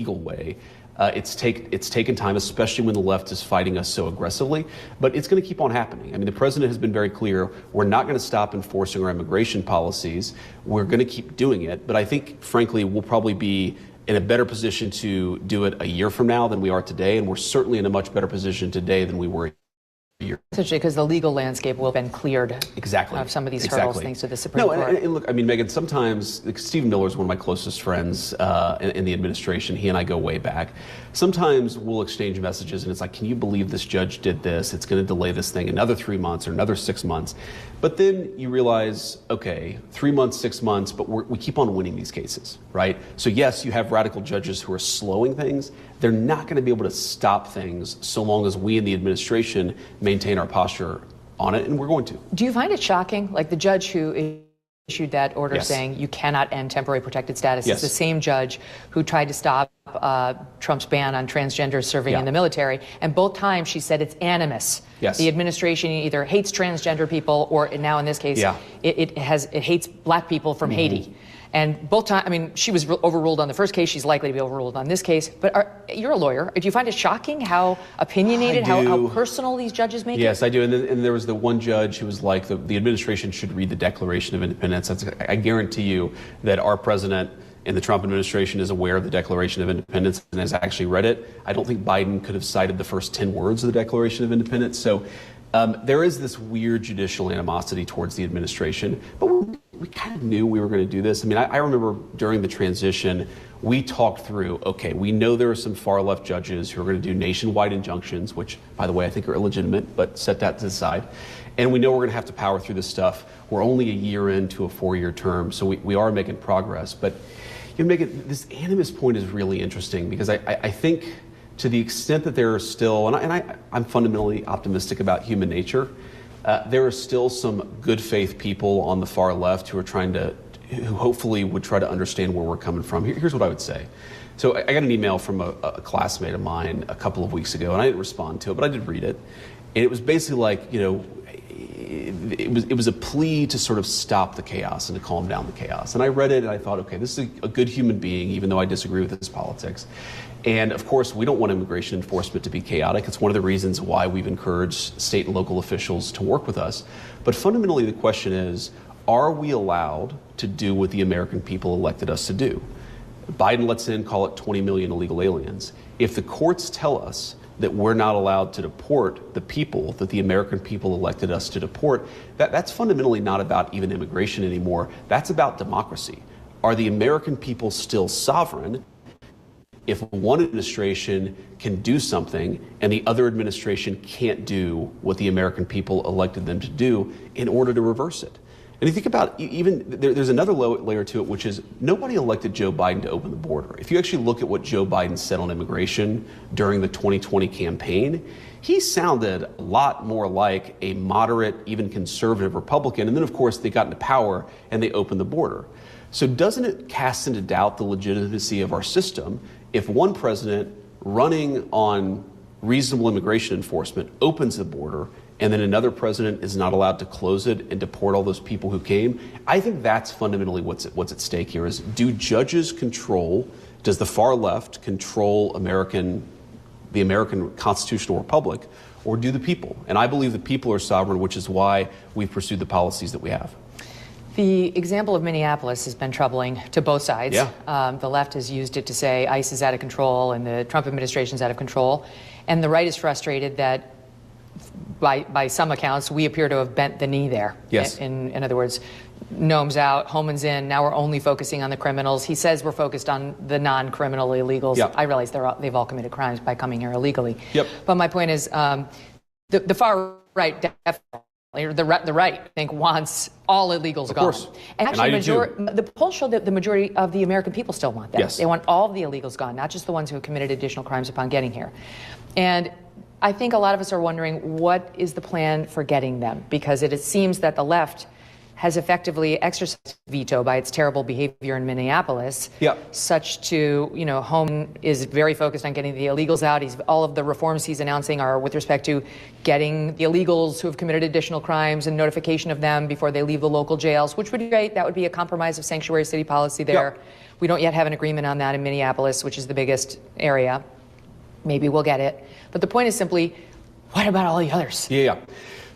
legal way. It's taken time, especially when the left is fighting us so aggressively. But it's going to keep on happening. I mean, the president has been very clear. We're not going to stop enforcing our immigration policies. We're going to keep doing it. But I think, frankly, we'll probably be in a better position to do it a year from now than we are today, and we're certainly in a much better position today than we were a year. Essentially, because the legal landscape will have been cleared of some of these hurdles thanks to the Supreme Court. And look, I mean, Megan, sometimes Stephen Miller is one of my closest friends in the administration. He and I go way back. Sometimes we'll exchange messages, and it's like, can you believe this judge did this? It's going to delay this thing another 3 months or another 6 months. But then you realize, okay, 3 months, 6 months, but we keep on winning these cases, right? So yes, you have radical judges who are slowing things. They're not going to be able to stop things so long as we in the administration maintain our posture on it, and we're going to. Do you find it shocking, like the judge who issued that order saying you cannot end temporary protected status is the same judge who tried to stop Trump's ban on transgender serving in the military, and both times she said it's animus. The administration either hates transgender people, or now in this case, it hates black people from Haiti. And both times, I mean, she was overruled on the first case. She's likely to be overruled on this case. But you're a lawyer. Do you find it shocking how opinionated, how personal these judges make it? Yes, I do. And there was the one judge who was like, the administration should read the Declaration of Independence. I guarantee you that our president in the Trump administration is aware of the Declaration of Independence and has actually read it. I don't think Biden could have cited the first 10 words of the Declaration of Independence. So there is this weird judicial animosity towards the administration, but we kind of knew we were going to do this. I mean, I remember during the transition we talked through, okay, we know there are some far left judges who are going to do nationwide injunctions, which, by the way, I think are illegitimate, but set that to the side. And we know we're going to have to power through this stuff. We're only a year into a 4-year term, so we are making progress. But this animus point is really interesting because I think to the extent that there are still, and I'm fundamentally optimistic about human nature, there are still some good faith people on the far left who hopefully would try to understand where we're coming from. Here's what I would say. So I got an email from a classmate of mine a couple of weeks ago, and I didn't respond to it, but I did read it. And it was basically like, it was a plea to sort of stop the chaos and to calm down the chaos. And I read it and I thought, okay, this is a good human being, even though I disagree with his politics. And of course, we don't want immigration enforcement to be chaotic. It's one of the reasons why we've encouraged state and local officials to work with us. But fundamentally, the question is, are we allowed to do what the American people elected us to do? Biden lets in, call it 20 million illegal aliens. If the courts tell us that we're not allowed to deport the people that the American people elected us to deport, that's fundamentally not about even immigration anymore. That's about democracy. Are the American people still sovereign if one administration can do something and the other administration can't do what the American people elected them to do in order to reverse it? And you think about there's another layer to it, which is nobody elected Joe Biden to open the border. If you actually look at what Joe Biden said on immigration during the 2020 campaign, he sounded a lot more like a moderate, even conservative Republican. And then, of course, they got into power and they opened the border. So doesn't it cast into doubt the legitimacy of our system if one president running on reasonable immigration enforcement opens the border and then another president is not allowed to close it and deport all those people who came? I think that's fundamentally what's at stake here is, do judges control, does the far left control the American constitutional republic, or do the people? And I believe the people are sovereign, which is why we've pursued the policies that we have. The example of Minneapolis has been troubling to both sides. Yeah. The left has used it to say ICE is out of control and the Trump administration is out of control. And the right is frustrated that by some accounts, we appear to have bent the knee there. Yes. In other words, Noam's out, Homan's in, now we're only focusing on the criminals. He says we're focused on the non-criminal illegals. Yep. I realize they've all committed crimes by coming here illegally. Yep. But my point is, the far right definitely, or the right, I think, wants all illegals gone. Of course. And actually, And the polls show that the majority of the American people still want that. Yes. They want all of the illegals gone, not just the ones who have committed additional crimes upon getting here. And I think a lot of us are wondering, what is the plan for getting them? Because it seems that the left has effectively exercised veto by its terrible behavior in Minneapolis, such to, Homan is very focused on getting the illegals out. All of the reforms he's announcing are with respect to getting the illegals who have committed additional crimes and notification of them before they leave the local jails, which would be great. That would be a compromise of sanctuary city policy there. We don't yet have an agreement on that in Minneapolis, which is the biggest area. Maybe we'll get it. But the point is simply, what about all the others? Yeah.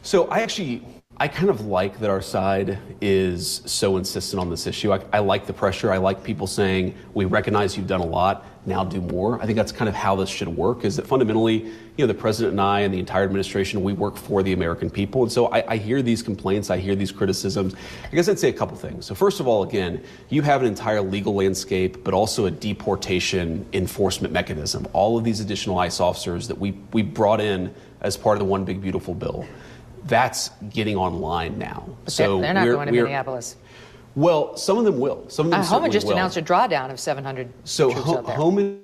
So I kind of like that our side is so insistent on this issue. I like the pressure. I like people saying, we recognize you've done a lot, now do more. I think that's kind of how this should work, is that fundamentally, the president and I and the entire administration, we work for the American people. And so I hear these complaints, I hear these criticisms. I guess I'd say a couple things. So first of all, again, you have an entire legal landscape, but also a deportation enforcement mechanism. All of these additional ICE officers that we brought in as part of the One Big Beautiful Bill. That's getting online now. But so they're not going to Minneapolis. Well, some of them will. Some of them Homan just will. announced a drawdown of 700 so troops out there. Homan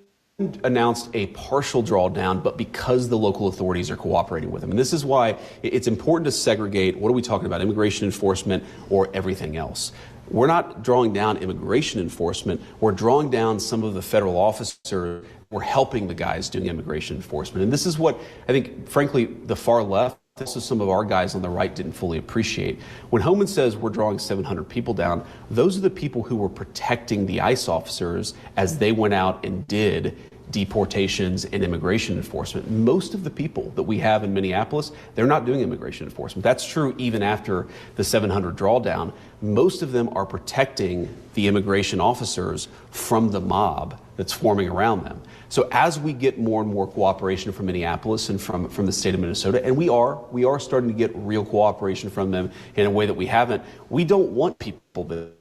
announced a partial drawdown, but because the local authorities are cooperating with him. And this is why it's important to segregate, what are we talking about, immigration enforcement or everything else? We're not drawing down immigration enforcement. We're drawing down some of the federal officers. We're helping the guys doing immigration enforcement. And this is what I think, frankly, the far left, this is some of our guys on the right didn't fully appreciate. When Homan says we're drawing 700 people down, those are the people who were protecting the ICE officers as they went out and did deportations and immigration enforcement. Most of the people that we have in Minneapolis, they're not doing immigration enforcement. That's true even after the 700 drawdown. Most of them are protecting the immigration officers from the mob that's forming around them. So as we get more and more cooperation from Minneapolis and from the state of Minnesota, and we are starting to get real cooperation from them in a way that we haven't, we don't want people to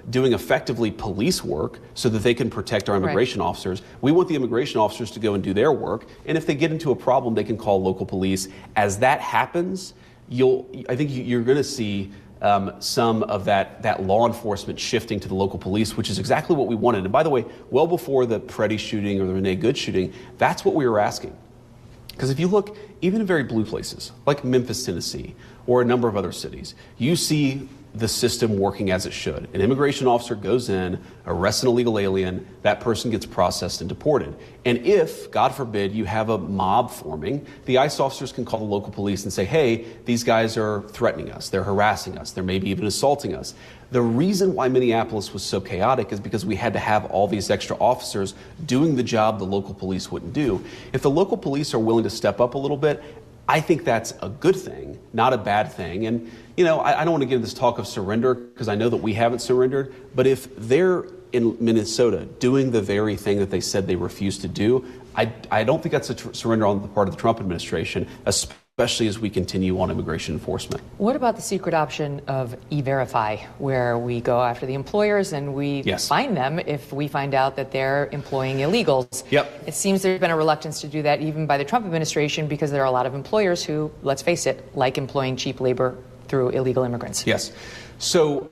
doing effectively police work so that they can protect our immigration officers. We want the immigration officers to go and do their work, and if they get into a problem, they can call local police. As that happens, I think you're going to see some of that law enforcement shifting to the local police, which is exactly what we wanted. And by the way, well before the Preddy shooting or the Renee Good shooting, that's what we were asking. Because if you look, even in very blue places, like Memphis, Tennessee, or a number of other cities, you see the system working as it should. An immigration officer goes in, arrests an illegal alien, that person gets processed and deported. And if, God forbid, you have a mob forming, the ICE officers can call the local police and say, hey, these guys are threatening us, they're harassing us, they're maybe even assaulting us. The reason why Minneapolis was so chaotic is because we had to have all these extra officers doing the job the local police wouldn't do. If the local police are willing to step up a little bit, I think that's a good thing, not a bad thing. And, you know, I don't want to give this talk of surrender because I know that we haven't surrendered, but if they're in Minnesota doing the very thing that they said they refused to do, I don't think that's a surrender on the part of the Trump administration, especially as we continue on immigration enforcement. What about the secret option of E-Verify, where we go after the employers and we fine them if we find out that they're employing illegals? Yep. It seems there's been a reluctance to do that even by the Trump administration because there are a lot of employers who, let's face it, like employing cheap labor through illegal immigrants. Yes. So,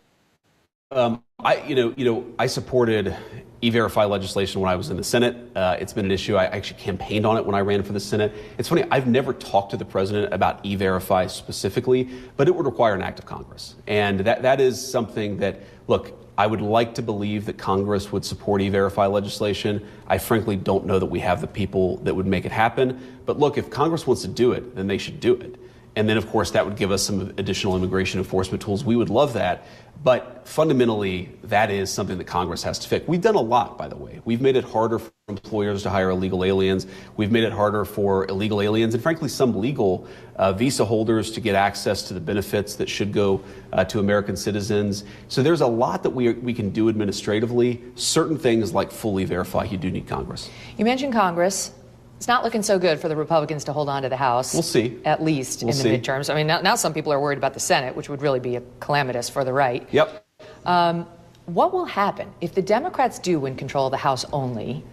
I supported E-Verify legislation when I was in the Senate. It's been an issue. I actually campaigned on it when I ran for the Senate. It's funny, I've never talked to the president about E-Verify specifically, but it would require an act of Congress. And that is something that, look, I would like to believe that Congress would support E-Verify legislation. I frankly don't know that we have the people that would make it happen. But look, if Congress wants to do it, then they should do it. And then, of course, that would give us some additional immigration enforcement tools. We would love that. But fundamentally, that is something that Congress has to fix. We've done a lot, by the way. We've made it harder for employers to hire illegal aliens. We've made it harder for illegal aliens and, frankly, some legal visa holders to get access to the benefits that should go to American citizens. So there's a lot that we can do administratively. Certain things like fully verify, you do need Congress. You mentioned Congress. It's not looking so good for the Republicans to hold on to the House. We'll see. At least in the midterms. I mean, now some people are worried about the Senate, which would really be a calamitous for the right. Yep. What will happen if the Democrats do win control of the House only?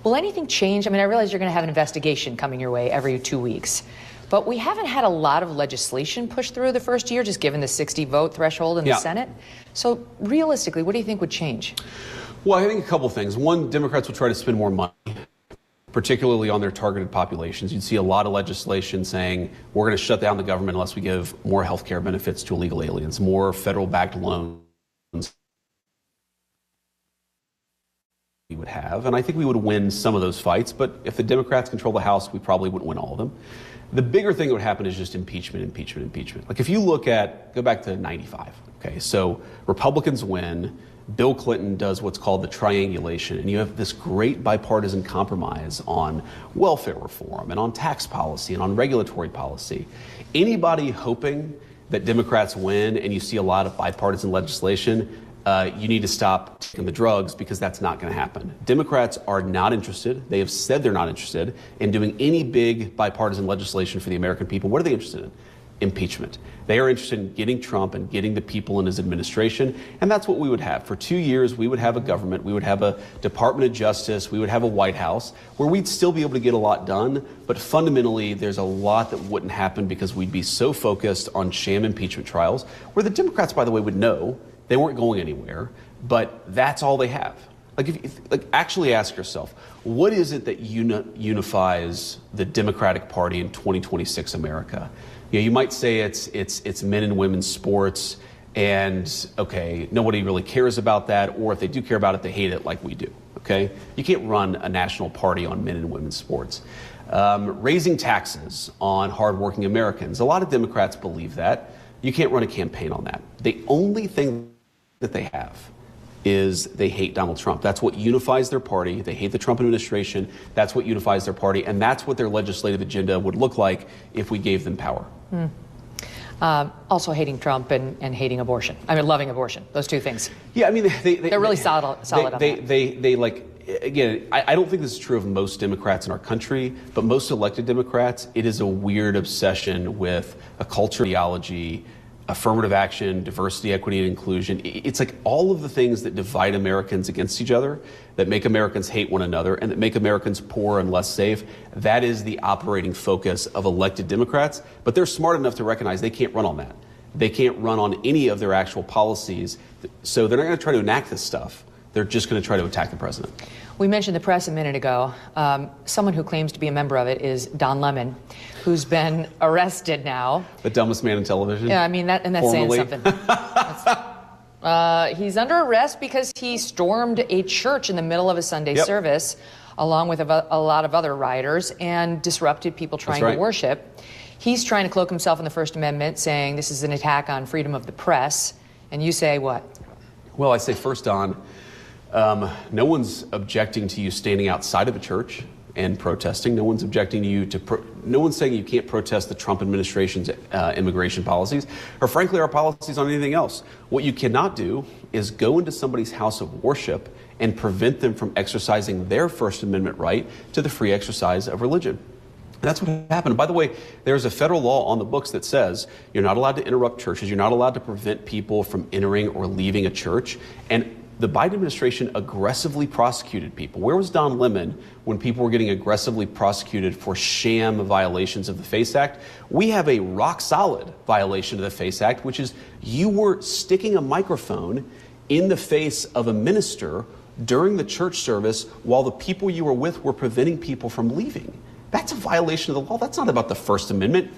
Will anything change? I mean, I realize you're going to have an investigation coming your way every 2 weeks. But we haven't had a lot of legislation pushed through the first year, just given the 60 vote threshold in the Senate. So realistically, what do you think would change? Well, I think a couple things. One, Democrats will try to spend more money, particularly on their targeted populations. You'd see a lot of legislation saying we're going to shut down the government unless we give more health care benefits to illegal aliens, more federal-backed loans we would have. And I think we would win some of those fights, but if the Democrats control the House, we probably wouldn't win all of them. The bigger thing that would happen is just impeachment. Like if you go back to 95, okay, so Republicans win, Bill Clinton does what's called the triangulation, and you have this great bipartisan compromise on welfare reform and on tax policy and on regulatory policy. Anybody hoping that Democrats win and you see a lot of bipartisan legislation, you need to stop taking the drugs because that's not going to happen. Democrats are not interested. They have said they're not interested in doing any big bipartisan legislation for the American people. What are they interested in? Impeachment. They are interested in getting Trump and getting the people in his administration, and that's what we would have. For 2 years, we would have a government, we would have a Department of Justice, we would have a White House, where we'd still be able to get a lot done, but fundamentally, there's a lot that wouldn't happen because we'd be so focused on sham impeachment trials, where the Democrats, by the way, would know they weren't going anywhere, but that's all they have. Actually ask yourself, what is it that unifies the Democratic Party in 2026 America? You might say it's men and women's sports, and okay, nobody really cares about that, or if they do care about it, they hate it like we do. Okay, you can't run a national party on men and women's sports. Raising taxes on hardworking Americans. A lot of Democrats believe that. You can't run a campaign on that. The only thing that they have is they hate Donald Trump. That's what unifies their party. They hate the Trump administration. That's what unifies their party. And that's what their legislative agenda would look like if we gave them power. Also hating Trump and hating abortion. I mean, loving abortion. Those two things. Yeah, I mean, they're really solid on that. They like, again, I don't think this is true of most Democrats in our country, but most elected Democrats, it is a weird obsession with a culture ideology affirmative action, diversity, equity, and inclusion. It's like all of the things that divide Americans against each other, that make Americans hate one another, and that make Americans poor and less safe. That is the operating focus of elected Democrats. But they're smart enough to recognize they can't run on that. They can't run on any of their actual policies. So they're not going to try to enact this stuff. They're just going to try to attack the president. We mentioned the press a minute ago. Someone who claims to be a member of it is Don Lemon, who's been arrested now. The dumbest man in television. Yeah, I mean, that's Formally. saying something. He's under arrest because he stormed a church in the middle of a Sunday service, along with a lot of other rioters, and disrupted people trying to worship. He's trying to cloak himself in the First Amendment, saying this is an attack on freedom of the press. And you say what? Well, I say first, Don, no one's objecting to you standing outside of a church and protesting. No one's objecting to you no one's saying you can't protest the Trump administration's immigration policies, or frankly, our policies on anything else. What you cannot do is go into somebody's house of worship and prevent them from exercising their First Amendment right to the free exercise of religion. That's what happened. By the way, there's a federal law on the books that says you're not allowed to interrupt churches. You're not allowed to prevent people from entering or leaving a church. And the Biden administration aggressively prosecuted people. Where was Don Lemon when people were getting aggressively prosecuted for sham violations of the FACE Act? We have a rock solid violation of the FACE Act, which is you were sticking a microphone in the face of a minister during the church service while the people you were with were preventing people from leaving. That's a violation of the law. That's not about the First Amendment.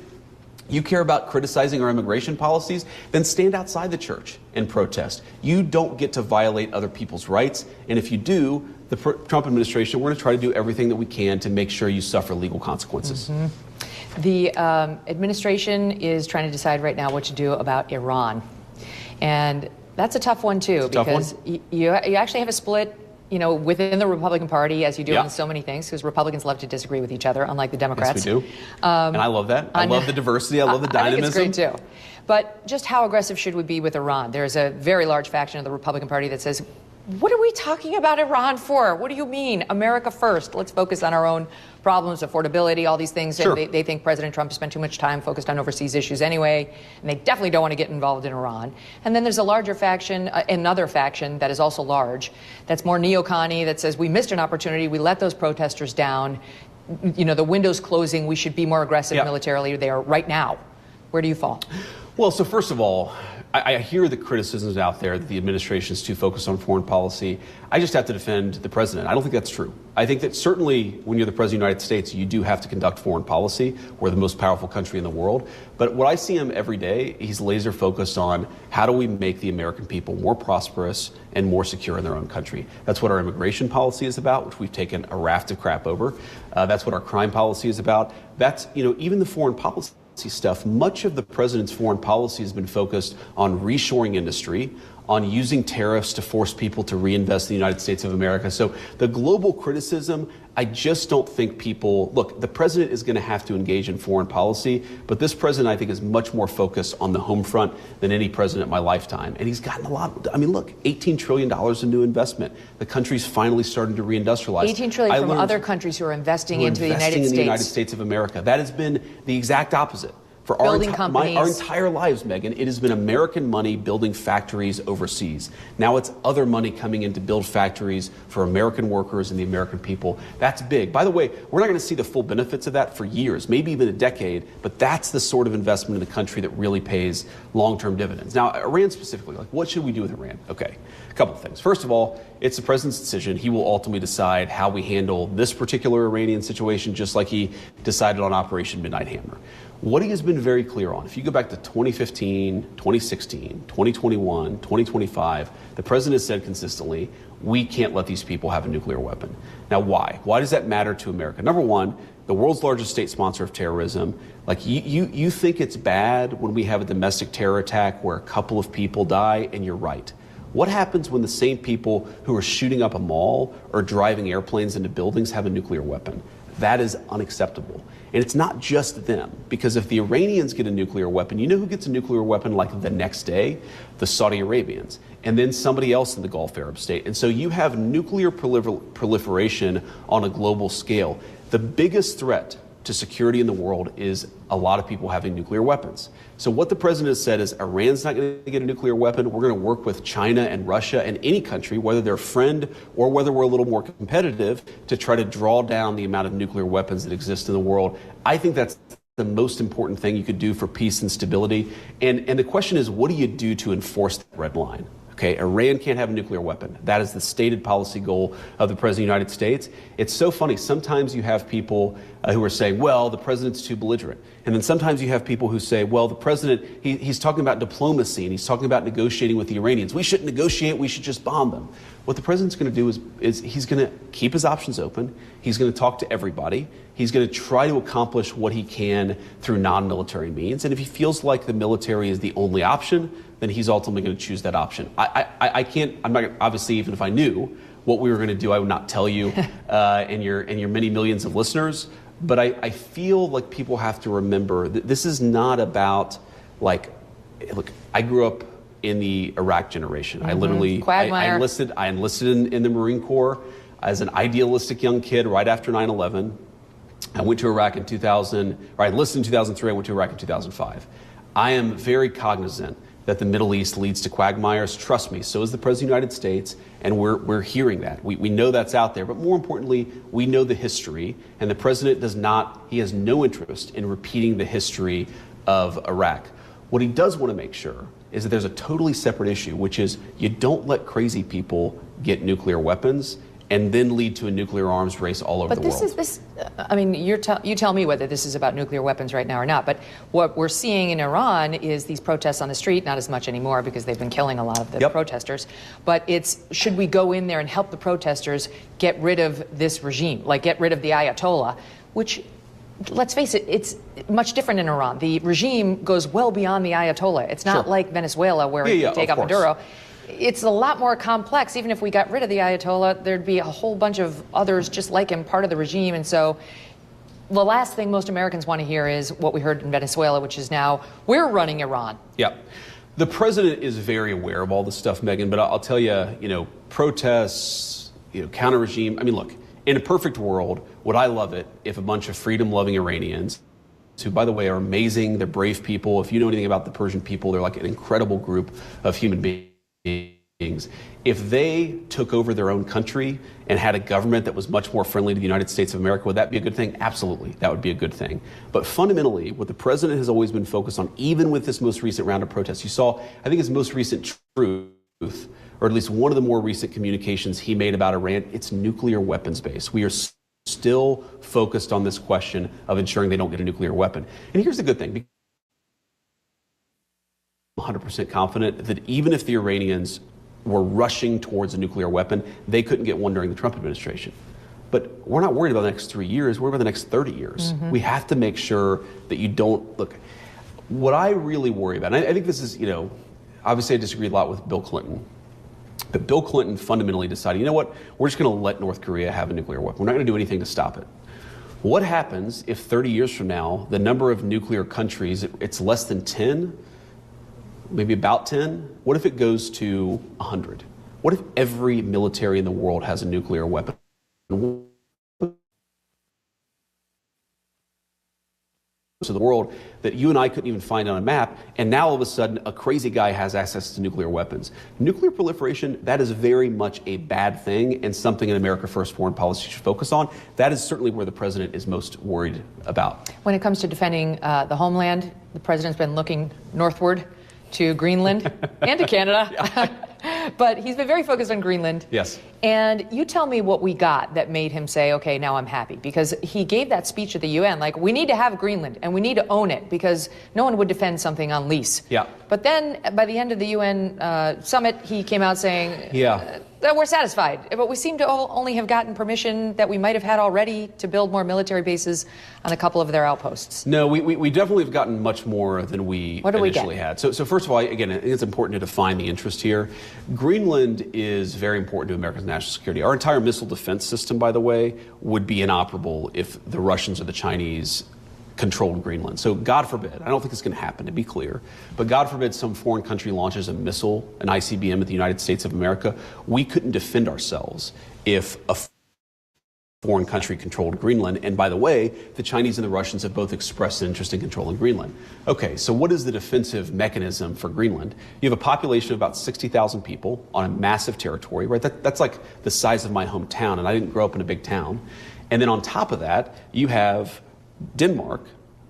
You care about criticizing our immigration policies, then stand outside the church and protest. You don't get to violate other people's rights. And if you do, the Trump administration, we're going to try to do everything that we can to make sure you suffer legal consequences. Mm-hmm. The administration is trying to decide right now what to do about Iran. And that's a tough one, too, because you actually have a split within the Republican Party, as you do on so many things, because Republicans love to disagree with each other, unlike the Democrats. Yes, we do. And I love that. I love the diversity. I love the dynamism. I think it's great, too. But just how aggressive should we be with Iran? There's a very large faction of the Republican Party that says, what are we talking about Iran for? What do you mean? America first. Let's focus on our own problems, affordability, all these things. Sure. And they think President Trump has spent too much time focused on overseas issues anyway, and they definitely don't want to get involved in Iran. And then there's a larger faction, another faction that is also large, that's more neocon-y, that says we missed an opportunity, we let those protesters down, the window's closing, we should be more aggressive militarily there right now. Where do you fall? Well, so first of all, I hear the criticisms out there that the administration is too focused on foreign policy. I just have to defend the president. I don't think that's true. I think that certainly when you're the president of the United States, you do have to conduct foreign policy. We're the most powerful country in the world. But what I see him every day, he's laser focused on how do we make the American people more prosperous and more secure in their own country. That's what our immigration policy is about, which we've taken a raft of crap over. That's what our crime policy is about. That's, even the foreign policy stuff, much of the president's foreign policy has been focused on reshoring industry, on using tariffs to force people to reinvest in the United States of America. So the global criticism, I just don't think look, the president is going to have to engage in foreign policy, but this president, I think, is much more focused on the home front than any president in my lifetime. And he's gotten a lot. I mean, look, $18 trillion in new investment. The country's finally starting to reindustrialize. $18 trillion from other countries who are investing into the United States of America. That has been the exact opposite. For our entire lives, Megan, it has been American money building factories overseas. Now it's other money coming in to build factories for American workers and the American people. That's big. By the way, we're not going to see the full benefits of that for years, maybe even a decade, but that's the sort of investment in the country that really pays long-term dividends. Now, Iran specifically, what should we do with Iran? Okay, a couple of things. First of all, it's the president's decision. He will ultimately decide how we handle this particular Iranian situation, just like he decided on Operation Midnight Hammer. What he has been very clear on, if you go back to 2015, 2016, 2021, 2025, the president has said consistently, we can't let these people have a nuclear weapon. Now, why? Why does that matter to America? Number one, the world's largest state sponsor of terrorism. Like, you think it's bad when we have a domestic terror attack where a couple of people die, and you're right. What happens when the same people who are shooting up a mall or driving airplanes into buildings have a nuclear weapon? That is unacceptable. And it's not just them, because if the Iranians get a nuclear weapon, you know who gets a nuclear weapon like the next day? The Saudi Arabians, and then somebody else in the Gulf Arab state. And so you have nuclear proliferation on a global scale. The biggest threat to security in the world is a lot of people having nuclear weapons. So what the president has said is Iran's not going to get a nuclear weapon. We're going to work with China and Russia and any country, whether they're a friend or whether we're a little more competitive, to try to draw down the amount of nuclear weapons that exist in the world. I think that's the most important thing you could do for peace and stability. And the question is, what do you do to enforce that red line? Okay, Iran can't have a nuclear weapon. That is the stated policy goal of the President of the United States. It's so funny. Sometimes you have people who are saying, well, the president's too belligerent. And then sometimes you have people who say, well, the president, he's talking about diplomacy and he's talking about negotiating with the Iranians. We shouldn't negotiate. We should just bomb them. What the president's going to do is he's going to keep his options open. He's going to talk to everybody. He's going to try to accomplish what he can through non-military means. And if he feels like the military is the only option, then he's ultimately going to choose that option. I'm not, obviously, even if I knew what we were going to do, I would not tell you and your many millions of listeners. But I feel like people have to remember that this is not about, like, look, I grew up in the Iraq generation. I literally, I enlisted in the Marine Corps as an idealistic young kid right after 9/11. I went to Iraq in 2000, or I enlisted in 2003, I went to Iraq in 2005. I am very cognizant that the Middle East leads to quagmires. Trust me, so is the President of the United States, and we're hearing that. We know that's out there, but more importantly, we know the history, and the President he has no interest in repeating the history of Iraq. What he does want to make sure is that there's a totally separate issue, which is you don't let crazy people get nuclear weapons and then lead to a nuclear arms race all over the world. I mean, you tell me whether this is about nuclear weapons right now or not, but what we're seeing in Iran is these protests on the street, not as much anymore because they've been killing a lot of the protesters, but it's, should we go in there and help the protesters get rid of this regime, like get rid of the Ayatollah, which, let's face it, it's much different in Iran. The regime goes well beyond the Ayatollah. It's not like Venezuela where you take out Maduro. It's a lot more complex. Even if we got rid of the Ayatollah, there'd be a whole bunch of others just like him, part of the regime. And so the last thing most Americans want to hear is what we heard in Venezuela, which is now we're running Iran. Yeah. The president is very aware of all this stuff, Megan, but I'll tell you, protests, counter regime. I mean, look, in a perfect world, would I love it if a bunch of freedom-loving Iranians, who, by the way, are amazing, they're brave people. If you know anything about the Persian people, they're like an incredible group of human beings. If they took over their own country and had a government that was much more friendly to the United States of America, would that be a good thing? Absolutely, that would be a good thing. But fundamentally, what the president has always been focused on, even with this most recent round of protests, you saw, I think his most recent truth, or at least one of the more recent communications he made about Iran, it's nuclear weapons base. We are still focused on this question of ensuring they don't get a nuclear weapon. And here's the good thing. I'm 100% confident that even if the Iranians were rushing towards a nuclear weapon, they couldn't get one during the Trump administration. But we're not worried about the next 3 years, we're worried about the next 30 years. We have to make sure that you don't, look, what I really worry about, and I think this is, obviously I disagree a lot with Bill Clinton, but Bill Clinton fundamentally decided, you know what, we're just going to let North Korea have a nuclear weapon. We're not going to do anything to stop it. What happens if 30 years from now, the number of nuclear countries, it's less than 10, maybe about 10? What if it goes to 100? What if every military in the world has a nuclear weapon? To the world that you and I couldn't even find on a map, and now all of a sudden a crazy guy has access to nuclear weapons. Nuclear proliferation, that is very much a bad thing and something an America First foreign policy should focus on. That is certainly where the president is most worried about. When it comes to defending the homeland, the president's been looking northward to Greenland and to Canada. But he's been very focused on Greenland. Yes. And you tell me what we got that made him say, okay, now I'm happy. Because he gave that speech at the UN, like, we need to have Greenland and we need to own it because no one would defend something on lease. Yeah. But then by the end of the UN summit, he came out saying, that we're satisfied. But we seem to only have gotten permission that we might have had already to build more military bases on a couple of their outposts. No, we definitely have gotten much more than we initially had. So first of all, again, I think it's important to define the interest here. Greenland is very important to America's national security. Our entire missile defense system, by the way, would be inoperable if the Russians or the Chinese controlled Greenland. So God forbid, I don't think it's going to happen, to be clear, but God forbid some foreign country launches a missile, an ICBM at the United States of America, we couldn't defend ourselves if a foreign country controlled Greenland. And by the way, the Chinese and the Russians have both expressed an interest in controlling Greenland. Okay, so what is the defensive mechanism for Greenland? You have a population of about 60,000 people on a massive territory, right? That's like the size of my hometown, and I didn't grow up in a big town. And then on top of that, you have Denmark,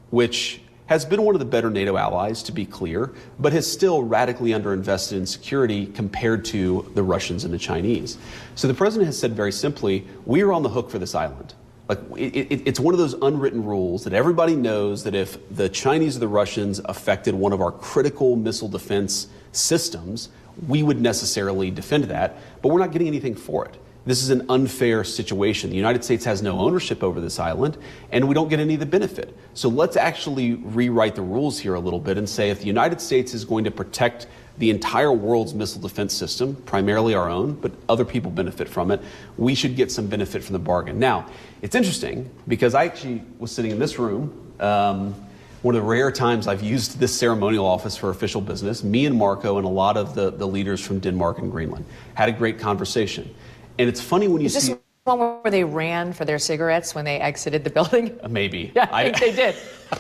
which has been one of the better NATO allies, to be clear, but has still radically underinvested in security compared to the Russians and the Chinese. So the president has said very simply, we are on the hook for this island. Like it's one of those unwritten rules that everybody knows that if the Chinese or the Russians affected one of our critical missile defense systems, we would necessarily defend that, but we're not getting anything for it. This is an unfair situation. The United States has no ownership over this island, and we don't get any of the benefit. So let's actually rewrite the rules here a little bit and say if the United States is going to protect the entire world's missile defense system, primarily our own, but other people benefit from it, we should get some benefit from the bargain. Now, it's interesting because I actually was sitting in this room, one of the rare times I've used this ceremonial office for official business, me and Marco and a lot of the leaders from Denmark and Greenland had a great conversation. And it's funny when you see... Is this one where they ran for their cigarettes when they exited the building? Maybe. Yeah, I think they did.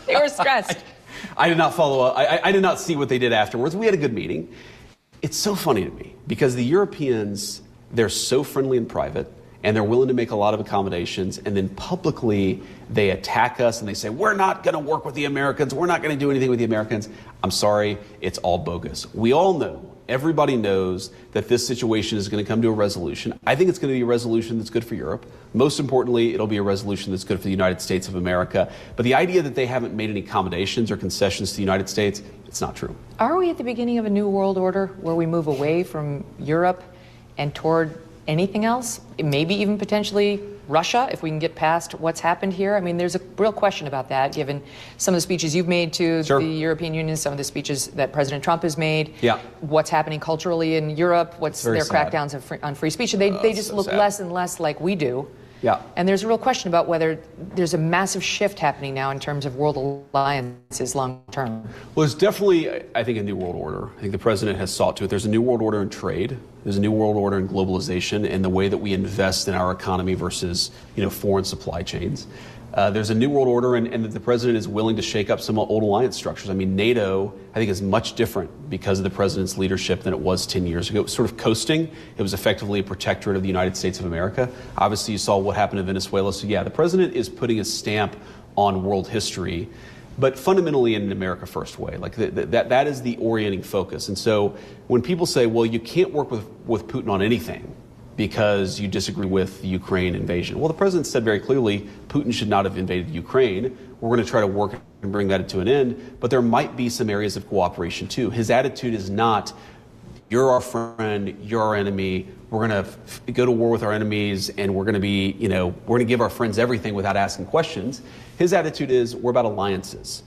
They were stressed. I did not follow up. I did not see what they did afterwards. We had a good meeting. It's so funny to me because the Europeans, they're so friendly in private and they're willing to make a lot of accommodations, and then publicly they attack us and they say, we're not going to work with the Americans. We're not going to do anything with the Americans. I'm sorry. It's all bogus. We all know. Everybody knows that this situation is going to come to a resolution. I think it's going to be a resolution that's good for Europe. Most importantly, it'll be a resolution that's good for the United States of America. But the idea that they haven't made any accommodations or concessions to the United States, it's not true. Are we at the beginning of a new world order where we move away from Europe and toward anything else? Maybe even potentially Russia, if we can get past what's happened here? I mean, there's a real question about that, given some of the speeches you've made to the European Union, some of the speeches that President Trump has made, what's happening culturally in Europe, what's their crackdowns on free speech. They just look less and less like we do. Yeah. And there's a real question about whether there's a massive shift happening now in terms of world alliances long term. Well, there's definitely, I think, a new world order. I think the president has sought to it. There's a new world order in trade. There's a new world order in globalization and the way that we invest in our economy versus, foreign supply chains. There's a new world order, and that the president is willing to shake up some old alliance structures. I mean, NATO, I think, is much different because of the president's leadership than it was 10 years ago. It was sort of coasting. It was effectively a protectorate of the United States of America. Obviously, you saw what happened in Venezuela. So, yeah, the president is putting a stamp on world history, but fundamentally in an America First way. Like that is the orienting focus. And so when people say, well, you can't work with Putin on anything because you disagree with the Ukraine invasion. Well, the president said very clearly, Putin should not have invaded Ukraine. We're going to try to work and bring that to an end, but there might be some areas of cooperation too. His attitude is not, you're our friend, you're our enemy, we're going to go to war with our enemies, and we're going to be, we're going to give our friends everything without asking questions. His attitude is, we're about alliances.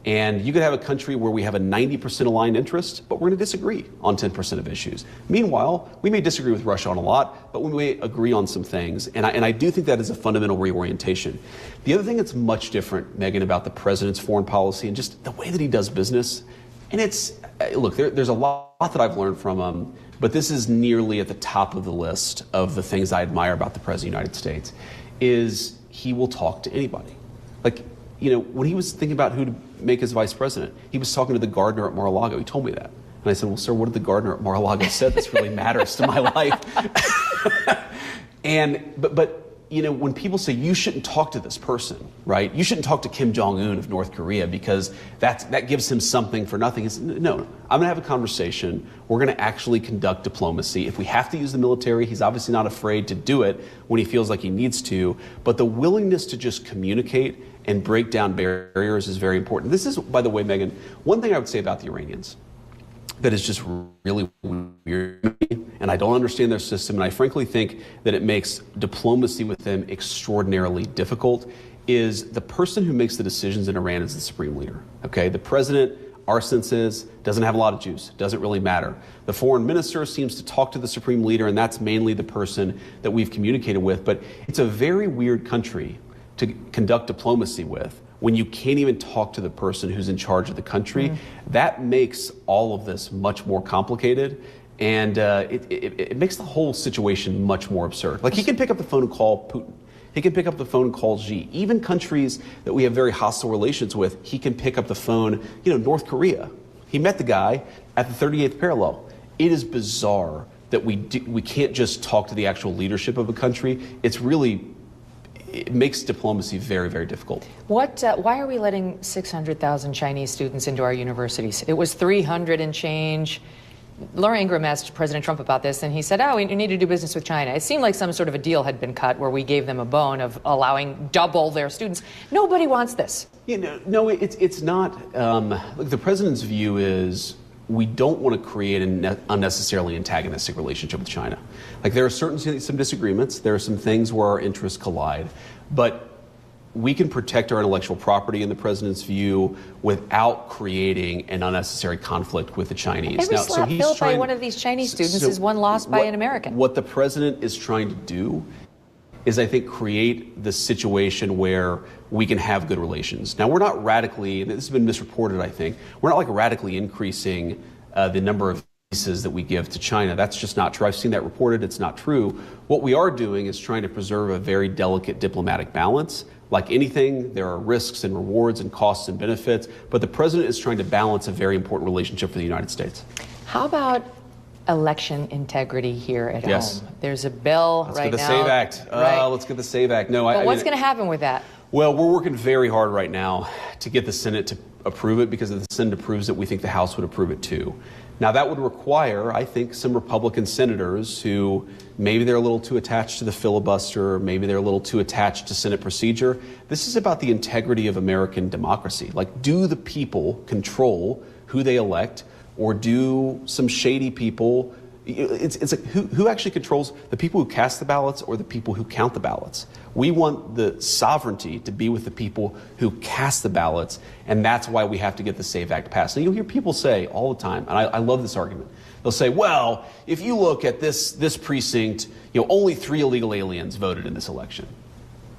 And you could have a country where we have a 90% aligned interest, but we're going to disagree on 10% of issues. Meanwhile, we may disagree with Russia on a lot, but we may agree on some things. And I do think that is a fundamental reorientation. The other thing that's much different, Megan, about the president's foreign policy and just the way that he does business, and it's, look, there's a lot that I've learned from him, but this is nearly at the top of the list of the things I admire about the President of the United States, is he will talk to anybody. Like, when he was thinking about who to make his vice president, he was talking to the gardener at Mar-a-Lago. He told me that. And I said, well, sir, what did the gardener at Mar-a-Lago say this really matters to my life? But when people say you shouldn't talk to this person, right? You shouldn't talk to Kim Jong-un of North Korea because that gives him something for nothing. It's, no, I'm going to have a conversation. We're going to actually conduct diplomacy. If we have to use the military, he's obviously not afraid to do it when he feels like he needs to. But the willingness to just communicate and break down barriers is very important. This is, by the way, Megan, one thing I would say about the Iranians that is just really weird to me, and I don't understand their system, and I frankly think that it makes diplomacy with them extraordinarily difficult, is the person who makes the decisions in Iran is the supreme leader, okay? The president, our sense is, doesn't have a lot of juice, doesn't really matter. The foreign minister seems to talk to the supreme leader, and that's mainly the person that we've communicated with, but it's a very weird country to conduct diplomacy with when you can't even talk to the person who's in charge of the country. That makes all of this much more complicated. And it makes the whole situation much more absurd. Like, he can pick up the phone and call Putin. He can pick up the phone and call Xi. Even countries that we have very hostile relations with, he can pick up the phone. North Korea. He met the guy at the 38th parallel. It is bizarre that we can't just talk to the actual leadership of a country. It makes diplomacy very, very difficult. Why are we letting 600,000 Chinese students into our universities? It was 300 and change. Laura Ingraham asked President Trump about this, and he said, we need to do business with China. It seemed like some sort of a deal had been cut where we gave them a bone of allowing double their students. Nobody wants this. No, it's not. The president's view is we don't want to create an unnecessarily antagonistic relationship with China. Like, there are certainly some disagreements. There are some things where our interests collide. But we can protect our intellectual property, in the president's view, without creating an unnecessary conflict with the Chinese. Every slap built by one of these Chinese students is one lost by an American. What the president is trying to do is, I think, create the situation where we can have good relations. Now, we're not radically, and this has been misreported, I think, we're not like radically increasing the number of visas that we give to China. That's just not true. I've seen that reported. It's not true. What we are doing is trying to preserve a very delicate diplomatic balance. Like anything, there are risks and rewards and costs and benefits, but the president is trying to balance a very important relationship for the United States. How about election integrity here at home? There's a bill right now. Let's get the SAVE Act. Let's get the SAVE Act. No, but what's going to happen with that? Well, we're working very hard right now to get the Senate to approve it, because if the Senate approves it, we think the House would approve it too. Now, that would require, I think, some Republican senators who maybe they're a little too attached to the filibuster, maybe they're a little too attached to Senate procedure. This is about the integrity of American democracy. Like, do the people control who they elect, or do some shady people? It's like, who actually controls the people who cast the ballots or the people who count the ballots? We want the sovereignty to be with the people who cast the ballots, and that's why we have to get the SAVE Act passed. And you'll hear people say all the time, and I love this argument. They'll say, well, if you look at this precinct, only 3 illegal aliens voted in this election.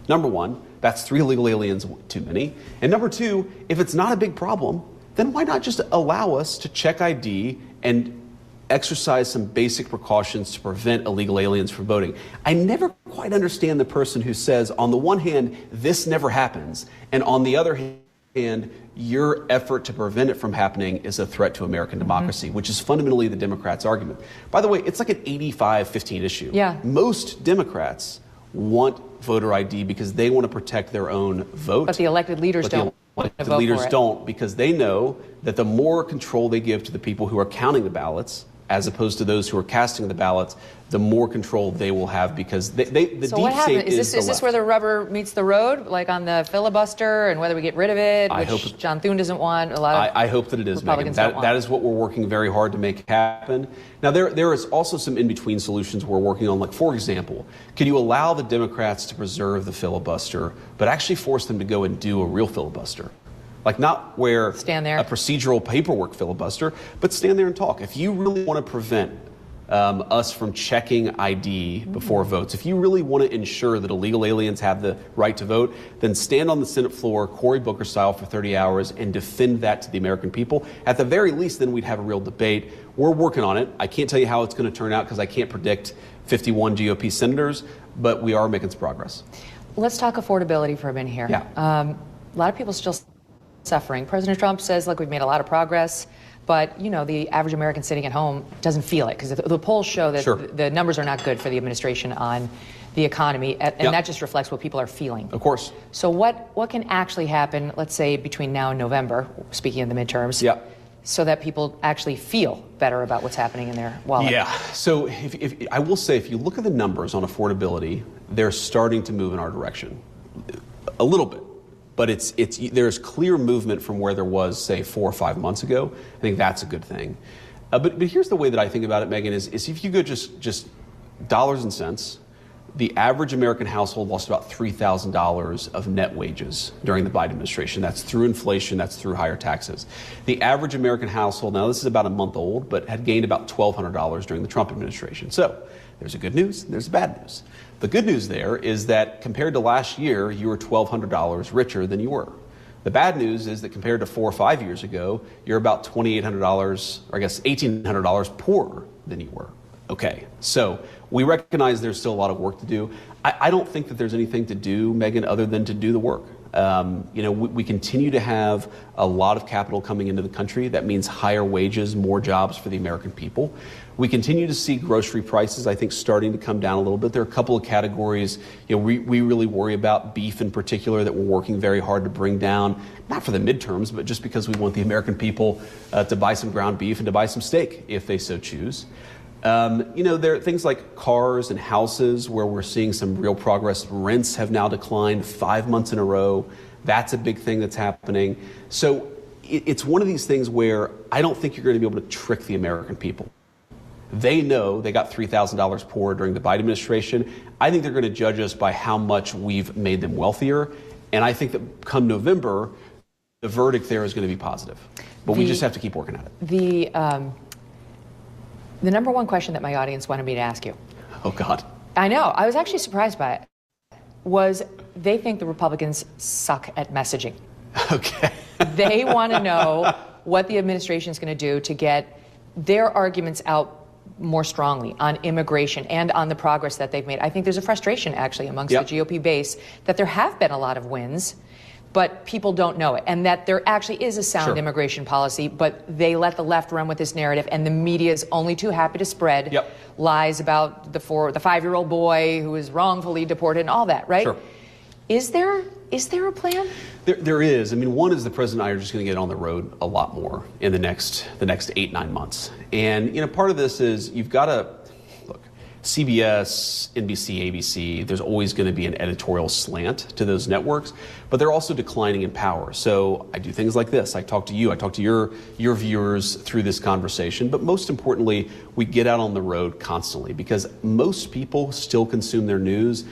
Number one, that's 3 illegal aliens too many. And number two, if it's not a big problem, then why not just allow us to check ID and exercise some basic precautions to prevent illegal aliens from voting? I never quite understand the person who says, on the one hand, this never happens, and on the other hand, your effort to prevent it from happening is a threat to American democracy, which is fundamentally the Democrats' argument. By the way, it's like an 85-15 issue. Yeah. Most Democrats want voter ID because they want to protect their own vote. But the elected leaders don't. The leaders don't, because they know that the more control they give to the people who are counting the ballots, as opposed to those who are casting the ballots, the more control they will have, because the deep state is this where the rubber meets the road, like on the filibuster, and whether we get rid of it, which John Thune doesn't want? I hope that it is, Megan. That is what we're working very hard to make happen. Now, there is also some in-between solutions we're working on. Like, for example, can you allow the Democrats to preserve the filibuster, but actually force them to go and do a real filibuster? Like, not where stand there, a procedural paperwork filibuster, but stand there and talk. If you really want to prevent us from checking ID before votes, if you really want to ensure that illegal aliens have the right to vote, then stand on the Senate floor, Cory Booker style, for 30 hours and defend that to the American people. At the very least, then we'd have a real debate. We're working on it. I can't tell you how it's going to turn out because I can't predict 51 GOP senators, but we are making some progress. Let's talk affordability for a minute here. Yeah. A lot of people still suffering. President Trump says, look, we've made a lot of progress, but the average American sitting at home doesn't feel it, because the polls show that the numbers are not good for the administration on the economy, and that just reflects what people are feeling. Of course. So what can actually happen, let's say, between now and November, speaking of the midterms, so that people actually feel better about what's happening in their wallet? Yeah. So if I will say, if you look at the numbers on affordability, they're starting to move in our direction a little bit. But there's clear movement from where there was, say, 4 or 5 months ago. I think that's a good thing. But here's the way that I think about it, Megan, is if you go just dollars and cents, the average American household lost about $3,000 of net wages during the Biden administration. That's through inflation, that's through higher taxes. The average American household, now this is about a month old, but had gained about $1,200 during the Trump administration. So there's a good news, and there's a bad news. The good news there is that compared to last year, you were $1,200 richer than you were. The bad news is that compared to 4 or 5 years ago, you're about $2,800, or I guess $1,800 poorer than you were. Okay, so we recognize there's still a lot of work to do. I don't think that there's anything to do, Megan, other than to do the work. We continue to have a lot of capital coming into the country. That means higher wages, more jobs for the American people. We continue to see grocery prices, I think, starting to come down a little bit. There are a couple of categories, we really worry about, beef in particular, that we're working very hard to bring down, not for the midterms, but just because we want the American people to buy some ground beef and to buy some steak if they so choose. There are things like cars and houses where we're seeing some real progress. Rents have now declined 5 months in a row. That's a big thing that's happening. So it's one of these things where I don't think you're going to be able to trick the American people. They know they got $3,000 poorer during the Biden administration. I think they're going to judge us by how much we've made them wealthier. And I think that come November, the verdict there is going to be positive. But we just have to keep working at it. The number one question that my audience wanted me to ask you. Oh, God. I know. I was actually surprised by it. Was they think the Republicans suck at messaging. Okay. They want to know what the administration is going to do to get their arguments out more strongly on immigration and on the progress that they've made. I think there's a frustration, actually, amongst the GOP base that there have been a lot of wins, but people don't know it, and that there actually is a sound immigration policy, but they let the left run with this narrative, and the media is only too happy to spread lies about the 5-year-old boy who was wrongfully deported and all that, right? Sure. Is there a plan? There is. I mean, one is the president and I are just going to get on the road a lot more in the next 8-9 months. And, part of this is you've got to, look, CBS, NBC, ABC, there's always going to be an editorial slant to those networks, but they're also declining in power. So I do things like this. I talk to you. I talk to your viewers through this conversation. But most importantly, we get out on the road constantly because most people still consume their news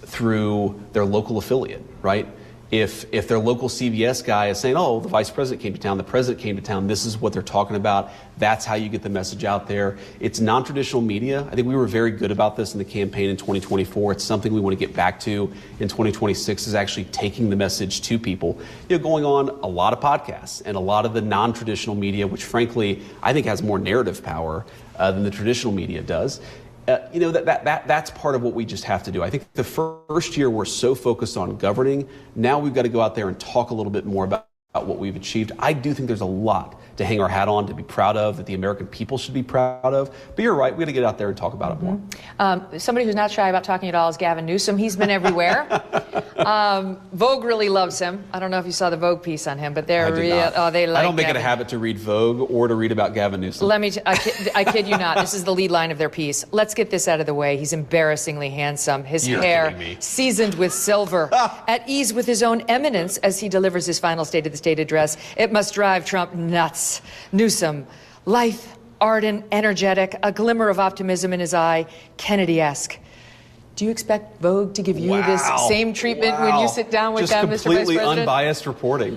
through their local affiliate, right? If their local CBS guy is saying, oh, the vice president came to town, the president came to town, this is what they're talking about, that's how you get the message out there. It's non-traditional media. I think we were very good about this in the campaign in 2024. It's something we want to get back to in 2026 is actually taking the message to people. Going on a lot of podcasts and a lot of the non-traditional media, which frankly, I think has more narrative power than the traditional media does. That's part of what we just have to do. I think the first year we're so focused on governing. Now we've got to go out there and talk a little bit more about what we've achieved. I do think there's a lot to hang our hat on, to be proud of, that the American people should be proud of. But you're right, we got to get out there and talk about it more. Somebody who's not shy about talking at all is Gavin Newsom. He's been everywhere. Vogue really loves him. I don't know if you saw the Vogue piece on him, but they're real. Oh, they like. I don't make Gavin. it a habit to read Vogue or to read about Gavin Newsom. Let me. I kid you not. This is the lead line of their piece. Let's get this out of the way. He's embarrassingly handsome. His hair seasoned with silver, at ease with his own eminence as he delivers his final State of the State address. It must drive Trump nuts. Newsom, lithe, ardent, energetic, a glimmer of optimism in his eye, Kennedy-esque. Do you expect Vogue to give you this same treatment when you sit down with them, Mr. Vice President? Just completely unbiased reporting.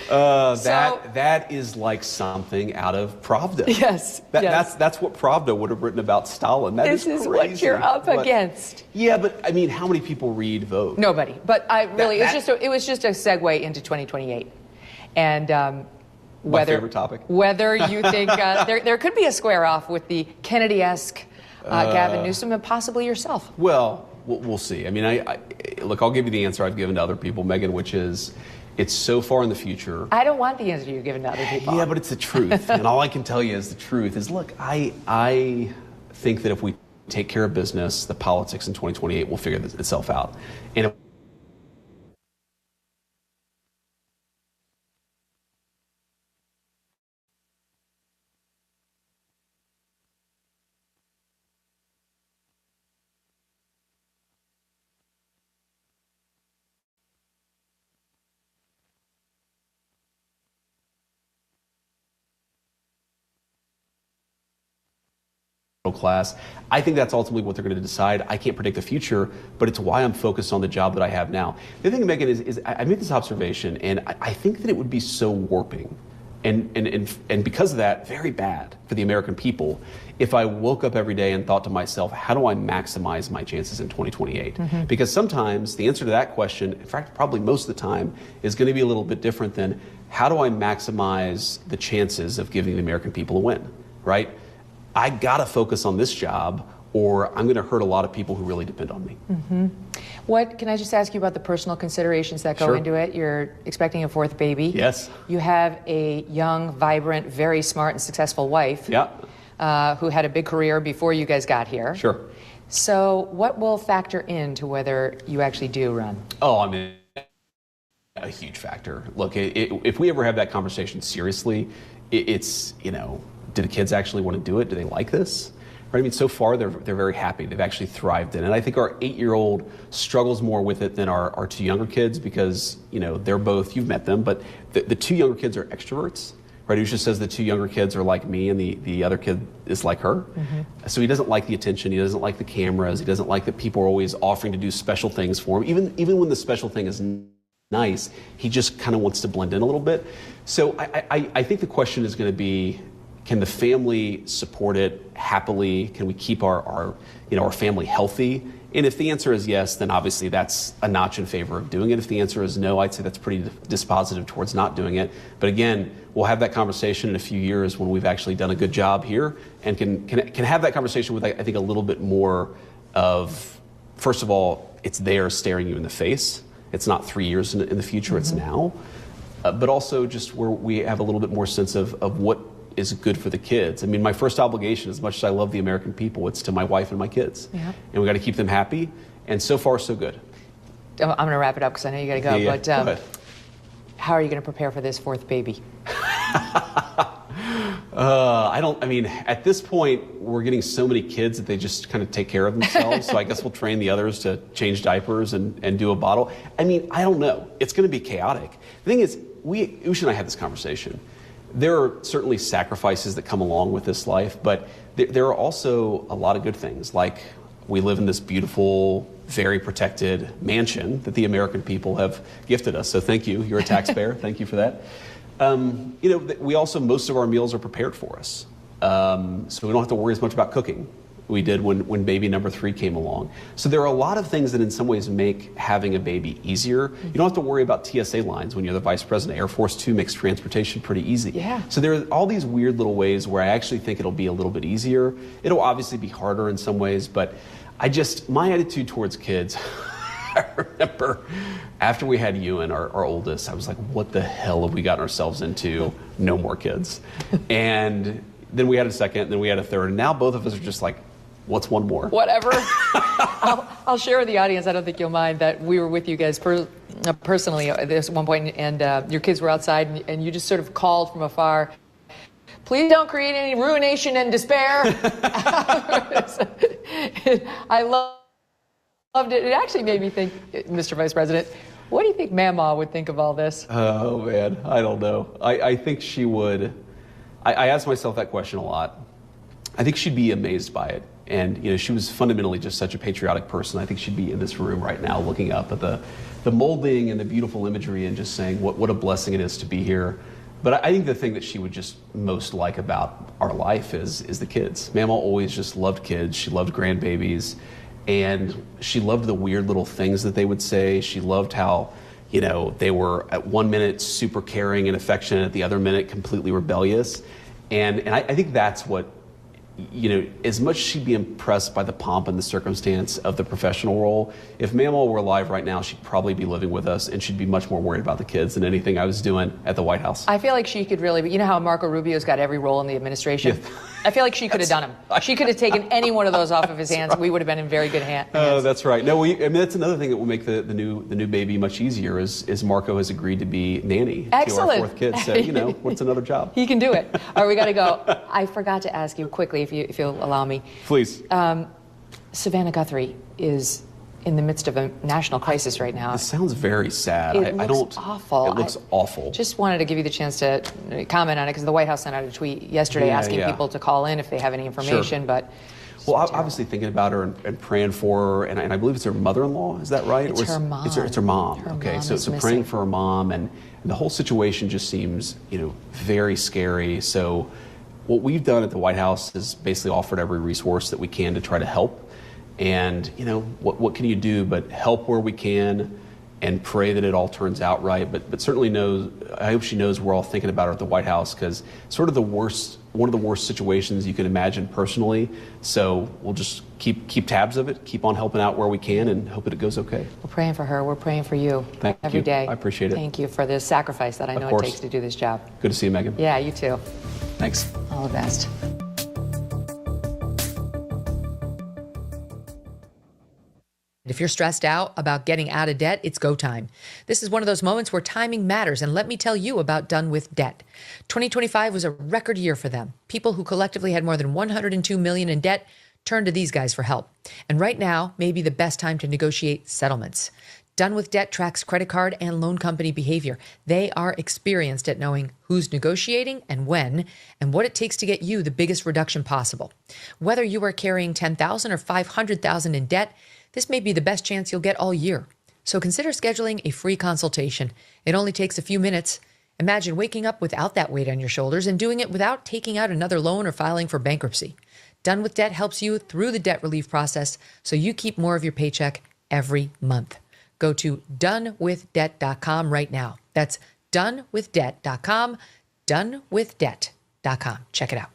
That is like something out of Pravda. Yes. That's what Pravda would have written about Stalin. This is what you're up against. Yeah, but I mean, how many people read Vogue? Nobody. But it was just a segue into 2028, and my favorite topic. Whether you think there could be a square off with the Kennedy-esque Gavin Newsom and possibly yourself. Well, we'll see. I mean, look, I'll give you the answer I've given to other people, Megan, which is, it's so far in the future. I don't want the answer you're giving to other people. Yeah, but it's the truth. And all I can tell you is the truth is, look, I think that if we take care of business, the politics in 2028 will figure itself out. And if class. I think that's ultimately what they're going to decide. I can't predict the future, but it's why I'm focused on the job that I have now. The thing, Megan, is I made this observation, and I think that it would be so warping and because of that, very bad for the American people if I woke up every day and thought to myself, how do I maximize my chances in 2028? Mhm. Because sometimes the answer to that question, in fact, probably most of the time, is going to be a little bit different than how do I maximize the chances of giving the American people a win, right? I got to focus on this job or I'm going to hurt a lot of people who really depend on me. Mhm. What, can I just ask you about the personal considerations that go Sure. into it? You're expecting a fourth baby. Yes. You have a young, vibrant, very smart and successful wife. Yeah. Who had a big career before you guys got here. Sure. So what will factor into whether you actually do run? Oh, I mean, a huge factor. Look, if we ever have that conversation seriously, it's, you know, do the kids actually want to do it? Do they like this? Right? I mean, so far they're very happy. They've actually thrived in it. And I think our 8-year-old struggles more with it than our 2 younger kids because, you know, they're both, you've met them, but the 2 younger kids are extroverts. Right, Usha says the 2 younger kids are like me and the other kid is like her. Mhm. So he doesn't like the attention, he doesn't like the cameras, he doesn't like that people are always offering to do special things for him. Even when the special thing is nice, he just kind of wants to blend in a little bit. So I think the question is going to be, can the family support it happily? Can we keep our family healthy? And if the answer is yes, then obviously that's a notch in favor of doing it. If the answer is no, I'd say that's pretty dispositive towards not doing it. But again, we'll have that conversation in a few years when we've actually done a good job here and can have that conversation with, I think, a little bit more of, first of all, it's there staring you in the face. It's not 3 years in the future, it's now. But also just where we have a little bit more sense of what is good for the kids. I mean, my first obligation, as much as I love the American people, it's to my wife and my kids. Yeah. And we got to keep them happy. And so far, so good. I'm going to wrap it up because I know you got to go. Yeah, But go ahead. how are you going to prepare for this fourth baby? At this point, we're getting so many kids that they just kind of take care of themselves. So I guess we'll train the others to change diapers and do a bottle. I mean, I don't know. It's going to be chaotic. The thing is, Usha and I had this conversation. There are certainly sacrifices that come along with this life, but there are also a lot of good things. Like we live in this beautiful, very protected mansion that the American people have gifted us. So thank you. You're a taxpayer. Thank you for that. We also, most of our meals are prepared for us. So we don't have to worry as much about cooking. We did when baby number 3 came along. So there are a lot of things that in some ways make having a baby easier. You don't have to worry about TSA lines when you're the vice president. Air Force 2 makes transportation pretty easy. Yeah. So there are all these weird little ways where I actually think it'll be a little bit easier. It'll obviously be harder in some ways, but my attitude towards kids, I remember after we had Ewan, our oldest, I was like, what the hell have we gotten ourselves into? No more kids. And then we had a second, and then we had a third, and now both of us are just like, what's one more? Whatever. I'll share with the audience, I don't think you'll mind, that we were with you guys personally at this one point, and your kids were outside, and you just sort of called from afar, please don't create any ruination and despair. I loved it. It actually made me think, Mr. Vice President, what do you think Mamaw would think of all this? Oh, man, I don't know. I think she would. I ask myself that question a lot. I think she'd be amazed by it. And she was fundamentally just such a patriotic person. I think she'd be in this room right now looking up at the molding and the beautiful imagery and just saying what a blessing it is to be here. But I think the thing that she would just most like about our life is the kids. Mama always just loved kids. She loved grandbabies. And she loved the weird little things that they would say. She loved how, they were at one minute super caring and affectionate, at the other minute completely rebellious. And I think that's what, as much as she'd be impressed by the pomp and the circumstance of the professional role, if Mamaw were alive right now, she'd probably be living with us and she'd be much more worried about the kids than anything I was doing at the White House. I feel like she could really, you know how Marco Rubio's got every role in the administration? Yeah. I feel like she could have done him. She could have taken any one of those off of his hands. Right. We would have been in very good hands. Oh, that's right. No, that's another thing that will make the new baby much easier is Marco has agreed to be nanny Excellent. to our fourth kid. So, what's another job? He can do it. All right, we got to go. I forgot to ask you quickly, if you'll allow me. Please. Savannah Guthrie is in the midst of a national crisis right now. It sounds very sad. It looks awful. It looks awful. Just wanted to give you the chance to comment on it because the White House sent out a tweet yesterday asking people to call in if they have any information. Sure. But well, obviously thinking about her and praying for her, and I believe it's her mother-in-law. Is that right? It's her mom. It's her mom. Her okay, mom so is praying missing. for her mom, and the whole situation just seems very scary. So what we've done at the White House is basically offered every resource that we can to try to help. And, what can you do but help where we can and pray that it all turns out right. But certainly I hope she knows we're all thinking about her at the White House, because sort of one of the worst situations you can imagine personally. So we'll just keep tabs of it, keep on helping out where we can, and hope that it goes okay. We're praying for her. We're praying for you every you. day. I appreciate it. Thank you for the sacrifice that I know it takes to do this job. Good to see you, Megan. Yeah, you too. Thanks. All the best. If you're stressed out about getting out of debt, it's go time. This is one of those moments where timing matters, and let me tell you about Done with Debt. 2025 was a record year for them. People who collectively had more than $102 million in debt turned to these guys for help. And right now may be the best time to negotiate settlements. Done with Debt tracks credit card and loan company behavior. They are experienced at knowing who's negotiating and when, and what it takes to get you the biggest reduction possible. Whether you are carrying $10,000 or $500,000 in debt, this may be the best chance you'll get all year. So consider scheduling a free consultation. It only takes a few minutes. Imagine waking up without that weight on your shoulders and doing it without taking out another loan or filing for bankruptcy. Done with Debt helps you through the debt relief process so you keep more of your paycheck every month. Go to donewithdebt.com right now. That's donewithdebt.com, donewithdebt.com. Check it out.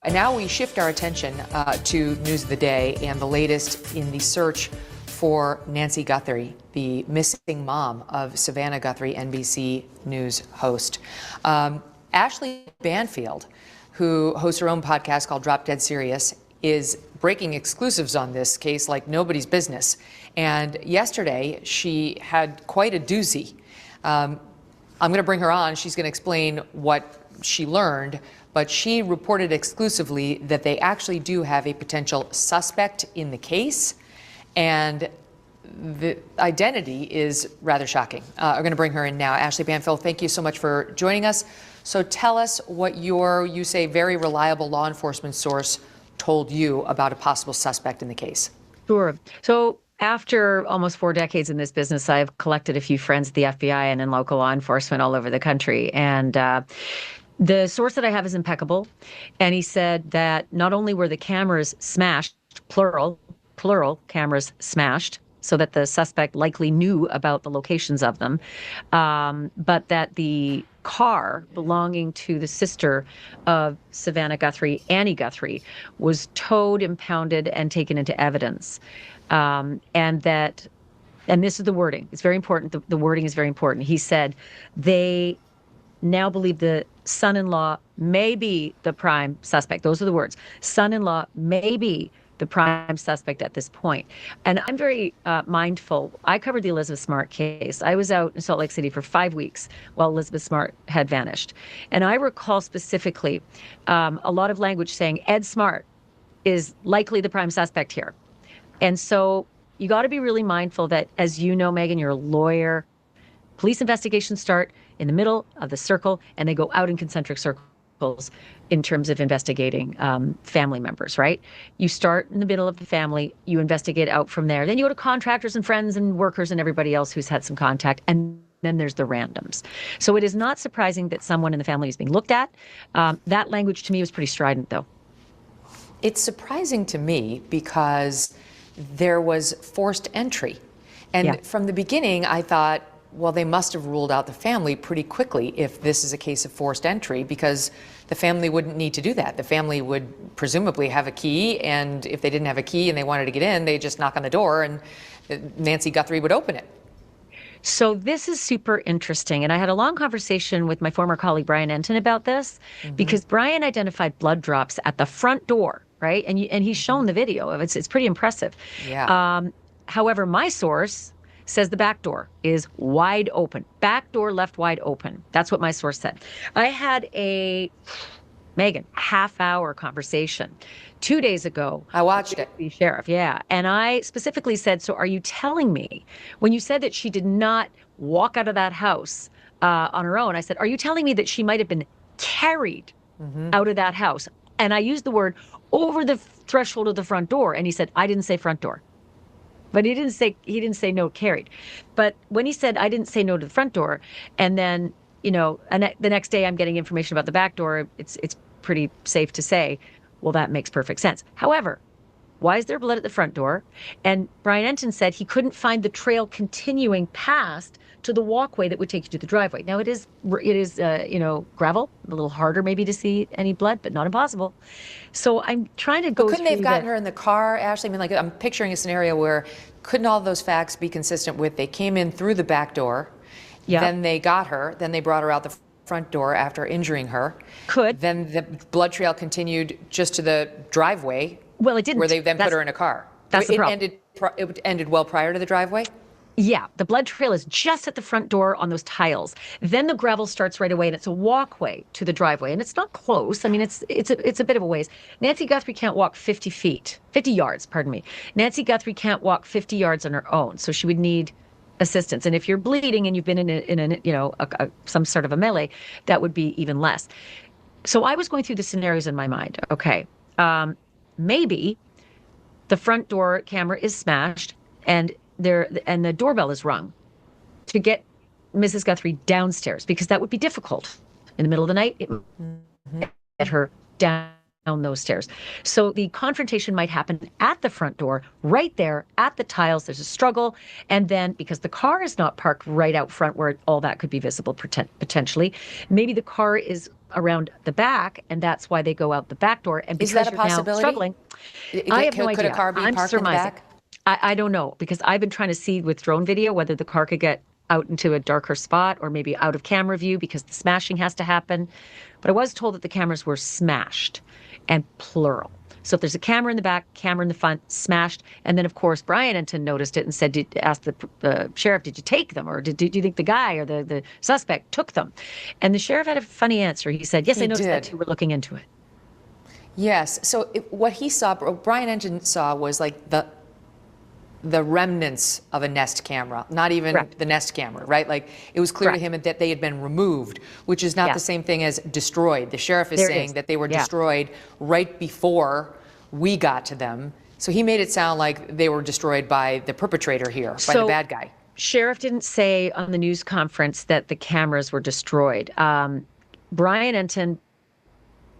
And now we shift our attention to news of the day and the latest in the search for Nancy Guthrie, the missing mom of Savannah Guthrie, NBC News host. Ashley Banfield, who hosts her own podcast called Drop Dead Serious, is breaking exclusives on this case like nobody's business. And yesterday, she had quite a doozy. I'm going to bring her on. She's going to explain what she learned, but she reported exclusively that they actually do have a potential suspect in the case, and the identity is rather shocking. I'm going to bring her in now. Ashley Banfield, thank you so much for joining us. So tell us what you say, very reliable law enforcement source told you about a possible suspect in the case. Sure. So after almost 4 decades in this business, I've collected a few friends at the FBI and in local law enforcement all over the country. And the source that I have is impeccable. And he said that not only were the cameras smashed, plural cameras smashed, so that the suspect likely knew about the locations of them, but that the car belonging to the sister of Savannah Guthrie, Annie Guthrie, was towed, impounded, and taken into evidence. And this is the wording. It's very important. The wording is very important. He said they now believe the son-in-law may be the prime suspect. Those are the words. Son-in-law may be the prime suspect at this point. And I'm very mindful. I covered the Elizabeth Smart case. I was out in Salt Lake City for 5 weeks while Elizabeth Smart had vanished. And I recall specifically a lot of language saying Ed Smart is likely the prime suspect here. And so you got to be really mindful that, as you know, Megan, you're a lawyer. Police investigations start in the middle of the circle and they go out in concentric circles in terms of investigating family members, right? You start in the middle of the family, you investigate out from there. Then you go to contractors and friends and workers and everybody else who's had some contact. And then there's the randoms. So it is not surprising that someone in the family is being looked at. That language to me was pretty strident, though. It's surprising to me because there was forced entry. And from the beginning, I thought, well, they must have ruled out the family pretty quickly if this is a case of forced entry, because the family wouldn't need to do that. The family would presumably have a key, and if they didn't have a key and they wanted to get in, they just knock on the door and Nancy Guthrie would open it. So this is super interesting. And I had a long conversation with my former colleague, Brian Enton, about this, because Brian identified blood drops at the front door, right? And he's shown the video of it. It's pretty impressive. Yeah. However, my source says the back door is wide open. Back door left wide open. That's what my source said. I had a, Megan, half-hour conversation 2 days ago. I watched it. The sheriff, yeah. And I specifically said, so are you telling me, when you said that she did not walk out of that house on her own, I said, are you telling me that she might have been carried out of that house? And I used the word over the threshold of the front door. And he said, I didn't say front door. But he didn't say no carried. But when he said I didn't say no to the front door, and then, and the next day I'm getting information about the back door, it's pretty safe to say, well, that makes perfect sense. However, why is there blood at the front door? And Brian Enton said he couldn't find the trail continuing past to the walkway that would take you to the driveway. Now it is gravel, a little harder maybe to see any blood, but not impossible. So I'm trying to go. But couldn't they have gotten that. her in the car, Ashley? I mean, like, I'm picturing a scenario where couldn't all those facts be consistent with they came in through the back door, then they got her, then they brought her out the front door after injuring her. Then the blood trail continued just to the driveway. Well, it didn't. Where they then put her in a car. That's the problem. It ended well prior to the driveway? Yeah, the blood trail is just at the front door on those tiles. Then the gravel starts right away, and it's a walkway to the driveway, and it's not close. I mean, it's a bit of a ways. Nancy Guthrie can't walk 50 yards, pardon me. Nancy Guthrie can't walk 50 yards on her own, so she would need assistance. And if you're bleeding and you've been in some sort of a melee, that would be even less. So I was going through the scenarios in my mind. Okay, maybe the front door camera is smashed and the doorbell is rung to get Mrs. Guthrie downstairs, because that would be difficult in the middle of the night. It would get her down those stairs. So the confrontation might happen at the front door, right there at the tiles. There's a struggle. And then because the car is not parked right out front where all that could be visible potentially, maybe the car is around the back, and that's why they go out the back door. And because is that a you're now possibility? struggling, I have no idea. Could a car be I'm parked in the surmising. back? I don't know, because I've been trying to see with drone video whether the car could get out into a darker spot or maybe out of camera view because the smashing has to happen. But I was told that the cameras were smashed, and plural. So if there's a camera in the back, camera in the front, smashed. And then, of course, Brian Enton noticed it and said, asked the sheriff, did you take them? Or do you think the guy or the suspect took them? And the sheriff had a funny answer. He said, yes, I noticed that too. We're looking into it. Yes. So what Brian Enton saw was like the remnants of a Nest camera, not even the Nest camera, right? Like it was clear to him that they had been removed, which is not the same thing as destroyed. The sheriff is saying that they were destroyed right before we got to them. So he made it sound like they were destroyed by the perpetrator here, by the bad guy. Sheriff didn't say on the news conference that the cameras were destroyed. Brian Enton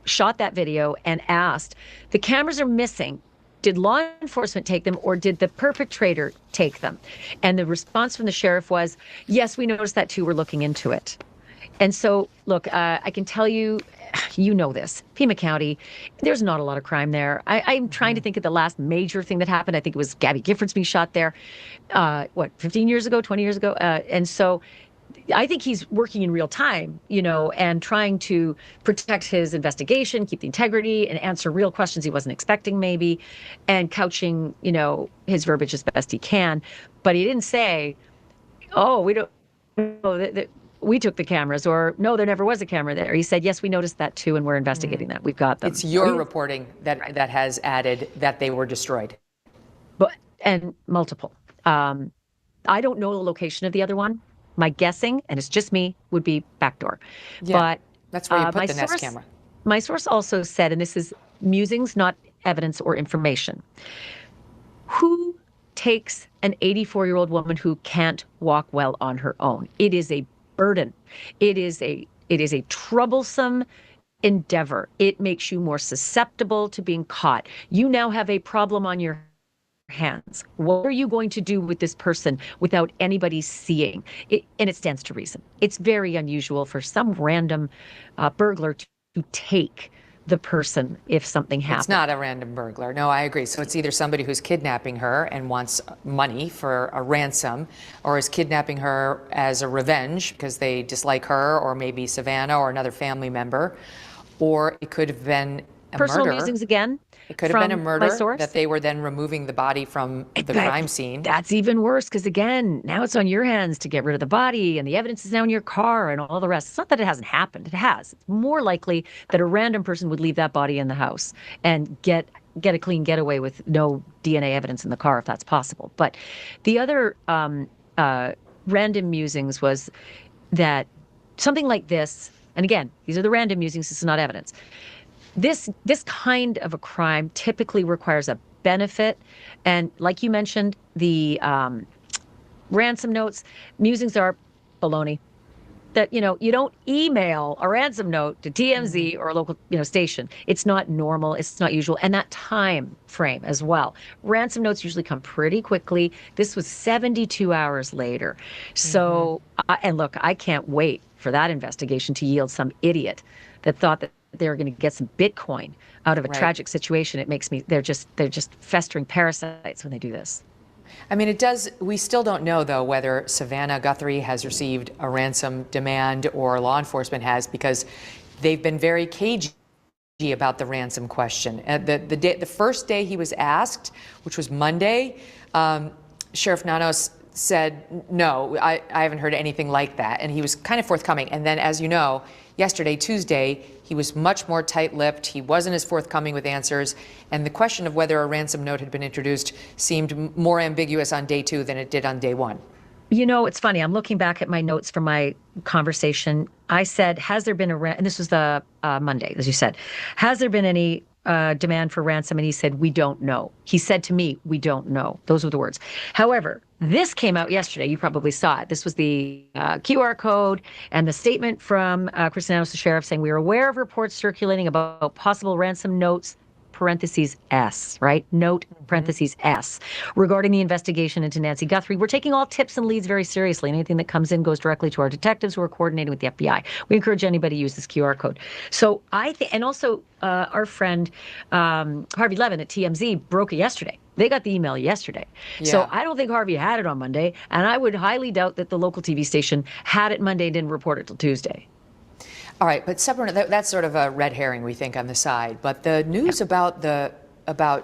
shot that video and asked, the cameras are missing. Did law enforcement take them, or did the perpetrator take them? And the response from the sheriff was, yes, we noticed that too. We're looking into it. And so, look, I can tell you, you know this, Pima County, there's not a lot of crime there. I'm trying to think of the last major thing that happened. I think it was Gabby Giffords being shot there, 15 years ago, 20 years ago? And so I think he's working in real time, and trying to protect his investigation, keep the integrity, and answer real questions he wasn't expecting maybe, and couching, his verbiage as best he can. But he didn't say, oh, we don't know that we took the cameras, or no, there never was a camera there. He said, yes, we noticed that too, and we're investigating that. We've got them. It's your reporting that has added that they were destroyed. And multiple. I don't know the location of the other one. My guessing, and it's just me, would be back door. Yeah, but that's where you put the Nest camera. My source also said, and this is musings, not evidence or information, who takes an 84-year-old woman who can't walk well on her own? It is a burden. It is a troublesome endeavor. It makes you more susceptible to being caught. You now have a problem on your hands. What are you going to do with this person without anybody seeing it? And it stands to reason. It's very unusual for some random burglar to take the person if something happens. It's not a random burglar. No, I agree. So it's either somebody who's kidnapping her and wants money for a ransom, or is kidnapping her as a revenge because they dislike her, or maybe Savannah or another family member, or it could have been a personal murder. Musings again. It could have been a murder that they were then removing the body from the crime scene. That's even worse, because again, now it's on your hands to get rid of the body, and the evidence is now in your car and all the rest. It's not that it hasn't happened. It has. It's more likely that a random person would leave that body in the house and get a clean getaway with no DNA evidence in the car, if that's possible. But the other random musings was that something like this, and again, these are the random musings, this is not evidence. This kind of a crime typically requires a benefit. And like you mentioned, the ransom notes, musings are baloney. that, you don't email a ransom note to TMZ or a local, station. It's not normal. It's not usual. And that time frame as well. Ransom notes usually come pretty quickly. This was 72 hours later. So, and look, I can't wait for that investigation to yield some idiot that thought that they were going to get some Bitcoin out of a tragic situation. It makes me, they're just festering parasites when they do this. I mean, we still don't know, though, whether Savannah Guthrie has received a ransom demand or law enforcement has, because they've been very cagey about the ransom question. The first day he was asked, which was Monday, Sheriff Nanos said, no, I haven't heard anything like that. And he was kind of forthcoming. And then, as you know, yesterday, Tuesday, he was much more tight-lipped. He wasn't as forthcoming with answers. And the question of whether a ransom note had been introduced seemed more ambiguous on day 2 than it did on day 1. It's funny. I'm looking back at my notes from my conversation. I said, has there been and this was the Monday, as you said, has there been any demand for ransom? And he said, we don't know. He said to me, we don't know. Those were the words. However, this came out yesterday. You probably saw it. This was the QR code and the statement from Christianos, the sheriff, saying we are aware of reports circulating about possible ransom notes, parentheses S, right? Note, parentheses S, regarding the investigation into Nancy Guthrie. We're taking all tips and leads very seriously. Anything that comes in goes directly to our detectives who are coordinating with the FBI. We encourage anybody to use this QR code. So I think, and also our friend Harvey Levin at TMZ broke it yesterday. They got the email yesterday. Yeah. So I don't think Harvey had it on Monday, and I would highly doubt that the local TV station had it Monday and didn't report it till Tuesday. All right, but that's sort of a red herring, we think, on the side. But the news about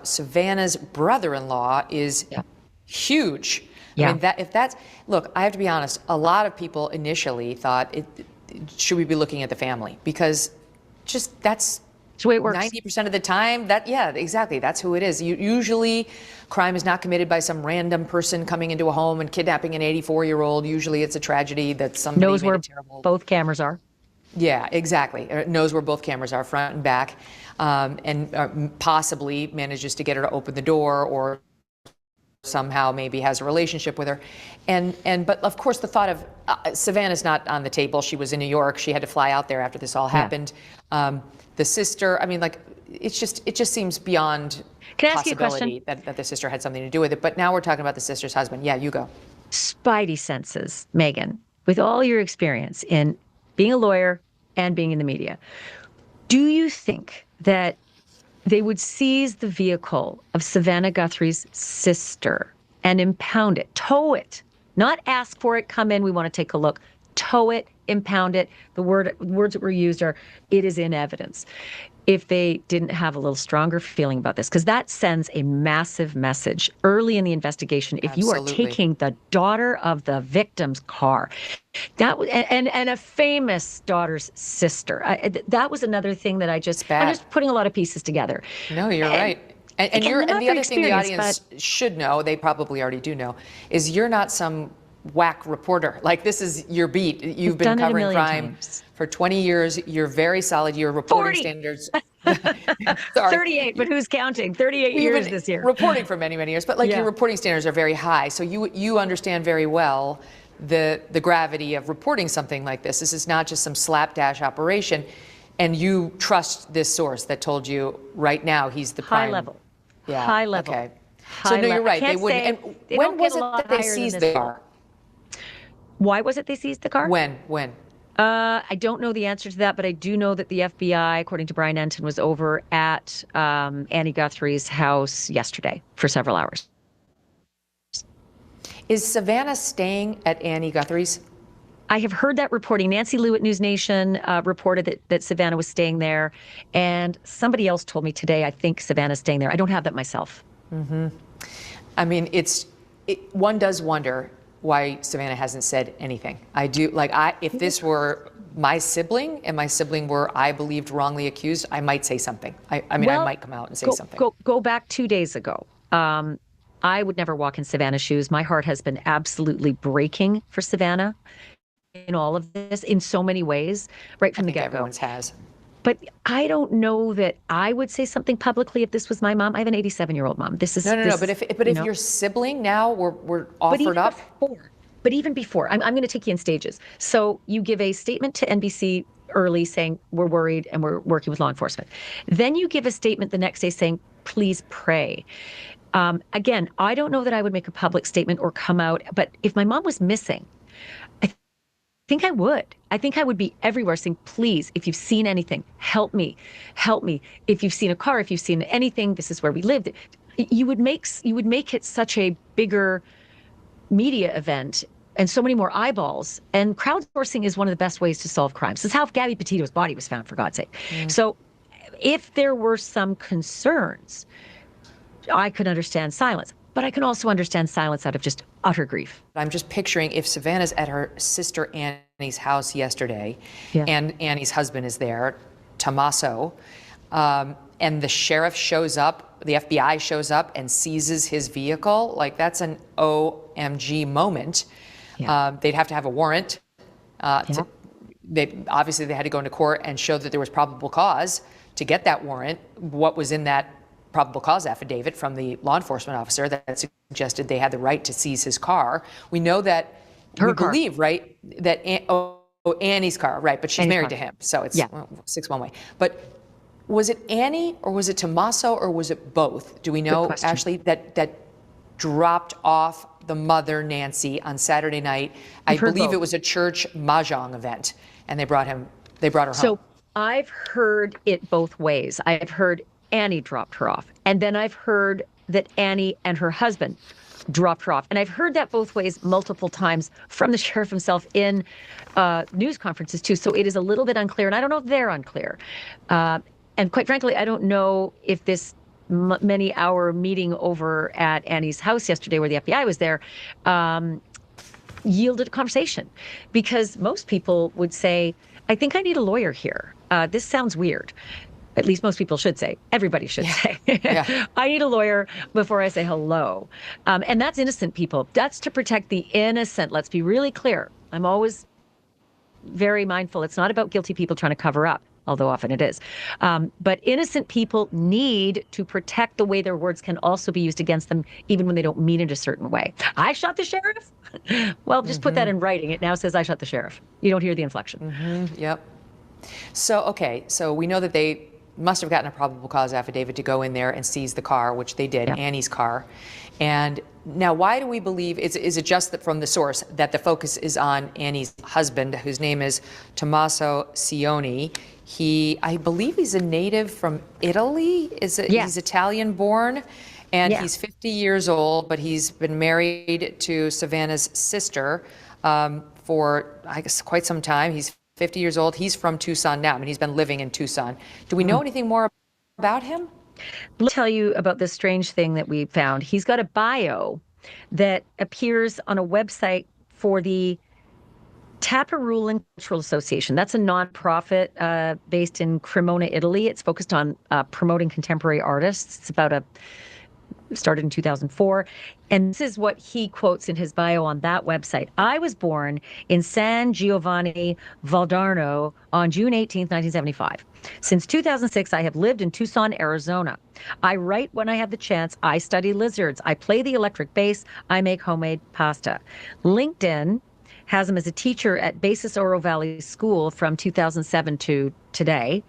Savannah's brother-in-law is huge. Yeah. I mean, look, I have to be honest. A lot of people initially thought, should we be looking at the family? Because that's the way it works. 90% of the time, exactly. That's who it is. Usually, crime is not committed by some random person coming into a home and kidnapping an 84-year-old. Usually, it's a tragedy that somebody knows made where a terrible. Both cameras are. Yeah, exactly. Knows where both cameras are, front and back, and possibly manages to get her to open the door, or somehow maybe has a relationship with her. But of course, the thought of Savannah's not on the table. She was in New York. She had to fly out there after this all happened. The sister, I mean, like, it just seems beyond Can I ask you a question? possibility that the sister had something to do with it. But now we're talking about the sister's husband. Yeah, you go. Spidey senses, Megan, with all your experience in being a lawyer and being in the media, do you think that they would seize the vehicle of Savannah Guthrie's sister and impound it, tow it, not ask for it, come in, we want to take a look, tow it, impound it? The words that were used are, it is in evidence. If they didn't have a little stronger feeling about this, because that sends a massive message early in the investigation. If you are taking the daughter of the victim's car, and a famous daughter's sister, that was another thing that I'm just putting a lot of pieces together. No, you're right. And the other thing the audience should know, they probably already do know, is you're not some whack reporter. Like, this is your beat. You've been covering crime for 20 years. You're very solid. Your reporting 40. standards. 38, but who's counting? 38 years this year. Reporting for many, many years. But your reporting standards are very high. So you understand very well the gravity of reporting something like this. This is not just some slapdash operation. And you trust this source that told you right now he's the prime. High level. Yeah. High level. Okay. High So no, you're level. right. They wouldn't. And when was it that they seized the car? Why was it they seized the car? When? I don't know the answer to that, but I do know that the FBI, according to Brian Enton, was over at Annie Guthrie's house yesterday for several hours. Is Savannah staying at Annie Guthrie's? I have heard that reporting. Nancy Liu at News Nation reported that Savannah was staying there. And somebody else told me today, I think Savannah's staying there. I don't have that myself. Mm-hmm. I mean, one does wonder why Savannah hasn't said anything. I do, if this were my sibling and my sibling were, I believed, wrongly accused, I might say something. I might come out and say something. Go back 2 days ago. I would never walk in Savannah's shoes. My heart has been absolutely breaking for Savannah in all of this, in so many ways, right from the get-go. Everyone's has. But I don't know that I would say something publicly if this was my mom. I have an 87-year-old mom. This is no. But if your sibling now were offered up, But even before, I'm going to take you in stages. So you give a statement to NBC early saying, we're worried and we're working with law enforcement. Then you give a statement the next day saying, please pray. Again, I don't know that I would make a public statement or come out, but if my mom was missing, I think I would. I think I would be everywhere saying, please, if you've seen anything, help me, help me. If you've seen a car, if you've seen anything, this is where we lived. You would make it such a bigger media event and so many more eyeballs. And crowdsourcing is one of the best ways to solve crimes. This is how Gabby Petito's body was found, for God's sake. So if there were some concerns, I could understand silence, but I can also understand silence out of just utter grief. I'm just picturing if Savannah's at her sister Annie's house yesterday, and Annie's husband is there, Tommaso, and the sheriff shows up, the FBI shows up and seizes his vehicle, like that's an OMG moment. They'd have to have a warrant. They had to go into court and show that there was probable cause to get that warrant. What was in that probable cause affidavit from the law enforcement officer that suggested they had the right to seize his car. We know that, we believe, right, that Annie's car, right, but she's married to him, so it's 6 one way. But was it Annie or was it Tommaso or was it both? Do we know, Ashley, that dropped off the mother, Nancy, on Saturday night? I believe it was a church mahjong event, and they brought her home. So I've heard it both ways. I've heard Annie dropped her off, and then I've heard that Annie and her husband dropped her off. And I've heard that both ways multiple times from the sheriff himself in news conferences too. So it is a little bit unclear, and I don't know if they're unclear. And quite frankly, I don't know if this many-hour meeting over at Annie's house yesterday, where the FBI was there, yielded a conversation. Because most people would say, I think I need a lawyer here. This sounds weird. At least most people should say. Everybody should say. I need a lawyer before I say hello. And that's innocent people. That's to protect the innocent. Let's be really clear. I'm always very mindful. It's not about guilty people trying to cover up, although often it is. But innocent people need to protect the way their words can also be used against them, even when they don't mean it a certain way. I shot the sheriff? Well, just put that in writing. It now says I shot the sheriff. You don't hear the inflection. Yep. So, okay, so we know that they must have gotten a probable cause affidavit to go in there and seize the car, which they did, Annie's car. And now, why do we believe, is it just that from the source that the focus is on Annie's husband, whose name is Tommaso Cioni? I believe he's a native from Italy. He's Italian born, and he's 50 years old, but he's been married to Savannah's sister for, I guess, quite some time. He's 50 years old. He's from Tucson now. I mean, he's been living in Tucson. Do we know anything more about him? Let me tell you about this strange thing that we found. He's got a bio that appears on a website for the Taparulan Cultural Association. That's a nonprofit based in Cremona, Italy. It's focused on promoting contemporary artists. It's started in 2004. And this is what he quotes in his bio on that website. I was born in San Giovanni Valdarno on June 18, 1975. Since 2006, I have lived in Tucson, Arizona. I write when I have the chance. I study lizards. I play the electric bass. I make homemade pasta. LinkedIn has him as a teacher at Basis Oro Valley School from 2007 to today.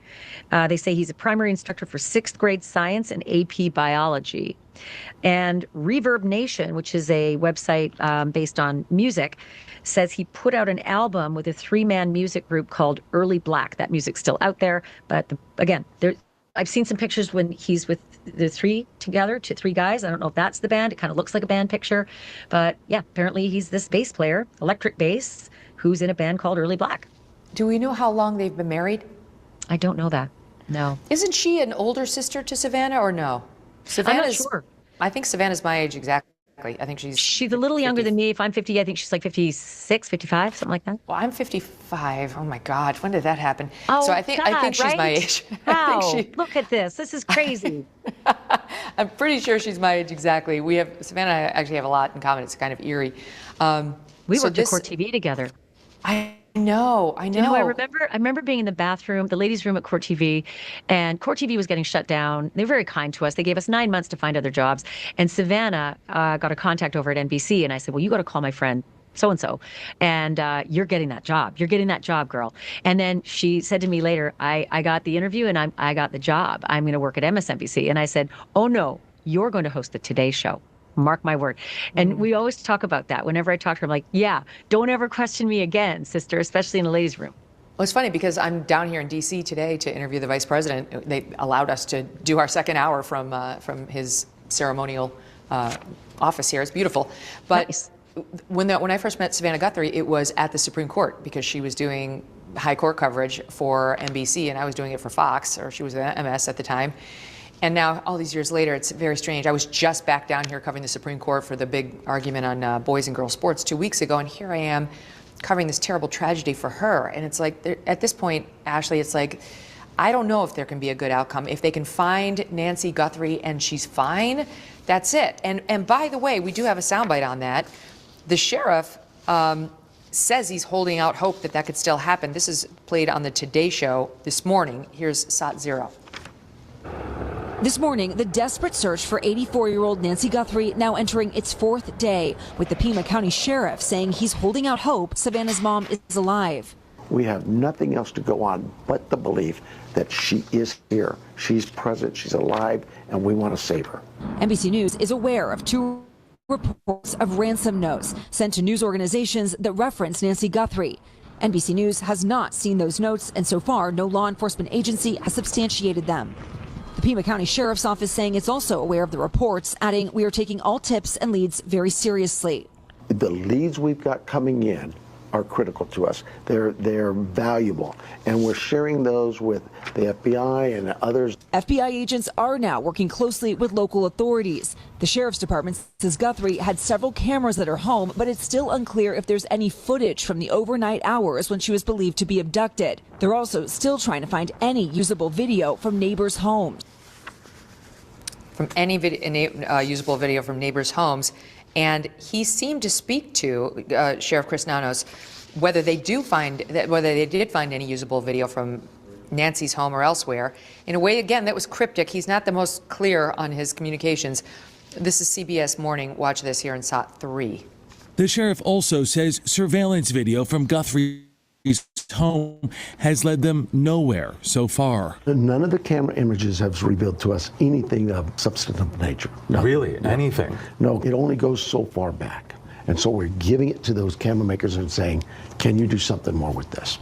They say he's a primary instructor for 6th grade science and AP biology. And Reverb Nation, which is a website based on music, says he put out an album with a 3-man music group called Early Black. That music's still out there. But again, I've seen some pictures when he's with the 3 guys. I don't know if that's the band. It kind of looks like a band picture. But yeah, apparently he's this bass player, electric bass, who's in a band called Early Black. Do we know how long they've been married? I don't know that. No. Isn't she an older sister to Savannah or no? Savannah's, I'm not sure. I think Savannah's my age exactly. I think she's a little younger than me. If I'm 50, I think she's like 56, 55, something like that. Well, I'm 55. Oh my God, when did that happen? Oh, so I think she's my age. Wow, look at this. This is crazy. I'm pretty sure she's my age exactly. Savannah and I actually have a lot in common. It's kind of eerie. We worked at Court TV together. I know. You know, I remember being in the bathroom, the ladies' room at Court TV, and Court TV was getting shut down. They were very kind to us. They gave us 9 months to find other jobs. And Savannah got a contact over at NBC, and I said, well, you got to call my friend so-and-so, and you're getting that job. You're getting that job, girl. And then she said to me later, I got the interview and I got the job. I'm going to work at MSNBC. And I said, oh no, you're going to host the Today Show. Mark my word. And we always talk about that. Whenever I talk to her, I'm like, yeah, don't ever question me again, sister, especially in the ladies' room. Well, it's funny because I'm down here in D.C. today to interview the vice president. They allowed us to do our second hour from his ceremonial office here. It's beautiful. But nice. When I first met Savannah Guthrie, it was at the Supreme Court because she was doing high court coverage for NBC and I was doing it for Fox, or she was at MS at the time. And now, all these years later, it's very strange. I was just back down here covering the Supreme Court for the big argument on boys and girls sports 2 weeks ago, and here I am covering this terrible tragedy for her. And it's like, at this point, Ashley, it's like, I don't know if there can be a good outcome. If they can find Nancy Guthrie and she's fine, that's it. And by the way, we do have a soundbite on that. The sheriff says he's holding out hope that could still happen. This is played on the Today Show this morning. Here's SOT 0. This morning, the desperate search for 84-year-old Nancy Guthrie now entering its 4th day, with the Pima County Sheriff saying he's holding out hope Savannah's mom is alive. We have nothing else to go on but the belief that she is here. She's present, she's alive, and we want to save her. NBC News is aware of 2 reports of ransom notes sent to news organizations that reference Nancy Guthrie. NBC News has not seen those notes, and so far, no law enforcement agency has substantiated them. The Pima County Sheriff's Office saying it's also aware of the reports, adding, we are taking all tips and leads very seriously. The leads we've got coming in are critical to us. They're valuable, and we're sharing those with the FBI and others. FBI agents are now working closely with local authorities. The Sheriff's Department says Guthrie had several cameras at her home, but it's still unclear if there's any footage from the overnight hours when she was believed to be abducted. They're also still trying to find any usable video from neighbors' homes. From any usable video from neighbors' homes. And he seemed to speak to Sheriff Chris Nanos whether they did find any usable video from Nancy's home or elsewhere. In a way, again, that was cryptic. He's not the most clear on his communications. This is CBS Morning. Watch this here in SOT 3. The sheriff also says surveillance video from Guthrie's home has led them nowhere so far. None of the camera images have revealed to us anything of substantive nature. No. Really? Anything? No, it only goes so far back. And so we're giving it to those camera makers and saying, can you do something more with this?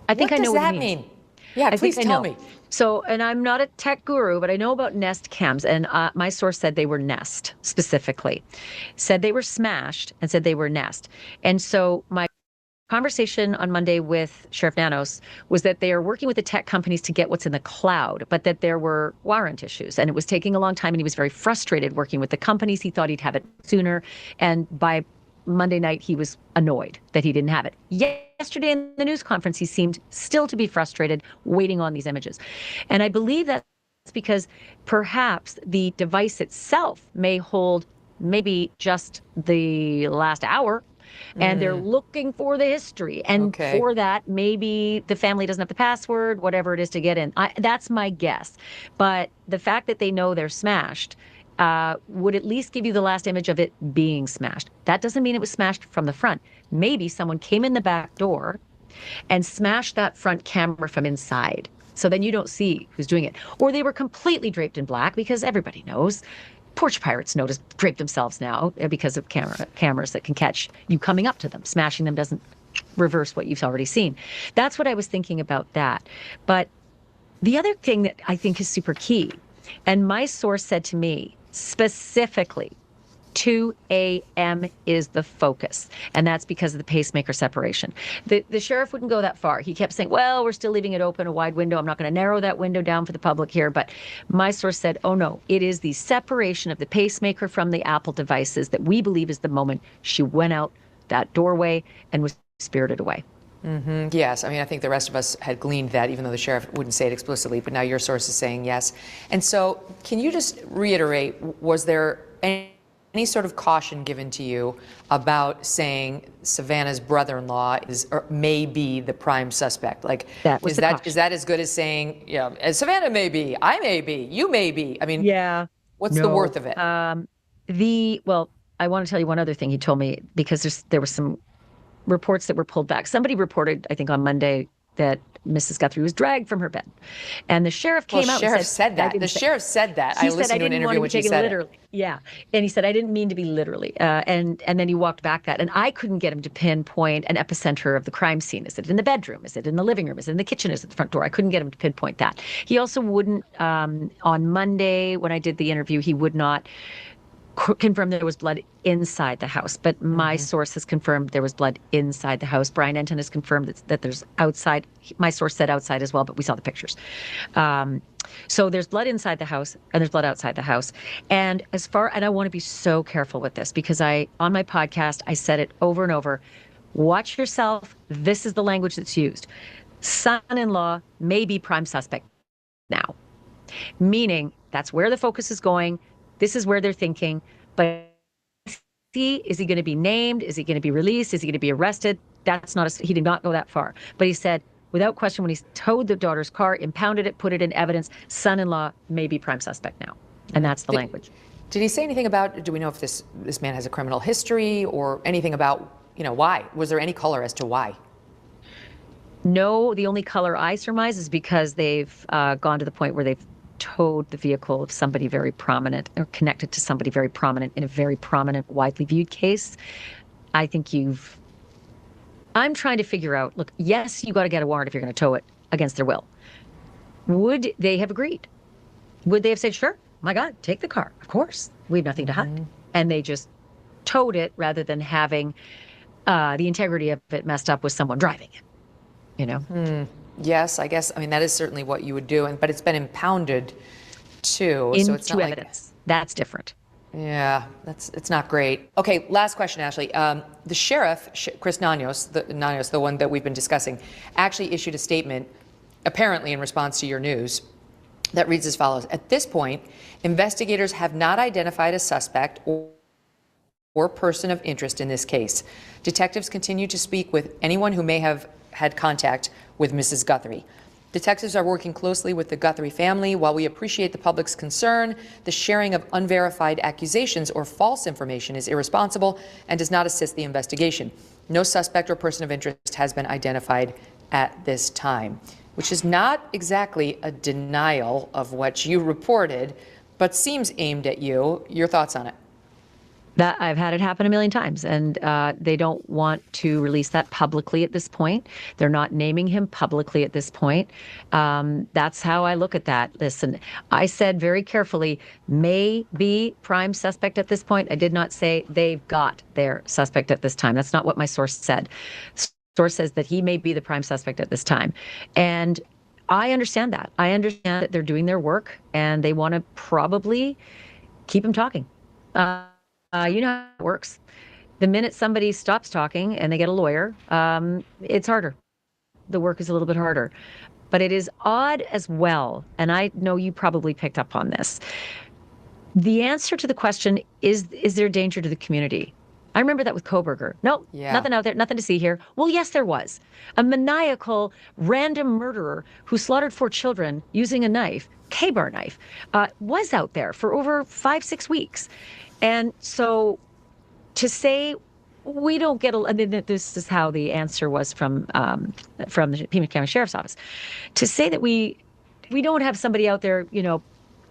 I think I know what you mean. What does that mean? Yeah, please tell me. So, and I'm not a tech guru, but I know about Nest cams, and my source said they were Nest specifically. Said they were smashed and said they were Nest. And so my conversation on Monday with Sheriff Nanos was that they are working with the tech companies to get what's in the cloud, but that there were warrant issues and it was taking a long time and he was very frustrated working with the companies. He thought he'd have it sooner. And by Monday night, he was annoyed that he didn't have it. Yesterday in the news conference, he seemed still to be frustrated waiting on these images. And I believe that's because perhaps the device itself may hold maybe just the last hour. And they're looking for the history. And for that, maybe the family doesn't have the password, whatever it is to get in. That's my guess. But the fact that they know they're smashed would at least give you the last image of it being smashed. That doesn't mean it was smashed from the front. Maybe someone came in the back door and smashed that front camera from inside. So then you don't see who's doing it. Or they were completely draped in black, because everybody knows porch pirates know to drape themselves now because of cameras that can catch you coming up to them. Smashing them doesn't reverse what you've already seen. That's what I was thinking about that. But the other thing that I think is super key, and my source said to me specifically, 2 a.m. is the focus. And that's because of the pacemaker separation. The sheriff wouldn't go that far. He kept saying, well, we're still leaving it open, a wide window. I'm not going to narrow that window down for the public here. But my source said, oh, no, it is the separation of the pacemaker from the Apple devices that we believe is the moment she went out that doorway and was spirited away. Yes, I mean, I think the rest of us had gleaned that, even though the sheriff wouldn't say it explicitly, but now your source is saying yes. And so can you just reiterate, was there any sort of caution given to you about saying Savannah's brother-in-law is or may be the prime suspect? Like, is that as good as saying, yeah, as Savannah may be, I may be, you may be? I mean, what's the worth of it? I want to tell you one other thing he told me, because there were some reports that were pulled back. Somebody reported, I think on Monday, that Mrs. Guthrie was dragged from her bed. And the sheriff came out sheriff and said that. The sheriff said that. I listened to an interview when he said literally. Yeah. And he said, I didn't mean to be literally. And then he walked back that. And I couldn't get him to pinpoint an epicenter of the crime scene. Is it in the bedroom? Is it in the living room? Is it in the kitchen? Is it the front door? I couldn't get him to pinpoint that. He also wouldn't, on Monday when I did the interview, he would not confirm there was blood inside the house, but my source has confirmed there was blood inside the house. Brian Enton has confirmed that there's outside. My source said outside as well, but we saw the pictures. So there's blood inside the house and there's blood outside the house. And I want to be so careful with this, because on my podcast, I said it over and over. Watch yourself. This is the language that's used. Son-in-law may be prime suspect now, meaning that's where the focus is going. This is where they're thinking, but is he going to be named? Is he going to be released? Is he going to be arrested? He did not go that far. But he said, without question, when he towed the daughter's car, impounded it, put it in evidence, son-in-law may be prime suspect now. And that's the language. Did he say anything about, do we know if this man has a criminal history or anything about, why? Was there any color as to why? No, the only color I surmise is because they've gone to the point where they've towed the vehicle of somebody very prominent or connected to somebody very prominent in a very prominent, widely viewed case. I think I'm trying to figure out, look, yes, you got to get a warrant if you're going to tow it against their will. Would they have agreed? Would they have said, sure, my God, take the car. Of course, we have nothing to hide. And they just towed it rather than having the integrity of it messed up with someone driving it, Yes, I guess. I mean, that is certainly what you would do, but it's been impounded too. Into so it's not evidence. That's different. Yeah, it's not great. Okay, last question, Ashley. The sheriff, Chris Nanos, the one that we've been discussing, actually issued a statement, apparently in response to your news, that reads as follows. At this point, investigators have not identified a suspect or person of interest in this case. Detectives continue to speak with anyone who may have had contact with Mrs. Guthrie. Detectives are working closely with the Guthrie family. While we appreciate the public's concern, the sharing of unverified accusations or false information is irresponsible and does not assist the investigation. No suspect or person of interest has been identified at this time, which is not exactly a denial of what you reported, but seems aimed at you. Your thoughts on it? That I've had it happen a million times, and they don't want to release that publicly at this point. They're not naming him publicly at this point. That's how I look at that. Listen, I said very carefully, may be prime suspect at this point. I did not say they've got their suspect at this time. That's not what my source said. Source says that he may be the prime suspect at this time. And I understand that. I understand that they're doing their work, and they want to probably keep him talking. You know how it works. The minute somebody stops talking and they get a lawyer, it's harder. The work is a little bit harder. But it is odd as well, and I know you probably picked up on this. The answer to the question, is there danger to the community? I remember that with Koberger. No, nothing out there, nothing to see here. Well, yes, there was. A maniacal, random murderer who slaughtered 4 children using a knife, K-bar knife, was out there for over 5-6 weeks. And so to say we don't get I mean, this is how the answer was from the Pima County Sheriff's Office. To say that we don't have somebody out there,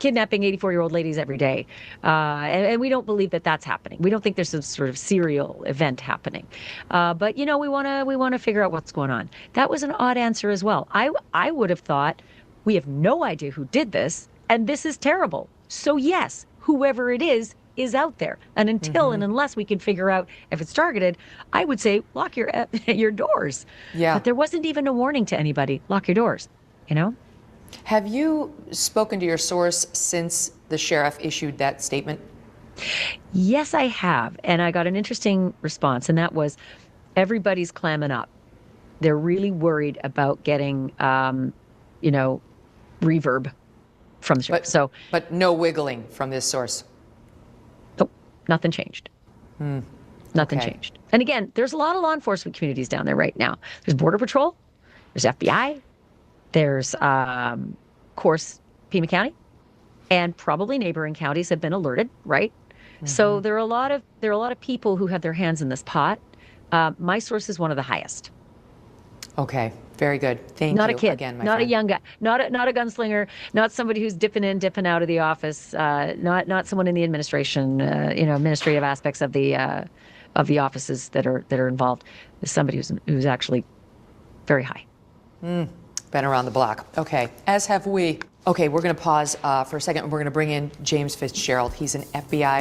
kidnapping 84-year-old ladies every day. And we don't believe that that's happening. We don't think there's some sort of serial event happening. But, we want to figure out what's going on. That was an odd answer as well. I would have thought we have no idea who did this, and this is terrible. So yes, whoever it is out there. And until and unless we can figure out if it's targeted, I would say lock your doors. Yeah. But there wasn't even a warning to anybody. Lock your doors, Have you spoken to your source since the sheriff issued that statement? Yes, I have. And I got an interesting response, and that was everybody's clamming up. They're really worried about getting, reverb from the sheriff. But no wiggling from this source? Nope, nothing changed. Nothing changed. And again, there's a lot of law enforcement communities down there right now. There's Border Patrol, there's FBI, there's, of course, Pima County, and probably neighboring counties have been alerted, right? So there are a lot of people who have their hands in this pot. My source is one of the highest. Okay, very good. Thank Not you a kid, again, my not friend. a young guy, not a gunslinger, not somebody who's dipping in, dipping out of the office, not someone in the administration, administrative aspects of the offices that are involved. It's somebody who's actually very high. Been around the block. Okay, as have we. Okay, we're going to pause for a second. We're going to bring in James Fitzgerald. He's an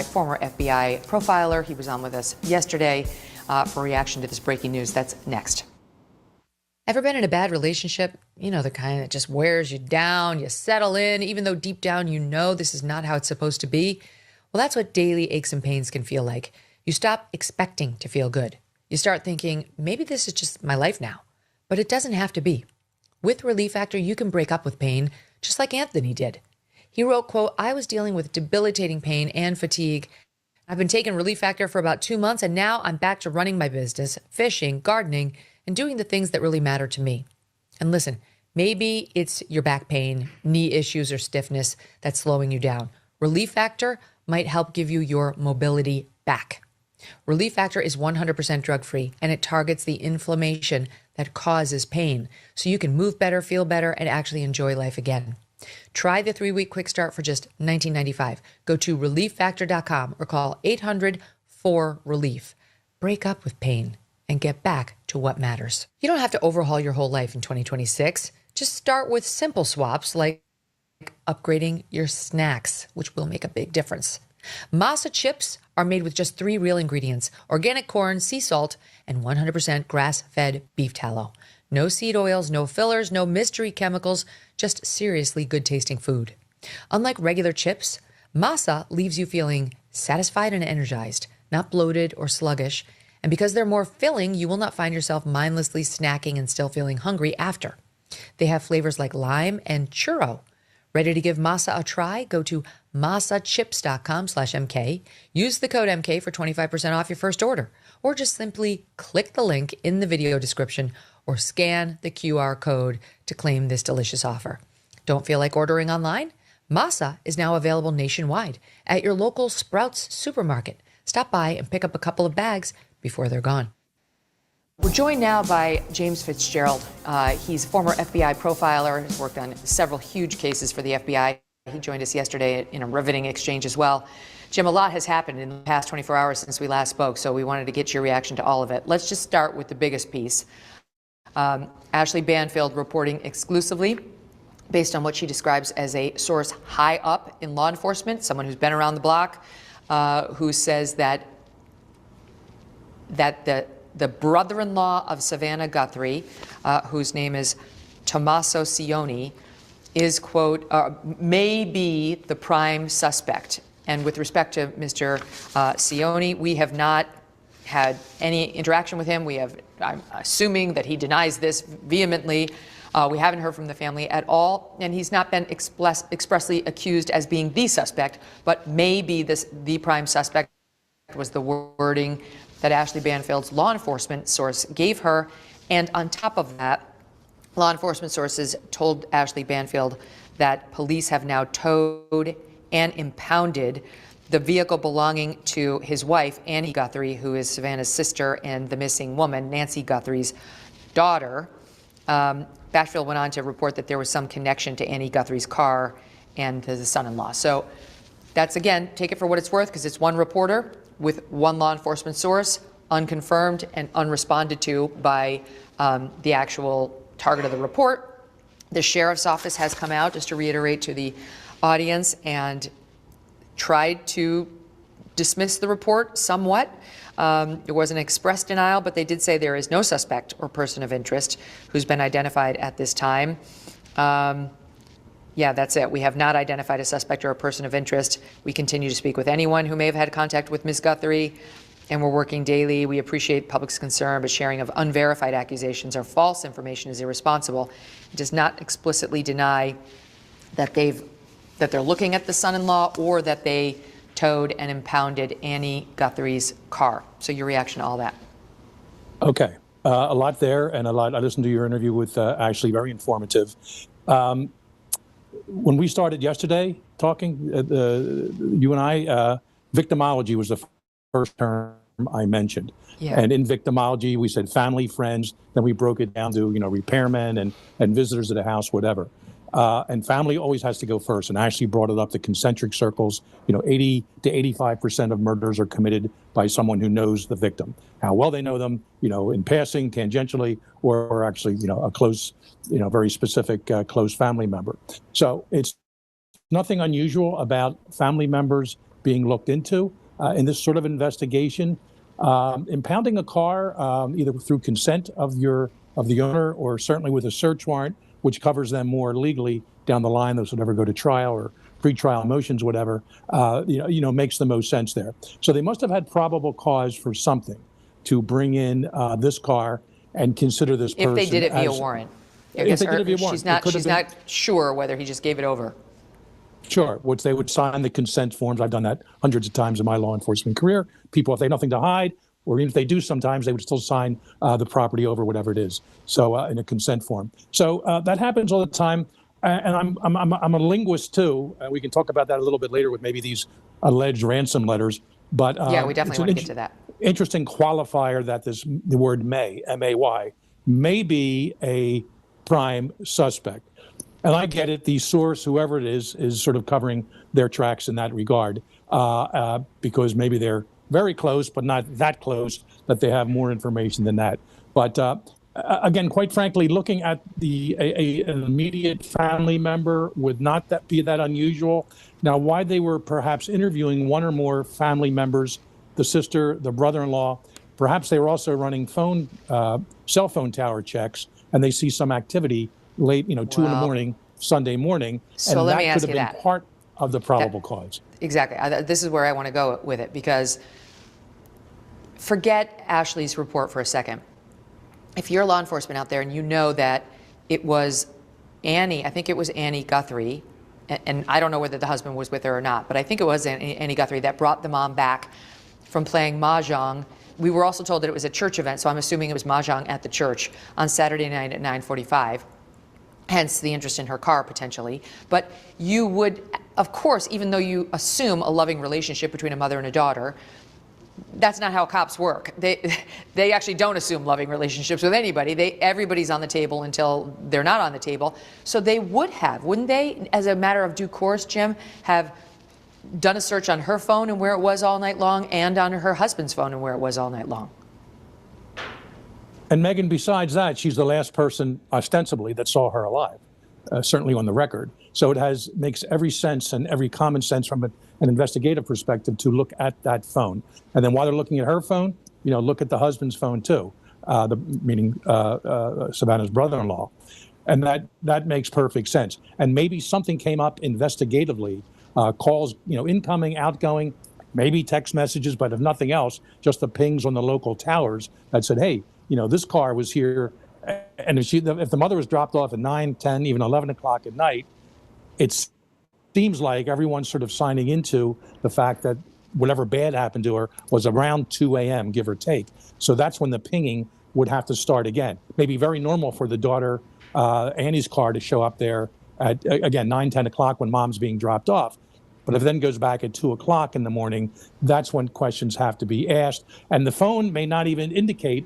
former FBI profiler. He was on with us yesterday for reaction to this breaking news. That's next. Ever been in a bad relationship? You know, the kind that just wears you down, you settle in, even though deep down you know this is not how it's supposed to be? Well, that's what daily aches and pains can feel like. You stop expecting to feel good. You start thinking, maybe this is just my life now. But it doesn't have to be. With Relief Factor, you can break up with pain, just like Anthony did. He wrote, quote, "I was dealing with debilitating pain and fatigue. I've been taking Relief Factor for about 2 months, and now I'm back to running my business, fishing, gardening, and doing the things that really matter to me." And listen, maybe it's your back pain, knee issues, or stiffness that's slowing you down. Relief Factor might help give you your mobility back. Relief Factor is 100% drug-free, and it targets the inflammation that causes pain, so you can move better, feel better, and actually enjoy life again. Try the 3-week quick start for just $19.95. Go to relieffactor.com or call 800-4RELIEF. Break up with pain and get back to what matters. You don't have to overhaul your whole life in 2026. Just start with simple swaps like upgrading your snacks, which will make a big difference. Masa chips are made with just 3 real ingredients: organic corn, sea salt, and 100% grass-fed beef tallow. No seed oils, no fillers, no mystery chemicals, just seriously good-tasting food. Unlike regular chips, Masa leaves you feeling satisfied and energized, not bloated or sluggish. And because they're more filling, you will not find yourself mindlessly snacking and still feeling hungry after. They have flavors like lime and churro. Ready to give Masa a try? Go to masachips.com/MK. Use the code MK for 25% off your first order. Or just simply click the link in the video description or scan the QR code to claim this delicious offer. Don't feel like ordering online? Masa is now available nationwide at your local Sprouts supermarket. Stop by and pick up a couple of bags before they're gone. We're joined now by James Fitzgerald. He's a former FBI profiler, has worked on several huge cases for the FBI. He joined us yesterday in a riveting exchange as well. Jim, a lot has happened in the past 24 hours since we last spoke, so we wanted to get your reaction to all of it. Let's just start with the biggest piece. Ashley Banfield reporting exclusively based on what she describes as a source high up in law enforcement, someone who's been around the block, who says that the brother-in-law of Savannah Guthrie, whose name is Tommaso Cioni, is, quote, may be the prime suspect. And with respect to Mr. Cioni, we have not had any interaction with him. I'm assuming that he denies this vehemently. We haven't heard from the family at all, and he's not been expressly accused as being the suspect, but may be the prime suspect was the wording that Ashley Banfield's law enforcement source gave her. And on top of that, law enforcement sources told Ashley Banfield that police have now towed and impounded the vehicle belonging to his wife, Annie Guthrie, who is Savannah's sister and the missing woman, Nancy Guthrie's daughter. Banfield went on to report that there was some connection to Annie Guthrie's car and to the son-in-law. So that's, again, take it for what it's worth, because it's one reporter with one law enforcement source, unconfirmed and unresponded to by the actual target of the report. The sheriff's office has come out, just to reiterate to the audience, and tried to dismiss the report somewhat. There was an express denial, but they did say there is no suspect or person of interest who's been identified at this time. Yeah, that's it. We have not identified a suspect or a person of interest. We continue to speak with anyone who may have had contact with Ms. Guthrie, and we're working daily. We appreciate public's concern, but sharing of unverified accusations or false information is irresponsible. It does not explicitly deny that they're looking at the son-in-law or that they towed and impounded Annie Guthrie's car. So your reaction to all that? Okay, a lot there, and a lot. I listened to your interview with Ashley, very informative. When we started yesterday talking, you and I, Victimology was the first term I mentioned. Yeah. And in victimology, we said family, friends, then we broke it down to, repairmen and visitors of the house, whatever. And family always has to go first. And I actually brought it up to concentric circles. 80 to 85% of murders are committed by someone who knows the victim. How well they know them, in passing, tangentially, or actually, a close, very specific, close family member. So it's nothing unusual about family members being looked into in this sort of investigation. Impounding a car, either through consent of the owner, or certainly with a search warrant, which covers them more legally down the line, those would ever go to trial or pre-trial motions, whatever, makes the most sense there. So they must have had probable cause for something to bring in this car and consider this person. If they did it via warrant. If they did it via warrant. She's not sure whether he just gave it over. Sure, which they would sign the consent forms. I've done that hundreds of times in my law enforcement career. People, if they have nothing to hide, or even if they do sometimes, they would still sign the property over, whatever it is. So in a consent form. So that happens all the time. And I'm a linguist too. We can talk about that a little bit later with maybe these alleged ransom letters. But yeah, we definitely want to get to that. Interesting qualifier that the word may, M-A-Y, may be a prime suspect. And I get it. The source, whoever it is sort of covering their tracks in that regard, because maybe they're very close, but not that close that they have more information than that. But again, quite frankly, looking at an immediate family member would not be that unusual. Now, why they were perhaps interviewing one or more family members, the sister, the brother-in-law, perhaps they were also running cell phone tower checks, and they see some activity late, 2 in the morning, Sunday morning. So and let me ask could you have been that. part of the probable cause. Exactly. This is where I want to go with it, because forget Ashley's report for a second. If you're law enforcement out there and you know that it was Annie, I think it was Annie Guthrie, and I don't know whether the husband was with her or not, but I think it was Annie Guthrie that brought the mom back from playing mahjong. We were also told that it was a church event, so I'm assuming it was mahjong at the church on Saturday night at 9:45. Hence the interest in her car, potentially. But you would, of course, even though you assume a loving relationship between a mother and a daughter, that's not how cops work. They actually don't assume loving relationships with anybody. Everybody's on the table until they're not on the table. So they would have, wouldn't they, as a matter of due course, Jim, have done a search on her phone and where it was all night long, and on her husband's phone and where it was all night long? And Megan, besides that, she's the last person, ostensibly, that saw her alive, certainly on the record. So it makes every sense and every common sense from an investigative perspective to look at that phone. And then while they're looking at her phone, look at the husband's phone too, meaning Savannah's brother-in-law. And that makes perfect sense. And maybe something came up investigatively, calls, incoming, outgoing, maybe text messages, but if nothing else, just the pings on the local towers that said, hey, this car was here. And if the mother was dropped off at 9, 10, even 11 o'clock at night, it seems like everyone's sort of signing into the fact that whatever bad happened to her was around 2 a.m., give or take. So that's when the pinging would have to start again. Maybe very normal for the daughter, Annie's car, to show up there at, again, 9, 10 o'clock when mom's being dropped off. But if it then goes back at 2 o'clock in the morning, that's when questions have to be asked. And the phone may not even indicate,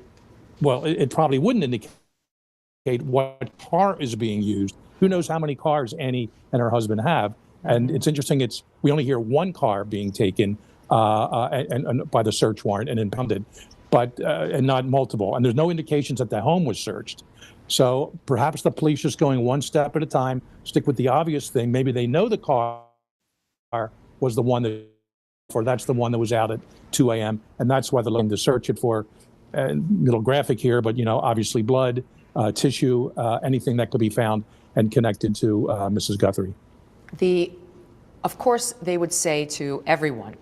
well, it probably wouldn't indicate what car is being used. Who knows how many cars Annie and her husband have? And it's interesting, we only hear one car being taken and by the search warrant and impounded, and not multiple. And there's no indications that the home was searched. So perhaps the police just going one step at a time, stick with the obvious thing. Maybe they know the car was the one that's the one that was out at 2 a.m. And that's why they're looking to search it for, a little graphic here, but obviously blood, tissue, anything that could be found and connected to Mrs. Guthrie. Of course, they would say to everyone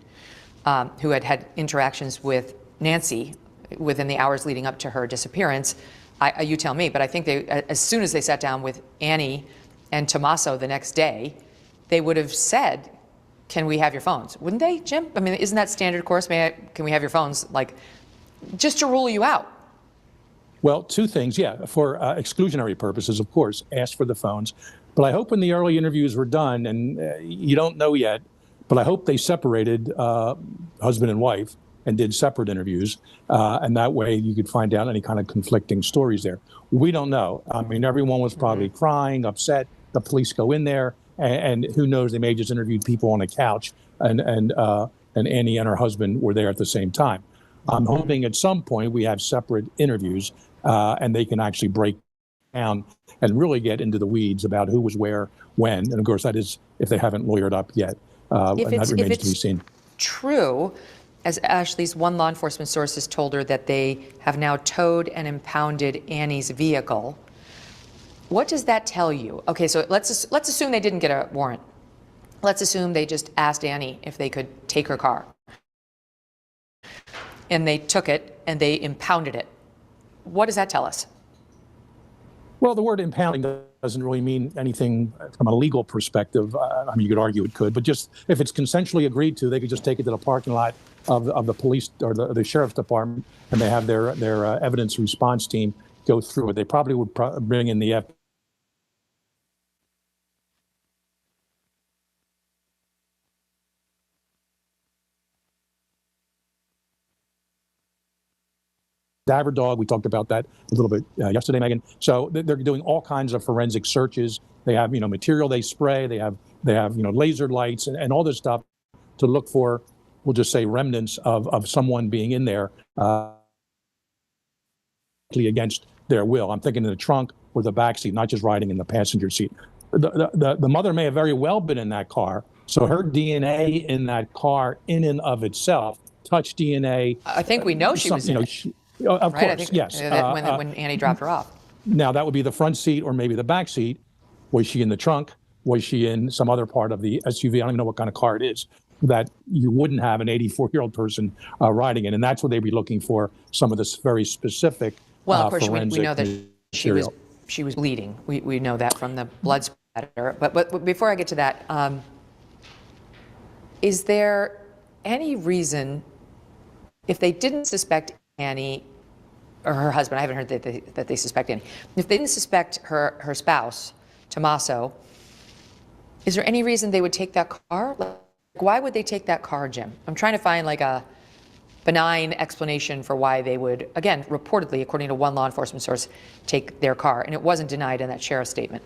who had had interactions with Nancy within the hours leading up to her disappearance, you tell me, but I think as soon as they sat down with Annie and Tommaso the next day, they would have said, can we have your phones? Wouldn't they, Jim? I mean, isn't that standard course? Can we have your phones? Like, just to rule you out. Well, two things, yeah. For exclusionary purposes, of course, ask for the phones. But I hope when the early interviews were done, and you don't know yet, But I hope they separated husband and wife and did separate interviews. And that way you could find out any kind of conflicting stories there. We don't know. I mean, everyone was probably crying, upset. The police go in there, and who knows, they may just interviewed people on a couch, and Annie and her husband were there at the same time. I'm hoping at some point we have separate interviews, and they can actually break down and really get into the weeds about who was where, when. And of course, that is if they haven't lawyered up yet. And that remains to be seen. True, as Ashley's one law enforcement source has told her that they have now towed and impounded Annie's vehicle. What does that tell you? Okay, so let's assume they didn't get a warrant. Let's assume they just asked Annie if they could take her car. And they took it and they impounded it. What does that tell us? Well, the word impounding doesn't really mean anything from a legal perspective. I mean, you could argue it could, but just if it's consensually agreed to, they could just take it to the parking lot of the police or the sheriff's department, and they have their evidence response team go through it. They probably would bring in the Dabrand dog. We talked about that a little bit yesterday, Megan. So they're doing all kinds of forensic searches. They have, material they spray. They have, laser lights and all this stuff to look for, we'll just say, remnants of someone being in there against their will. I'm thinking in the trunk or the back seat, not just riding in the passenger seat. The mother may have very well been in that car. So her DNA in that car in and of itself, touch DNA. I think we know she was in it. Of right? course, yes. When Annie dropped her off. Now, that would be the front seat or maybe the back seat. Was she in the trunk? Was she in some other part of the SUV? I don't even know what kind of car it is, that you wouldn't have an 84-year-old person riding in. And that's what they'd be looking for, some of this very specific Well, of course, we forensic know that she was bleeding. We know that from the blood spatter. But before I get to that, is there any reason, if they didn't suspect Annie or her husband, I haven't heard that they suspect Annie, if they didn't suspect her spouse, Tommaso, is there any reason they would take that car? Like, why would they take that car, Jim? I'm trying to find like a benign explanation for why they would, again, reportedly, according to one law enforcement source, take their car. And it wasn't denied in that sheriff's statement.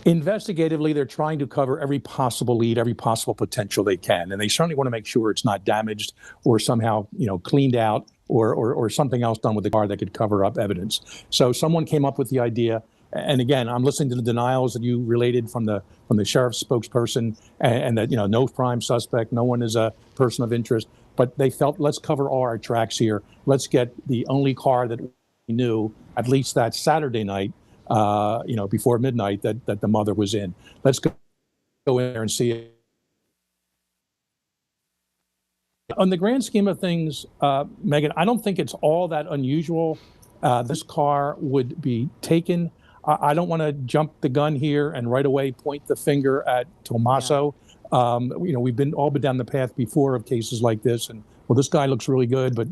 Investigatively, they're trying to cover every possible lead, every possible potential they can. And they certainly want to make sure it's not damaged or somehow, cleaned out or something else done with the car that could cover up evidence. So someone came up with the idea. And again, I'm listening to the denials that you related from the sheriff's spokesperson, and that, no prime suspect, no one is a person of interest. But they felt, let's cover all our tracks here. Let's get the only car that we knew, at least that Saturday night, before midnight, that the mother was in. Let's go in there and see it. On the grand scheme of things, Megan, I don't think it's all that unusual. This car would be taken. I don't want to jump the gun here and right away point the finger at Tommaso. Yeah. We've all been down the path before of cases like this, and well, this guy looks really good, but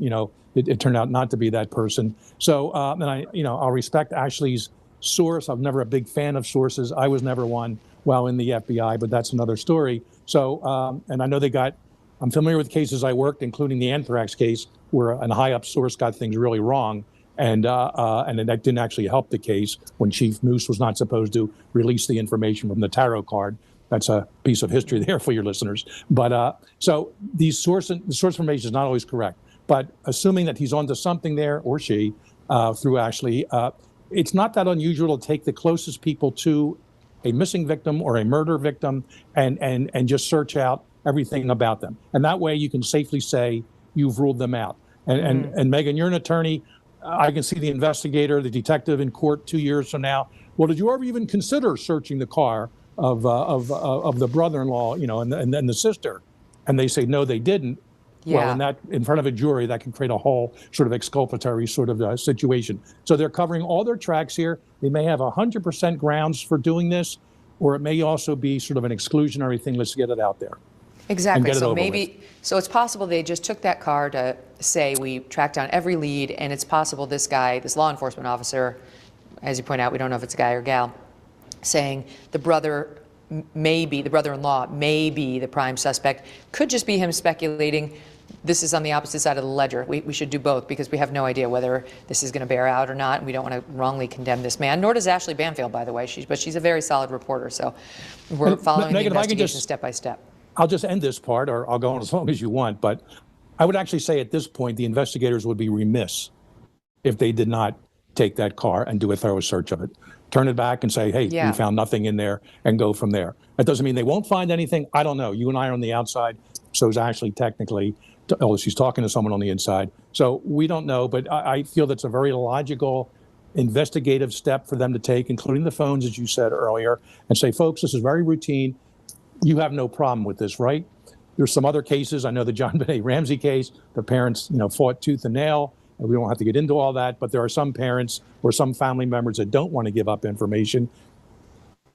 it turned out not to be that person. So, and I'll respect Ashley's source. I'm never a big fan of sources. I was never one while in the FBI, but that's another story. So, and I know I'm familiar with cases I worked, including the anthrax case, where a high up source got things really wrong. And that didn't actually help the case when Chief Moose was not supposed to release the information from the tarot card. That's a piece of history there for your listeners. But so the source information is not always correct. But assuming that he's onto something there, or she, through Ashley, it's not that unusual to take the closest people to a missing victim or a murder victim and just search out everything about them. And that way you can safely say you've ruled them out. And Megan, you're an attorney. I can see the investigator, the detective in court 2 years from now. Well, did you ever even consider searching the car of the brother-in-law, and the sister? And they say, no, they didn't. Yeah. Well, in front of a jury, that can create a whole sort of exculpatory sort of situation. So they're covering all their tracks here. They may have 100% grounds for doing this, or it may also be sort of an exclusionary thing. Let's get it out there. Exactly. So it's possible they just took that car to say we tracked down every lead, and it's possible this guy, this law enforcement officer, as you point out, we don't know if it's a guy or gal, saying the brother maybe the brother-in-law may be the prime suspect. Could just be him speculating. This is on the opposite side of the ledger. We should do both because we have no idea whether this is going to bear out or not. And we don't want to wrongly condemn this man, nor does Ashley Banfield, by the way. But she's a very solid reporter. So we're following the investigation step by step. I'll just end this part, or I'll go on as long as you want. But I would actually say at this point, the investigators would be remiss if they did not take that car and do a thorough search of it. Turn it back and say, hey, we found nothing in there, and go from there. That doesn't mean they won't find anything. I don't know. You and I are on the outside. So is Ashley technically. Oh, she's talking to someone on the inside. So we don't know, but I feel that's a very logical investigative step for them to take, including the phones, as you said earlier, and say, folks, this is very routine. You have no problem with this, right? There's some other cases. I know the John Benet Ramsey case, the parents, fought tooth and nail. And we don't have to get into all that, but there are some parents or some family members that don't want to give up information,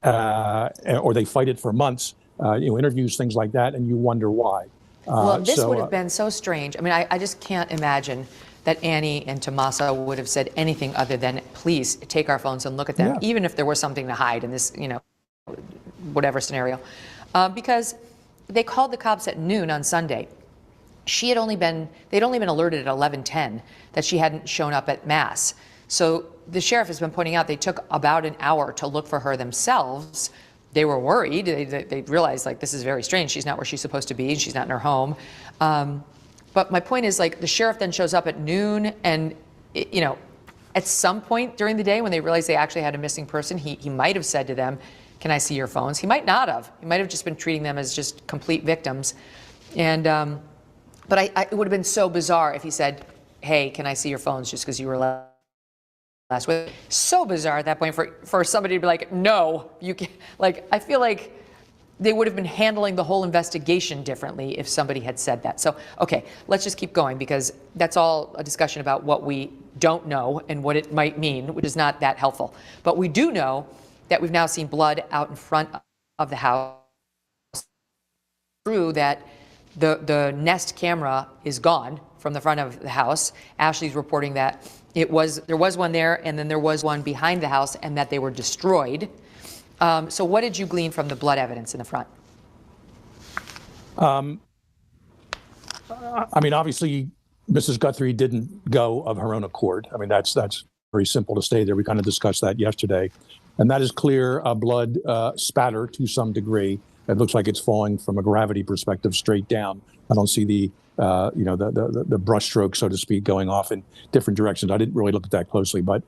or they fight it for months, interviews, things like that, and you wonder why. Well, this would have been so strange. I mean, I just can't imagine that Annie and Tommaso would have said anything other than, please take our phones and look at them, even if there was something to hide in this, whatever scenario. Because they called the cops at noon on Sunday. They'd only been alerted at 11:10 that she hadn't shown up at Mass. So the sheriff has been pointing out they took about an hour to look for her themselves. They were worried. They realized, this is very strange. She's not where she's supposed to be. She's not in her home. But my point is, the sheriff then shows up at noon, and, at some point during the day when they realized they actually had a missing person, he might have said to them, can I see your phones? He might not have. He might have just been treating them as just complete victims. And, but it would have been so bizarre if he said, hey, can I see your phones just because you were last week? So bizarre at that point for somebody to be like, no, you can't. I feel like they would have been handling the whole investigation differently if somebody had said that. So, okay, let's just keep going, because that's all a discussion about what we don't know and what it might mean, which is not that helpful. But we do know that we've now seen blood out in front of the house. True that the Nest camera is gone from the front of the house. Ashley's reporting that there was one there, and then there was one behind the house, and that they were destroyed. So what did you glean from the blood evidence in the front? Obviously, Mrs. Guthrie didn't go of her own accord. That's very simple to say there. We kind of discussed that yesterday. And that is clear blood spatter to some degree. It looks like it's falling from a gravity perspective straight down. I don't see the brush stroke, so to speak, going off in different directions. I didn't really look at that closely, but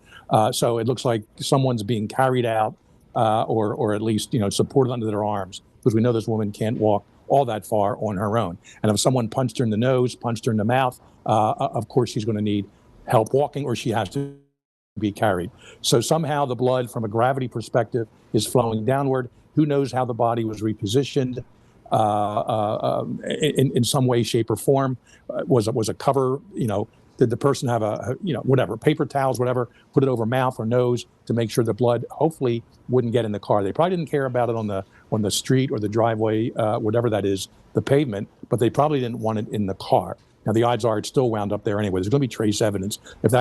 so it looks like someone's being carried out or at least supported under their arms, because we know this woman can't walk all that far on her own. And if someone punched her in the nose, punched her in the mouth, of course she's going to need help walking, or she has to be carried. So somehow the blood from a gravity perspective is flowing downward. Who knows how the body was repositioned in some way, shape, or form? Was a cover? Did the person have whatever, paper towels, whatever, put it over mouth or nose to make sure the blood hopefully wouldn't get in the car? They probably didn't care about it on the street or the driveway, whatever that is, the pavement, but they probably didn't want it in the car. Now the odds are it's still wound up there anyway. There's going to be trace evidence. If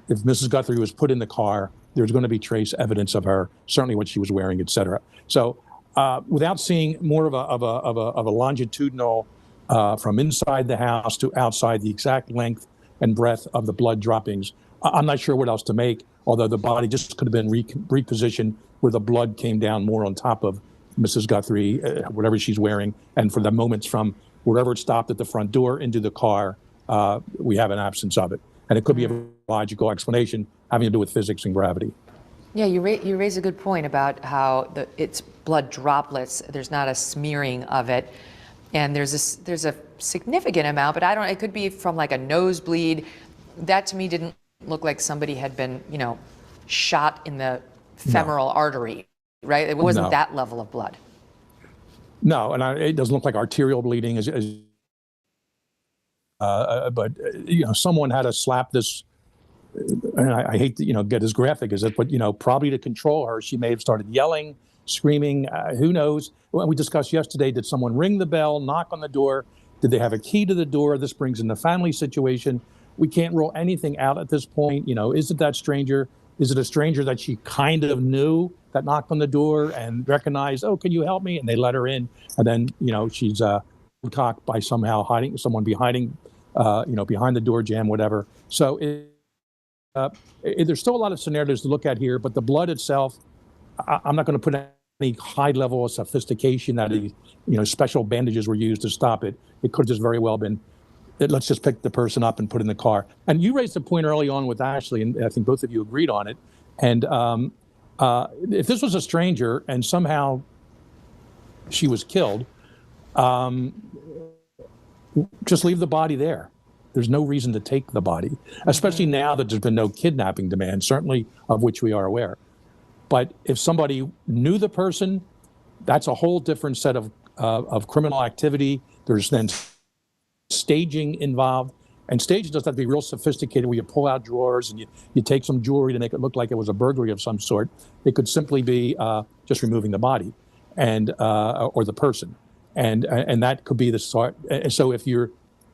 Mrs. Guthrie was put in the car, there's going to be trace evidence of her, certainly what she was wearing, et cetera. So without seeing more of a longitudinal from inside the house to outside, the exact length and breadth of the blood droppings, I'm not sure what else to make, although the body just could have been repositioned where the blood came down more on top of Mrs. Guthrie, whatever she's wearing, and for the moments from wherever it stopped at the front door into the car, we have an absence of it. And it could be a logical explanation having to do with physics and gravity. Yeah, you raise a good point about how it's blood droplets. There's not a smearing of it, and there's a significant amount, but it could be from a nosebleed. That to me didn't look like somebody had been shot in the femoral artery, right? It wasn't that level of blood. No, and it doesn't look like arterial bleeding but someone had to slap this, and I hate to get as graphic as it, but probably to control her, she may have started yelling, screaming, who knows. Well, we discussed yesterday, did someone ring the bell, knock on the door? Did they have a key to the door? This brings in the family situation. We can't rule anything out at this point. Is it that stranger? Is it a stranger that she kind of knew that knocked on the door and recognized, oh, can you help me? And they let her in. And then, she's cocked by somehow someone behind the door jamb, whatever. So there's still a lot of scenarios to look at here, but the blood itself, I'm not going to put any high level of sophistication that special bandages were used to stop it. It could have just very well been, let's just pick the person up and put in the car. And you raised a point early on with Ashley, and I think both of you agreed on it. And if this was a stranger and somehow she was killed, just leave the body there. There's no reason to take the body, especially now that there's been no kidnapping demand, certainly of which we are aware. But if somebody knew the person, that's a whole different set of criminal activity. There's then staging involved. And staging doesn't have to be real sophisticated where you pull out drawers and you take some jewelry to make it look like it was a burglary of some sort. It could simply be just removing the body and or the person. And that could be the sort. So if you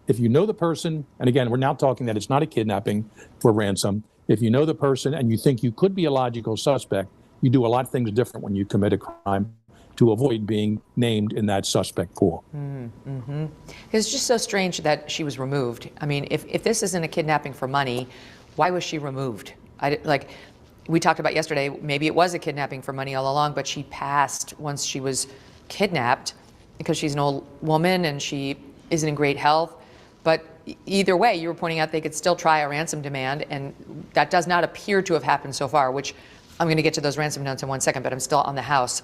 know the person, and again, we're now talking that it's not a kidnapping for ransom. If you know the person and you think you could be a logical suspect, you do a lot of things different when you commit a crime to avoid being named in that suspect pool. Mm-hmm. It's just so strange that she was removed. I mean, if this isn't a kidnapping for money, why was she removed? We talked about yesterday, maybe it was a kidnapping for money all along, but she passed once she was kidnapped because she's an old woman and she isn't in great health. But either way, you were pointing out they could still try a ransom demand, and that does not appear to have happened so far, which I'm going to get to those ransom notes in 1 second, but I'm still on the house.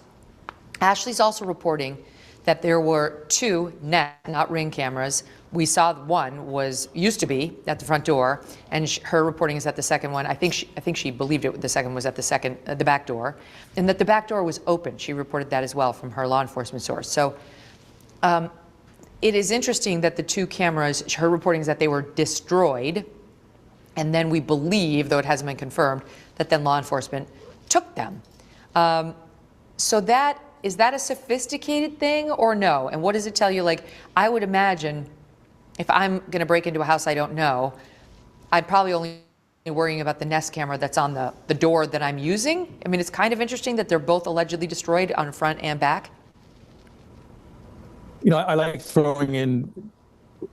Ashley's also reporting that there were 2 net, not Ring cameras. We saw one used to be at the front door, and her reporting is that the second one, I think she believed the second was at the back door, and that the back door was open. She reported that as well from her law enforcement source. So it is interesting that the 2 cameras, her reporting is that they were destroyed, and then we believe, though it hasn't been confirmed, that then law enforcement took them. So is that a sophisticated thing or no? And what does it tell you? Like, I would imagine if I'm going to break into a house I don't know, I'd probably only be worrying about the Nest camera that's on the door that I'm using. I mean, it's kind of interesting that they're both allegedly destroyed on front and back. I like throwing in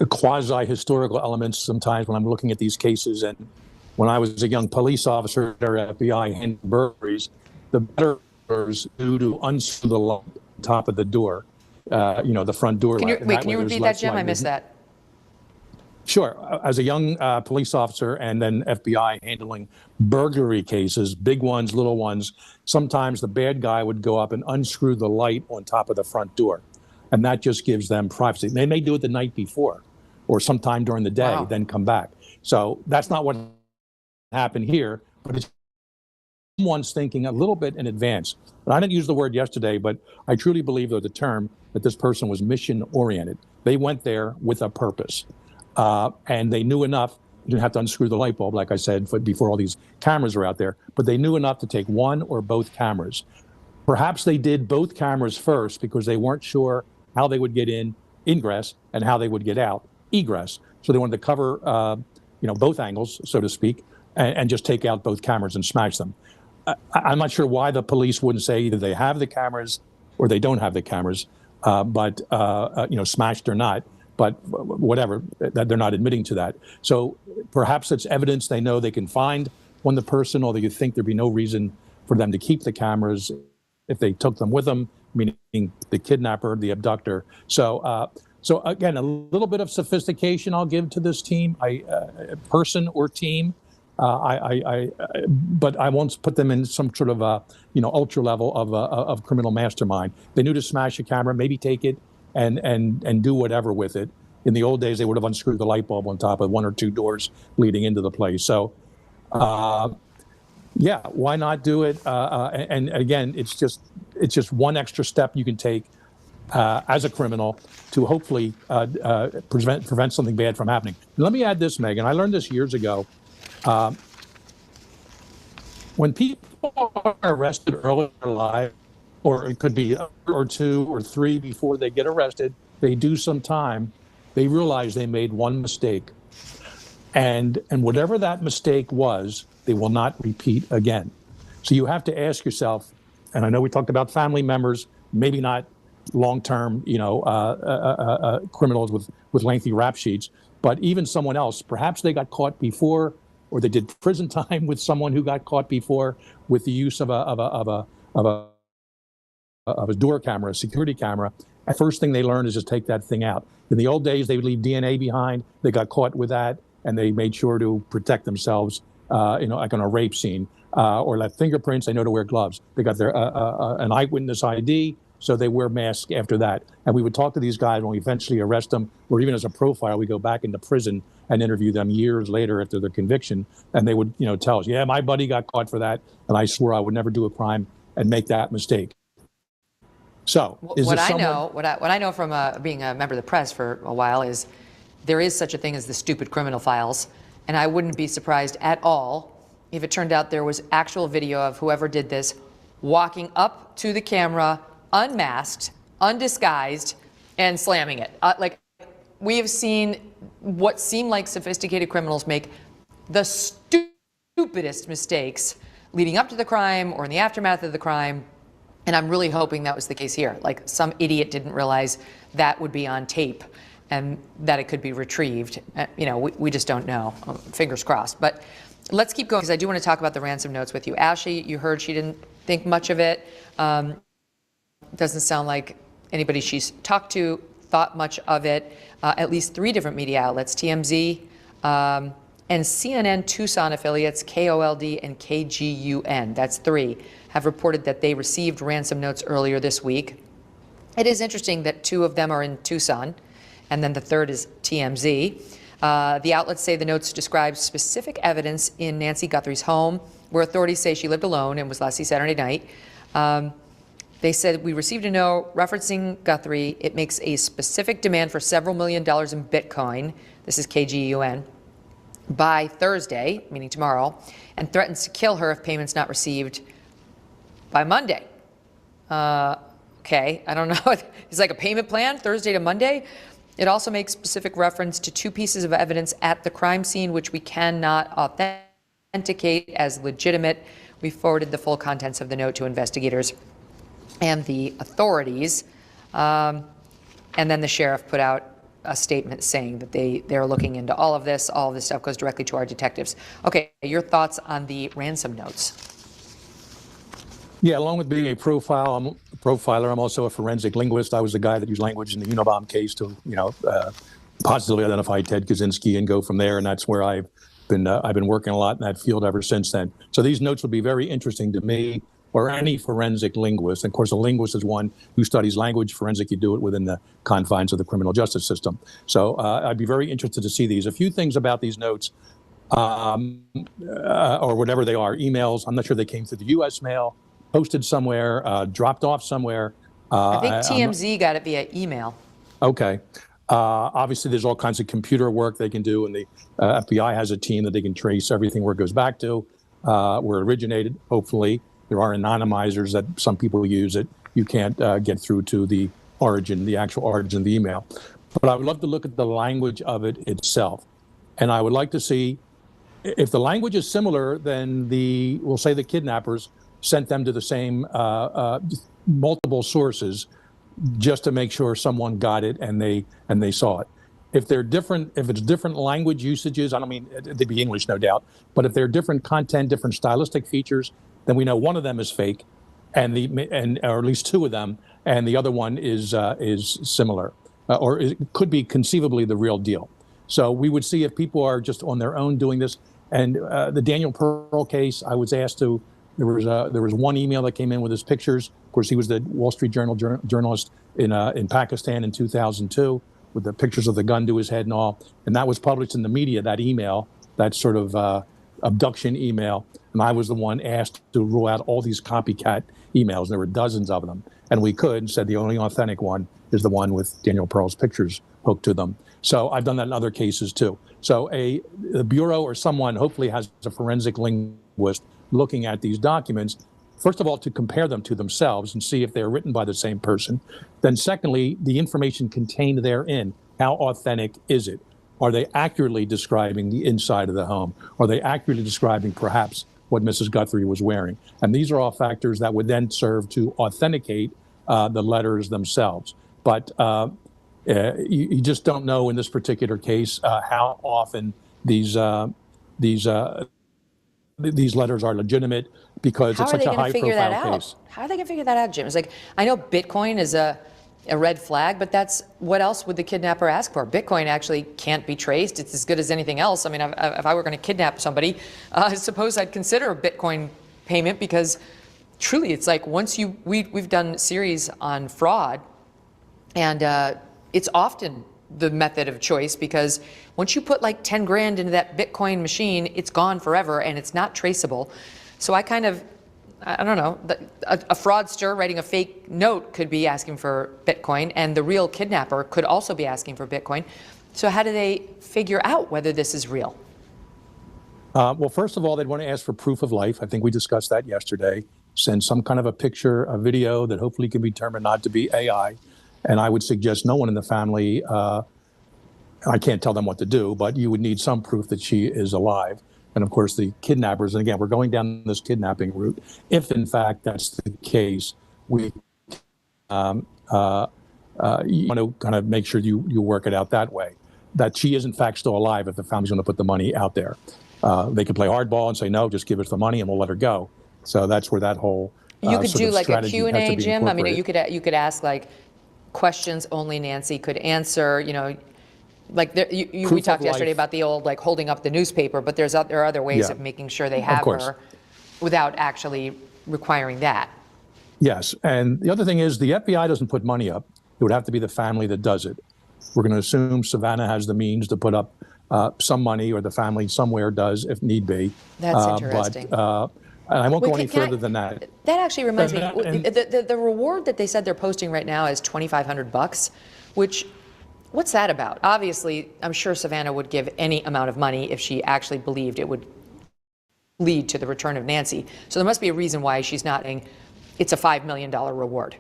quasi-historical elements sometimes when I'm looking at these cases. And when I was a young police officer at our FBI handling burglaries, the burglars knew to unscrew the lock on top of the door, the front door. Can you repeat that, Jim? I missed that. Sure. As a young police officer and then FBI handling burglary cases, big ones, little ones, sometimes the bad guy would go up and unscrew the light on top of the front door. And that just gives them privacy. They may do it the night before or sometime during the day, then come back. So that's not what happened here, but it's someone's thinking a little bit in advance. And I didn't use the word yesterday, but I truly believe the term that this person was mission oriented. They went there with a purpose. And they knew enough. You didn't have to unscrew the light bulb, like I said, before all these cameras are out there, but they knew enough to take one or both cameras. Perhaps they did both cameras first because they weren't sure how they would get in, ingress, and how they would get out, egress. So they wanted to cover, both angles, so to speak, and just take out both cameras and smash them. I'm not sure why the police wouldn't say either they have the cameras or they don't have the cameras, but smashed or not. But whatever, that they're not admitting to that. So perhaps it's evidence they know they can find on the person, although you think there'd be no reason for them to keep the cameras if they took them with them, meaning the kidnapper, the abductor. So again, a little bit of sophistication I'll give to this team, person or team. But I won't put them in some sort of ultra level of criminal mastermind. They knew to smash a camera, maybe take it and do whatever with it. In the old days, they would have unscrewed the light bulb on top of 1 or 2 doors leading into the place. So, why not do it? And again, it's just one extra step you can take as a criminal to hopefully prevent something bad from happening. Let me add this, Megan. I learned this years ago. When people are arrested early in their life, or it could be or 2 or 3 before they get arrested, they do some time, they realize they made one mistake. And whatever that mistake was, they will not repeat again. So you have to ask yourself, and I know we talked about family members, maybe not long-term, criminals with lengthy rap sheets, but even someone else, perhaps they got caught before, or they did prison time with someone who got caught before with the use of a door camera, a security camera. The first thing they learned is just take that thing out. In the old days, they would leave DNA behind. They got caught with that, and they made sure to protect themselves, like on a rape scene, or left fingerprints. They know to wear gloves. They got their an eyewitness ID, so they wear masks after that. And we would talk to these guys when we eventually arrest them, or even as a profile, we go back into prison and interview them years later after their conviction, and they would, tell us, yeah, my buddy got caught for that, and I swore I would never do a crime and make that mistake. So, what I know from being a member of the press for a while is there is such a thing as the stupid criminal files, and I wouldn't be surprised at all if it turned out there was actual video of whoever did this walking up to the camera, unmasked, undisguised, and slamming it. We have seen what seem like sophisticated criminals make the stupidest mistakes leading up to the crime or in the aftermath of the crime. And I'm really hoping that was the case here. Like some idiot didn't realize that would be on tape and that it could be retrieved. We just don't know. Fingers crossed. But let's keep going because I do want to talk about the ransom notes with you. Ashley, you heard she didn't think much of it. Doesn't sound like anybody she's talked to thought much of it. At least 3 different media outlets, TMZ and CNN Tucson affiliates, KOLD and KGUN, that's 3, have reported that they received ransom notes earlier this week. It is interesting that 2 of them are in Tucson, and then the 3rd is TMZ. The outlets say the notes describe specific evidence in Nancy Guthrie's home, where authorities say she lived alone and was last seen Saturday night. They said, we received a note referencing Guthrie. It makes a specific demand for several $1 million in Bitcoin. This is KGUN. By Thursday, meaning tomorrow, and threatens to kill her if payments not received by Monday. Okay, I don't know. It's like a payment plan, Thursday to Monday. It also makes specific reference to 2 pieces of evidence at the crime scene, which we cannot authenticate as legitimate. We forwarded the full contents of the note to investigators and the authorities. And then the sheriff put out a statement saying that they're looking into all of this. All of this stuff goes directly to our detectives. Okay, your thoughts on the ransom notes? Yeah, along with being a profiler, I'm also a forensic linguist. I was the guy that used language in the Unabomb case to, positively identify Ted Kaczynski and go from there. And that's where I've been working a lot in that field ever since then. So these notes would be very interesting to me or any forensic linguist. And of course, a linguist is one who studies language. Forensic, you do it within the confines of the criminal justice system. So I'd be very interested to see these. A few things about these notes, or whatever they are, emails. I'm not sure they came through the U.S. mail, posted somewhere, dropped off somewhere. I think TMZ got it via email. Okay. Obviously, there's all kinds of computer work they can do, and the FBI has a team that they can trace everything where it goes back to, where it originated, hopefully. There are anonymizers that some people use it. You can't get through to the origin, the actual origin of the email. But I would love to look at the language of it itself. And I would like to see if the language is similar, then we'll say the kidnappers sent them to the same multiple sources just to make sure someone got it and they saw it. If they're different, if it's different language usages, I don't mean they'd be English, no doubt, but if they're different content, different stylistic features, then we know one of them is fake, or at least 2 of them, and the other one is similar, or it could be conceivably the real deal. So we would see if people are just on their own doing this. And the Daniel Pearl case, I was asked to. There was one email that came in with his pictures. Of course, he was the Wall Street Journal journalist in Pakistan in 2002 with the pictures of the gun to his head and all. And that was published in the media, that email, that sort of abduction email. And I was the one asked to rule out all these copycat emails. There were dozens of them. And we said the only authentic one is the one with Daniel Pearl's pictures hooked to them. So I've done that in other cases too. So the Bureau or someone hopefully has a forensic linguist looking at these documents, first of all, to compare them to themselves and see if they're written by the same person. Then secondly, the information contained therein, how authentic is it? Are they accurately describing the inside of the home? Are they accurately describing perhaps what Mrs. Guthrie was wearing? And these are all factors that would then serve to authenticate the letters themselves. But you just don't know in this particular case how often these letters are legitimate, because How it's are such they a going to figure that high-profile out? case. How are they going to figure that out, Jim? It's like, I know Bitcoin is a red flag, but that's, what else would the kidnapper ask for? Bitcoin actually can't be traced. It's as good as anything else. I mean, if I were going to kidnap somebody, I suppose I'd consider a Bitcoin payment, because truly, it's like once we've done series on fraud, and it's often the method of choice, because once you put like 10 grand into that Bitcoin machine, it's gone forever and it's not traceable. So I don't know, a fraudster writing a fake note could be asking for Bitcoin, and the real kidnapper could also be asking for Bitcoin. So how do they figure out whether this is real? Well, first of all, they'd want to ask for proof of life. I think we discussed that yesterday. Send some kind of a picture, a video that hopefully can be determined not to be AI. And I would suggest no one in the family, I can't tell them what to do, but you would need some proof that she is alive. And of course, the kidnappers, and again, we're going down this kidnapping route. If in fact that's the case, we you want to kind of make sure you work it out that way, that she is in fact still alive if the family's going to put the money out there. They could play hardball and say, no, just give us the money and we'll let her go. So that's where that whole You could sort do of like a strategy has to Q&A, be Jim. I mean, incorporated. you could ask like questions only Nancy could answer, you know, like we Proof talked of yesterday life. about the old like holding up the newspaper, but there are other ways Yeah. of making sure they Of have course. her without actually requiring that. Yes, and the other thing is the FBI doesn't put money up. It would have to be the family that does it. We're going to assume Savannah has the means to put up some money, or the family somewhere does if need be. That's interesting. But and I won't Wait, go any can I- further than that. That actually reminds me, And- the reward that they said they're posting right now is $2,500, which, what's that about? Obviously, I'm sure Savannah would give any amount of money if she actually believed it would lead to the return of Nancy. So there must be a reason why she's not saying it's a $5 million reward.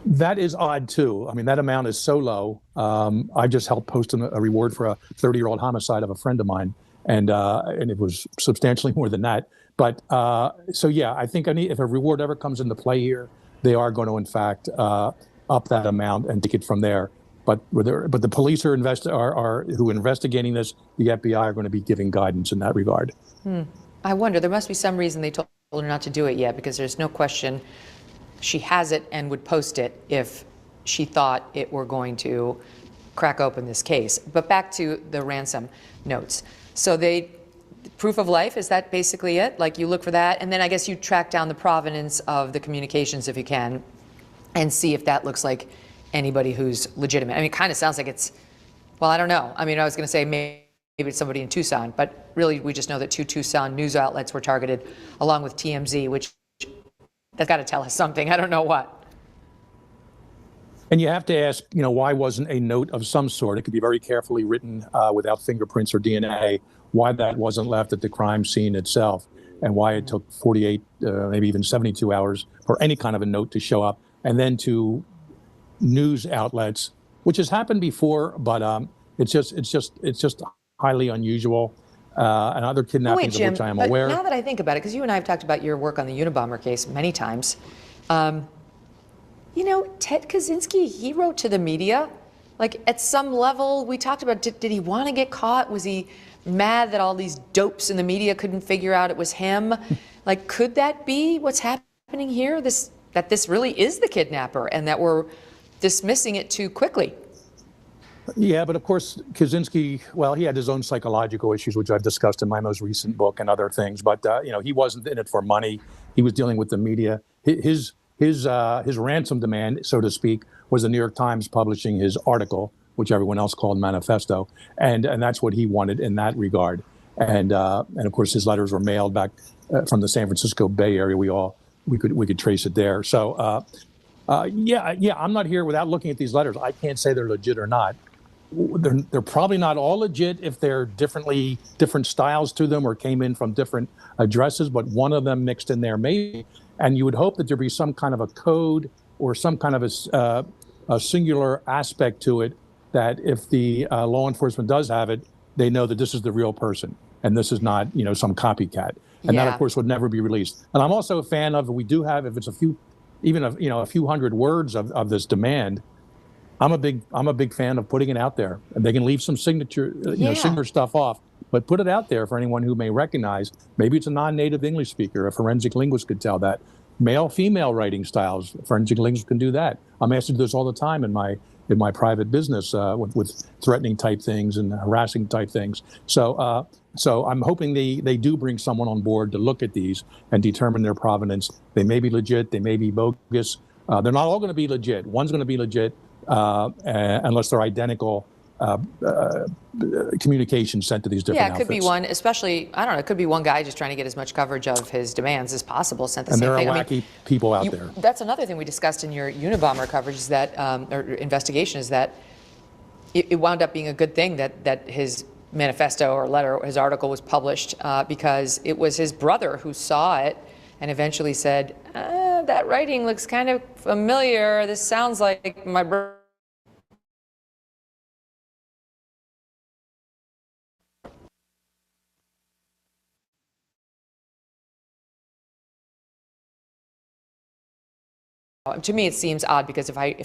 That is odd too. I mean, that amount is so low. I just helped post a reward for a 30-year-old homicide of a friend of mine, and it was substantially more than that. But so yeah, I think if a reward ever comes into play here, they are going to in fact up that amount and take it from there. But the police who are investigating this, the FBI are going to be giving guidance in that regard. I wonder, there must be some reason they told her not to do it yet, because there's no question she has it and would post it if she thought it were going to crack open this case. But back to the ransom notes. So proof of life, is that basically it? Like you look for that, and then I guess you track down the provenance of the communications if you can, and see if that looks like anybody who's legitimate. I mean, it kind of sounds like it's, well, I don't know. I mean, I was going to say maybe it's somebody in Tucson, but really we just know that 2 Tucson news outlets were targeted, along with TMZ, which that's got to tell us something. I don't know what. And you have to ask, why wasn't a note of some sort? It could be very carefully written without fingerprints or DNA. Why that wasn't left at the crime scene itself, and why it took 48, maybe even 72 hours for any kind of a note to show up, and then to news outlets, which has happened before, but it's just highly unusual. And other kidnappings Jim, of which I am but aware. now that I think about it, because you and I have talked about your work on the Unabomber case many times, Ted Kaczynski, he wrote to the media. Like, at some level, we talked about, did he want to get caught? Was he mad that all these dopes in the media couldn't figure out it was him? Like, could that be what's happening here? That this really is the kidnapper, and that we're dismissing it too quickly? Yeah, but of course, Kaczynski, well, he had his own psychological issues, which I've discussed in my most recent book and other things. But he wasn't in it for money. He was dealing with the media. His ransom demand, so to speak, was the New York Times publishing his article, which everyone else called manifesto, and that's what he wanted in that regard. And of course, his letters were mailed back from the San Francisco Bay Area. We could trace it there. So yeah, I'm not here without looking at these letters. I can't say they're legit or not. They're probably not all legit if they're different styles to them or came in from different addresses, but one of them mixed in there maybe. And you would hope that there'd be some kind of a code or some kind of a singular aspect to it that if the law enforcement does have it, they know that this is the real person and this is not, some copycat. And that, Yeah. of course, would never be released. And I'm also a fan of, we do have, if it's a few, even a few hundred words of this demand, I'm a big fan of putting it out there. And they can leave some signature stuff off, but put it out there for anyone who may recognize. Maybe it's a non-native English speaker. A forensic linguist could tell that. Male, female writing styles. Forensic linguists can do that. I'm asked to do this all the time in my private business with threatening type things and harassing type things. So I'm hoping they do bring someone on board to look at these and determine their provenance. They may be legit. They may be bogus. They're not all going to be legit. One's going to be legit unless they're identical communications sent to these different outfits. Yeah, it could be one, especially, I don't know, it could be one guy just trying to get as much coverage of his demands as possible, sent the And same there are thing. wacky people out there. That's another thing we discussed in your Unabomber coverage is that, or investigation, is that it wound up being a good thing that his manifesto or letter, his article was published because it was his brother who saw it and eventually said, that writing looks kind of familiar. This sounds like my brother. To me, it seems odd because if I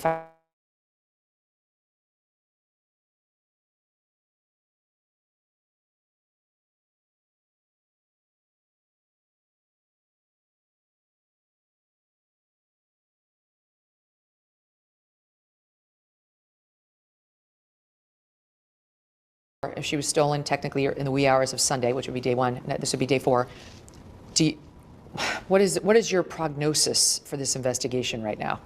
if she was stolen technically in the wee hours of Sunday, which would be day one, this would be day four. What is your prognosis for this investigation right now?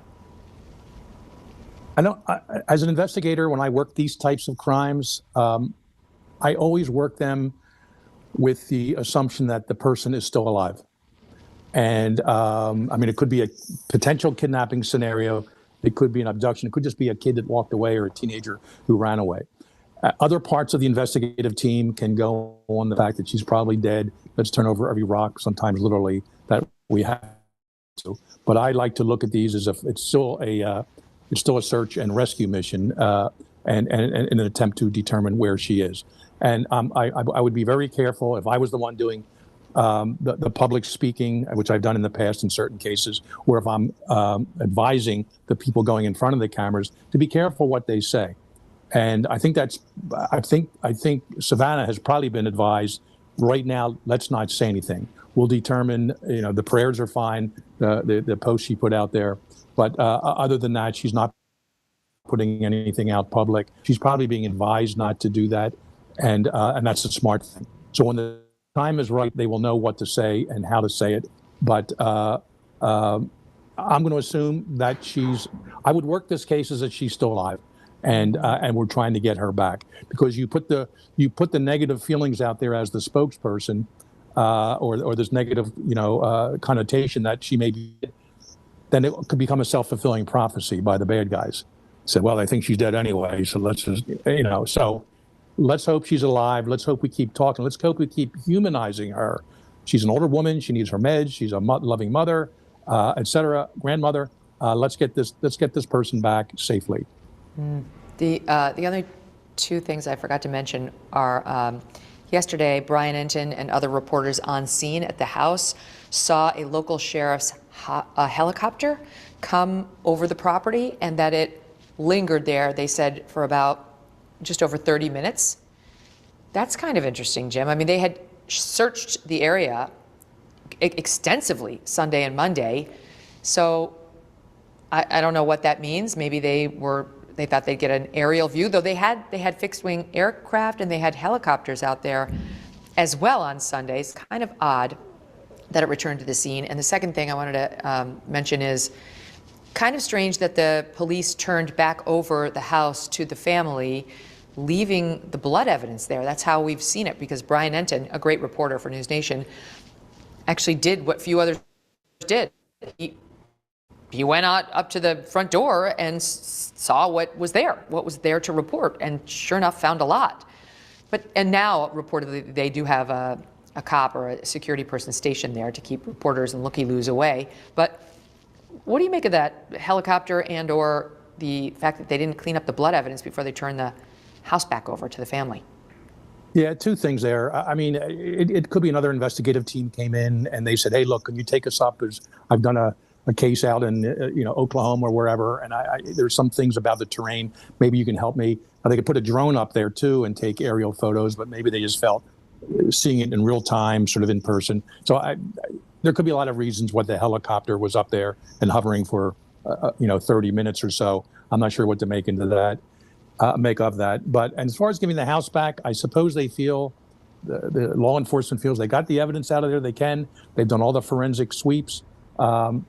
As an investigator, when I work these types of crimes, I always work them with the assumption that the person is still alive. And it could be a potential kidnapping scenario. It could be an abduction. It could just be a kid that walked away or a teenager who ran away. Other parts of the investigative team can go on the fact that she's probably dead. Let's turn over every rock, sometimes literally, that we have to. But I like to look at these as if it's still a search and rescue mission and an attempt to determine where she is. And I would be very careful if I was the one doing the public speaking, which I've done in the past in certain cases, or if I'm advising the people going in front of the cameras to be careful what they say. And I think Savannah has probably been advised right now, let's not say anything. We'll determine, the prayers are fine, the post she put out there. But other than that, she's not putting anything out public. She's probably being advised not to do that. And that's a smart thing. So when the time is right, they will know what to say and how to say it. But I'm going to assume that I would work this case as that she's still alive. And we're trying to get her back, because you put the negative feelings out there as the spokesperson, or this negative connotation that she may be, then it could become a self-fulfilling prophecy by the bad guys. Said, well, I think she's dead anyway, so let's just so let's hope she's alive. Let's hope we keep talking. Let's hope we keep humanizing her. She's an older woman. She needs her meds. She's a loving mother, etc. Grandmother. Let's get this person back safely. The other two things I forgot to mention are yesterday, Brian Enton and other reporters on scene at the house saw a local sheriff's helicopter come over the property, and that it lingered there, they said, for about just over 30 minutes. That's kind of interesting, Jim. I mean, they had searched the area extensively Sunday and Monday, so I don't know what that means. Maybe they thought they'd get an aerial view, though they had fixed-wing aircraft and they had helicopters out there as well on Sundays. Kind of odd that it returned to the scene. And the second thing I wanted to mention is kind of strange that the police turned back over the house to the family, leaving the blood evidence there. That's how we've seen it, because Brian Enton, a great reporter for News Nation, actually did what few others did. He went out up to the front door and saw what was there to report, and sure enough found a lot. And now reportedly they do have a cop or a security person stationed there to keep reporters and looky-loos away. But what do you make of that helicopter and or the fact that they didn't clean up the blood evidence before they turned the house back over to the family. Yeah, two things there. I mean, it could be another investigative team came in and they said, hey, look, can you take us up? Because I've done a case out in Oklahoma or wherever, and there's some things about the terrain. Maybe you can help me. They could put a drone up there too and take aerial photos, but maybe they just felt seeing it in real time, sort of in person. So there could be a lot of reasons why the helicopter was up there and hovering for 30 minutes or so. I'm not sure what to make of that. But as far as giving the house back, I suppose they feel, the law enforcement feels they got the evidence out of there. They've done all the forensic sweeps. And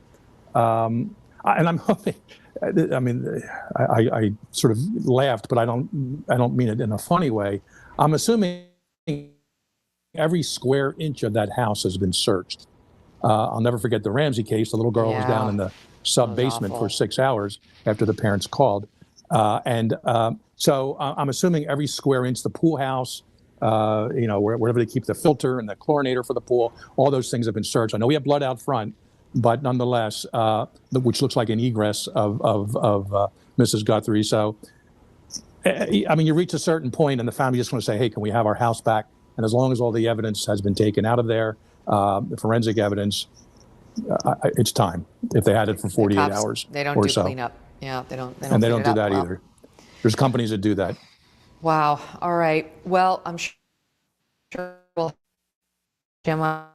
I'm hoping, I mean, I sort of laughed, but I don't mean it in a funny way. I'm assuming every square inch of that house has been searched. I'll never forget the Ramsey case. The little girl was down in the sub basement for 6 hours after the parents called. So I'm assuming every square inch, the pool house, wherever they keep the filter and the chlorinator for the pool, all those things have been searched. I know we have blood out front, but nonetheless, which looks like an egress of Mrs. Guthrie. So, I mean, you reach a certain point and the family just want to say, hey, can we have our house back? And as long as all the evidence has been taken out of there, the forensic evidence, it's time. If they had it for 48 hours they don't or do so. cleanup. Yeah, they don't. And they don't do that well. either. There's companies that do that. Wow. All right. Well, I'm sure we'll, Jim, I'll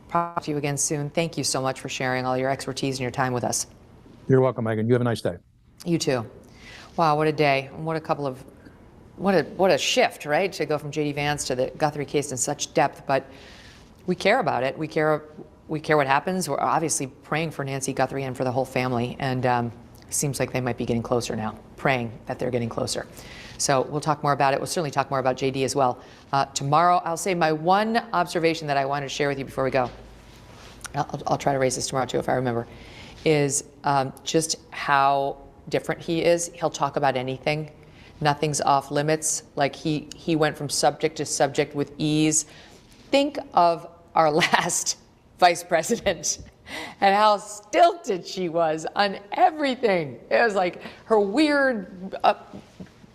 talk to you again soon. Thank you so much for sharing all your expertise and your time with us. You're welcome, Megan. You have a nice day. You too. Wow, what a day. And what a shift, right? To go from J.D. Vance to the Guthrie case in such depth. But we care about it. We care what happens. We're obviously praying for Nancy Guthrie and for the whole family. And it seems like they might be getting closer now, praying that they're getting closer. So we'll talk more about it. We'll certainly talk more about JD as well. Tomorrow, I'll say my one observation that I wanted to share with you before we go. I'll try to raise this tomorrow too if I remember, is just how different he is. He'll talk about anything. Nothing's off limits. Like he went from subject to subject with ease. Think of our last vice president and how stilted she was on everything. It was like her weird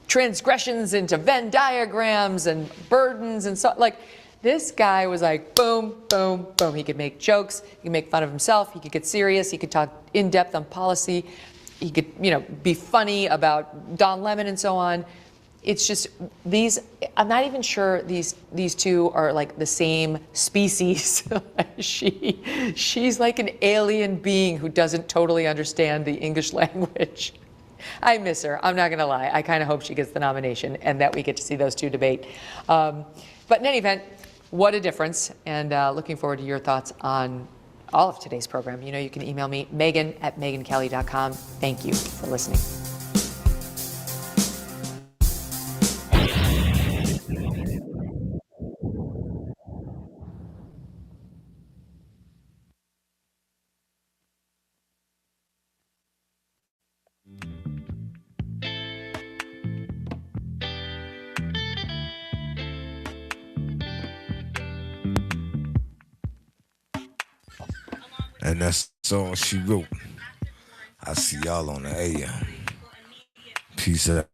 transgressions into Venn diagrams and burdens and so, like, this guy was like, boom, boom, boom. He could make jokes. He could make fun of himself. He could get serious. He could talk in depth on policy. He could, be funny about Don Lemon and so on. It's just I'm not even sure these two are like the same species. She's like an alien being who doesn't totally understand the English language. I miss her. I'm not going to lie. I kind of hope she gets the nomination and that we get to see those two debate. But in any event, what a difference. And looking forward to your thoughts on all of today's program. You can email me, Megan@megankelly.com. Thank you for listening. And that's all she wrote. I see y'all on the AM. Peace out.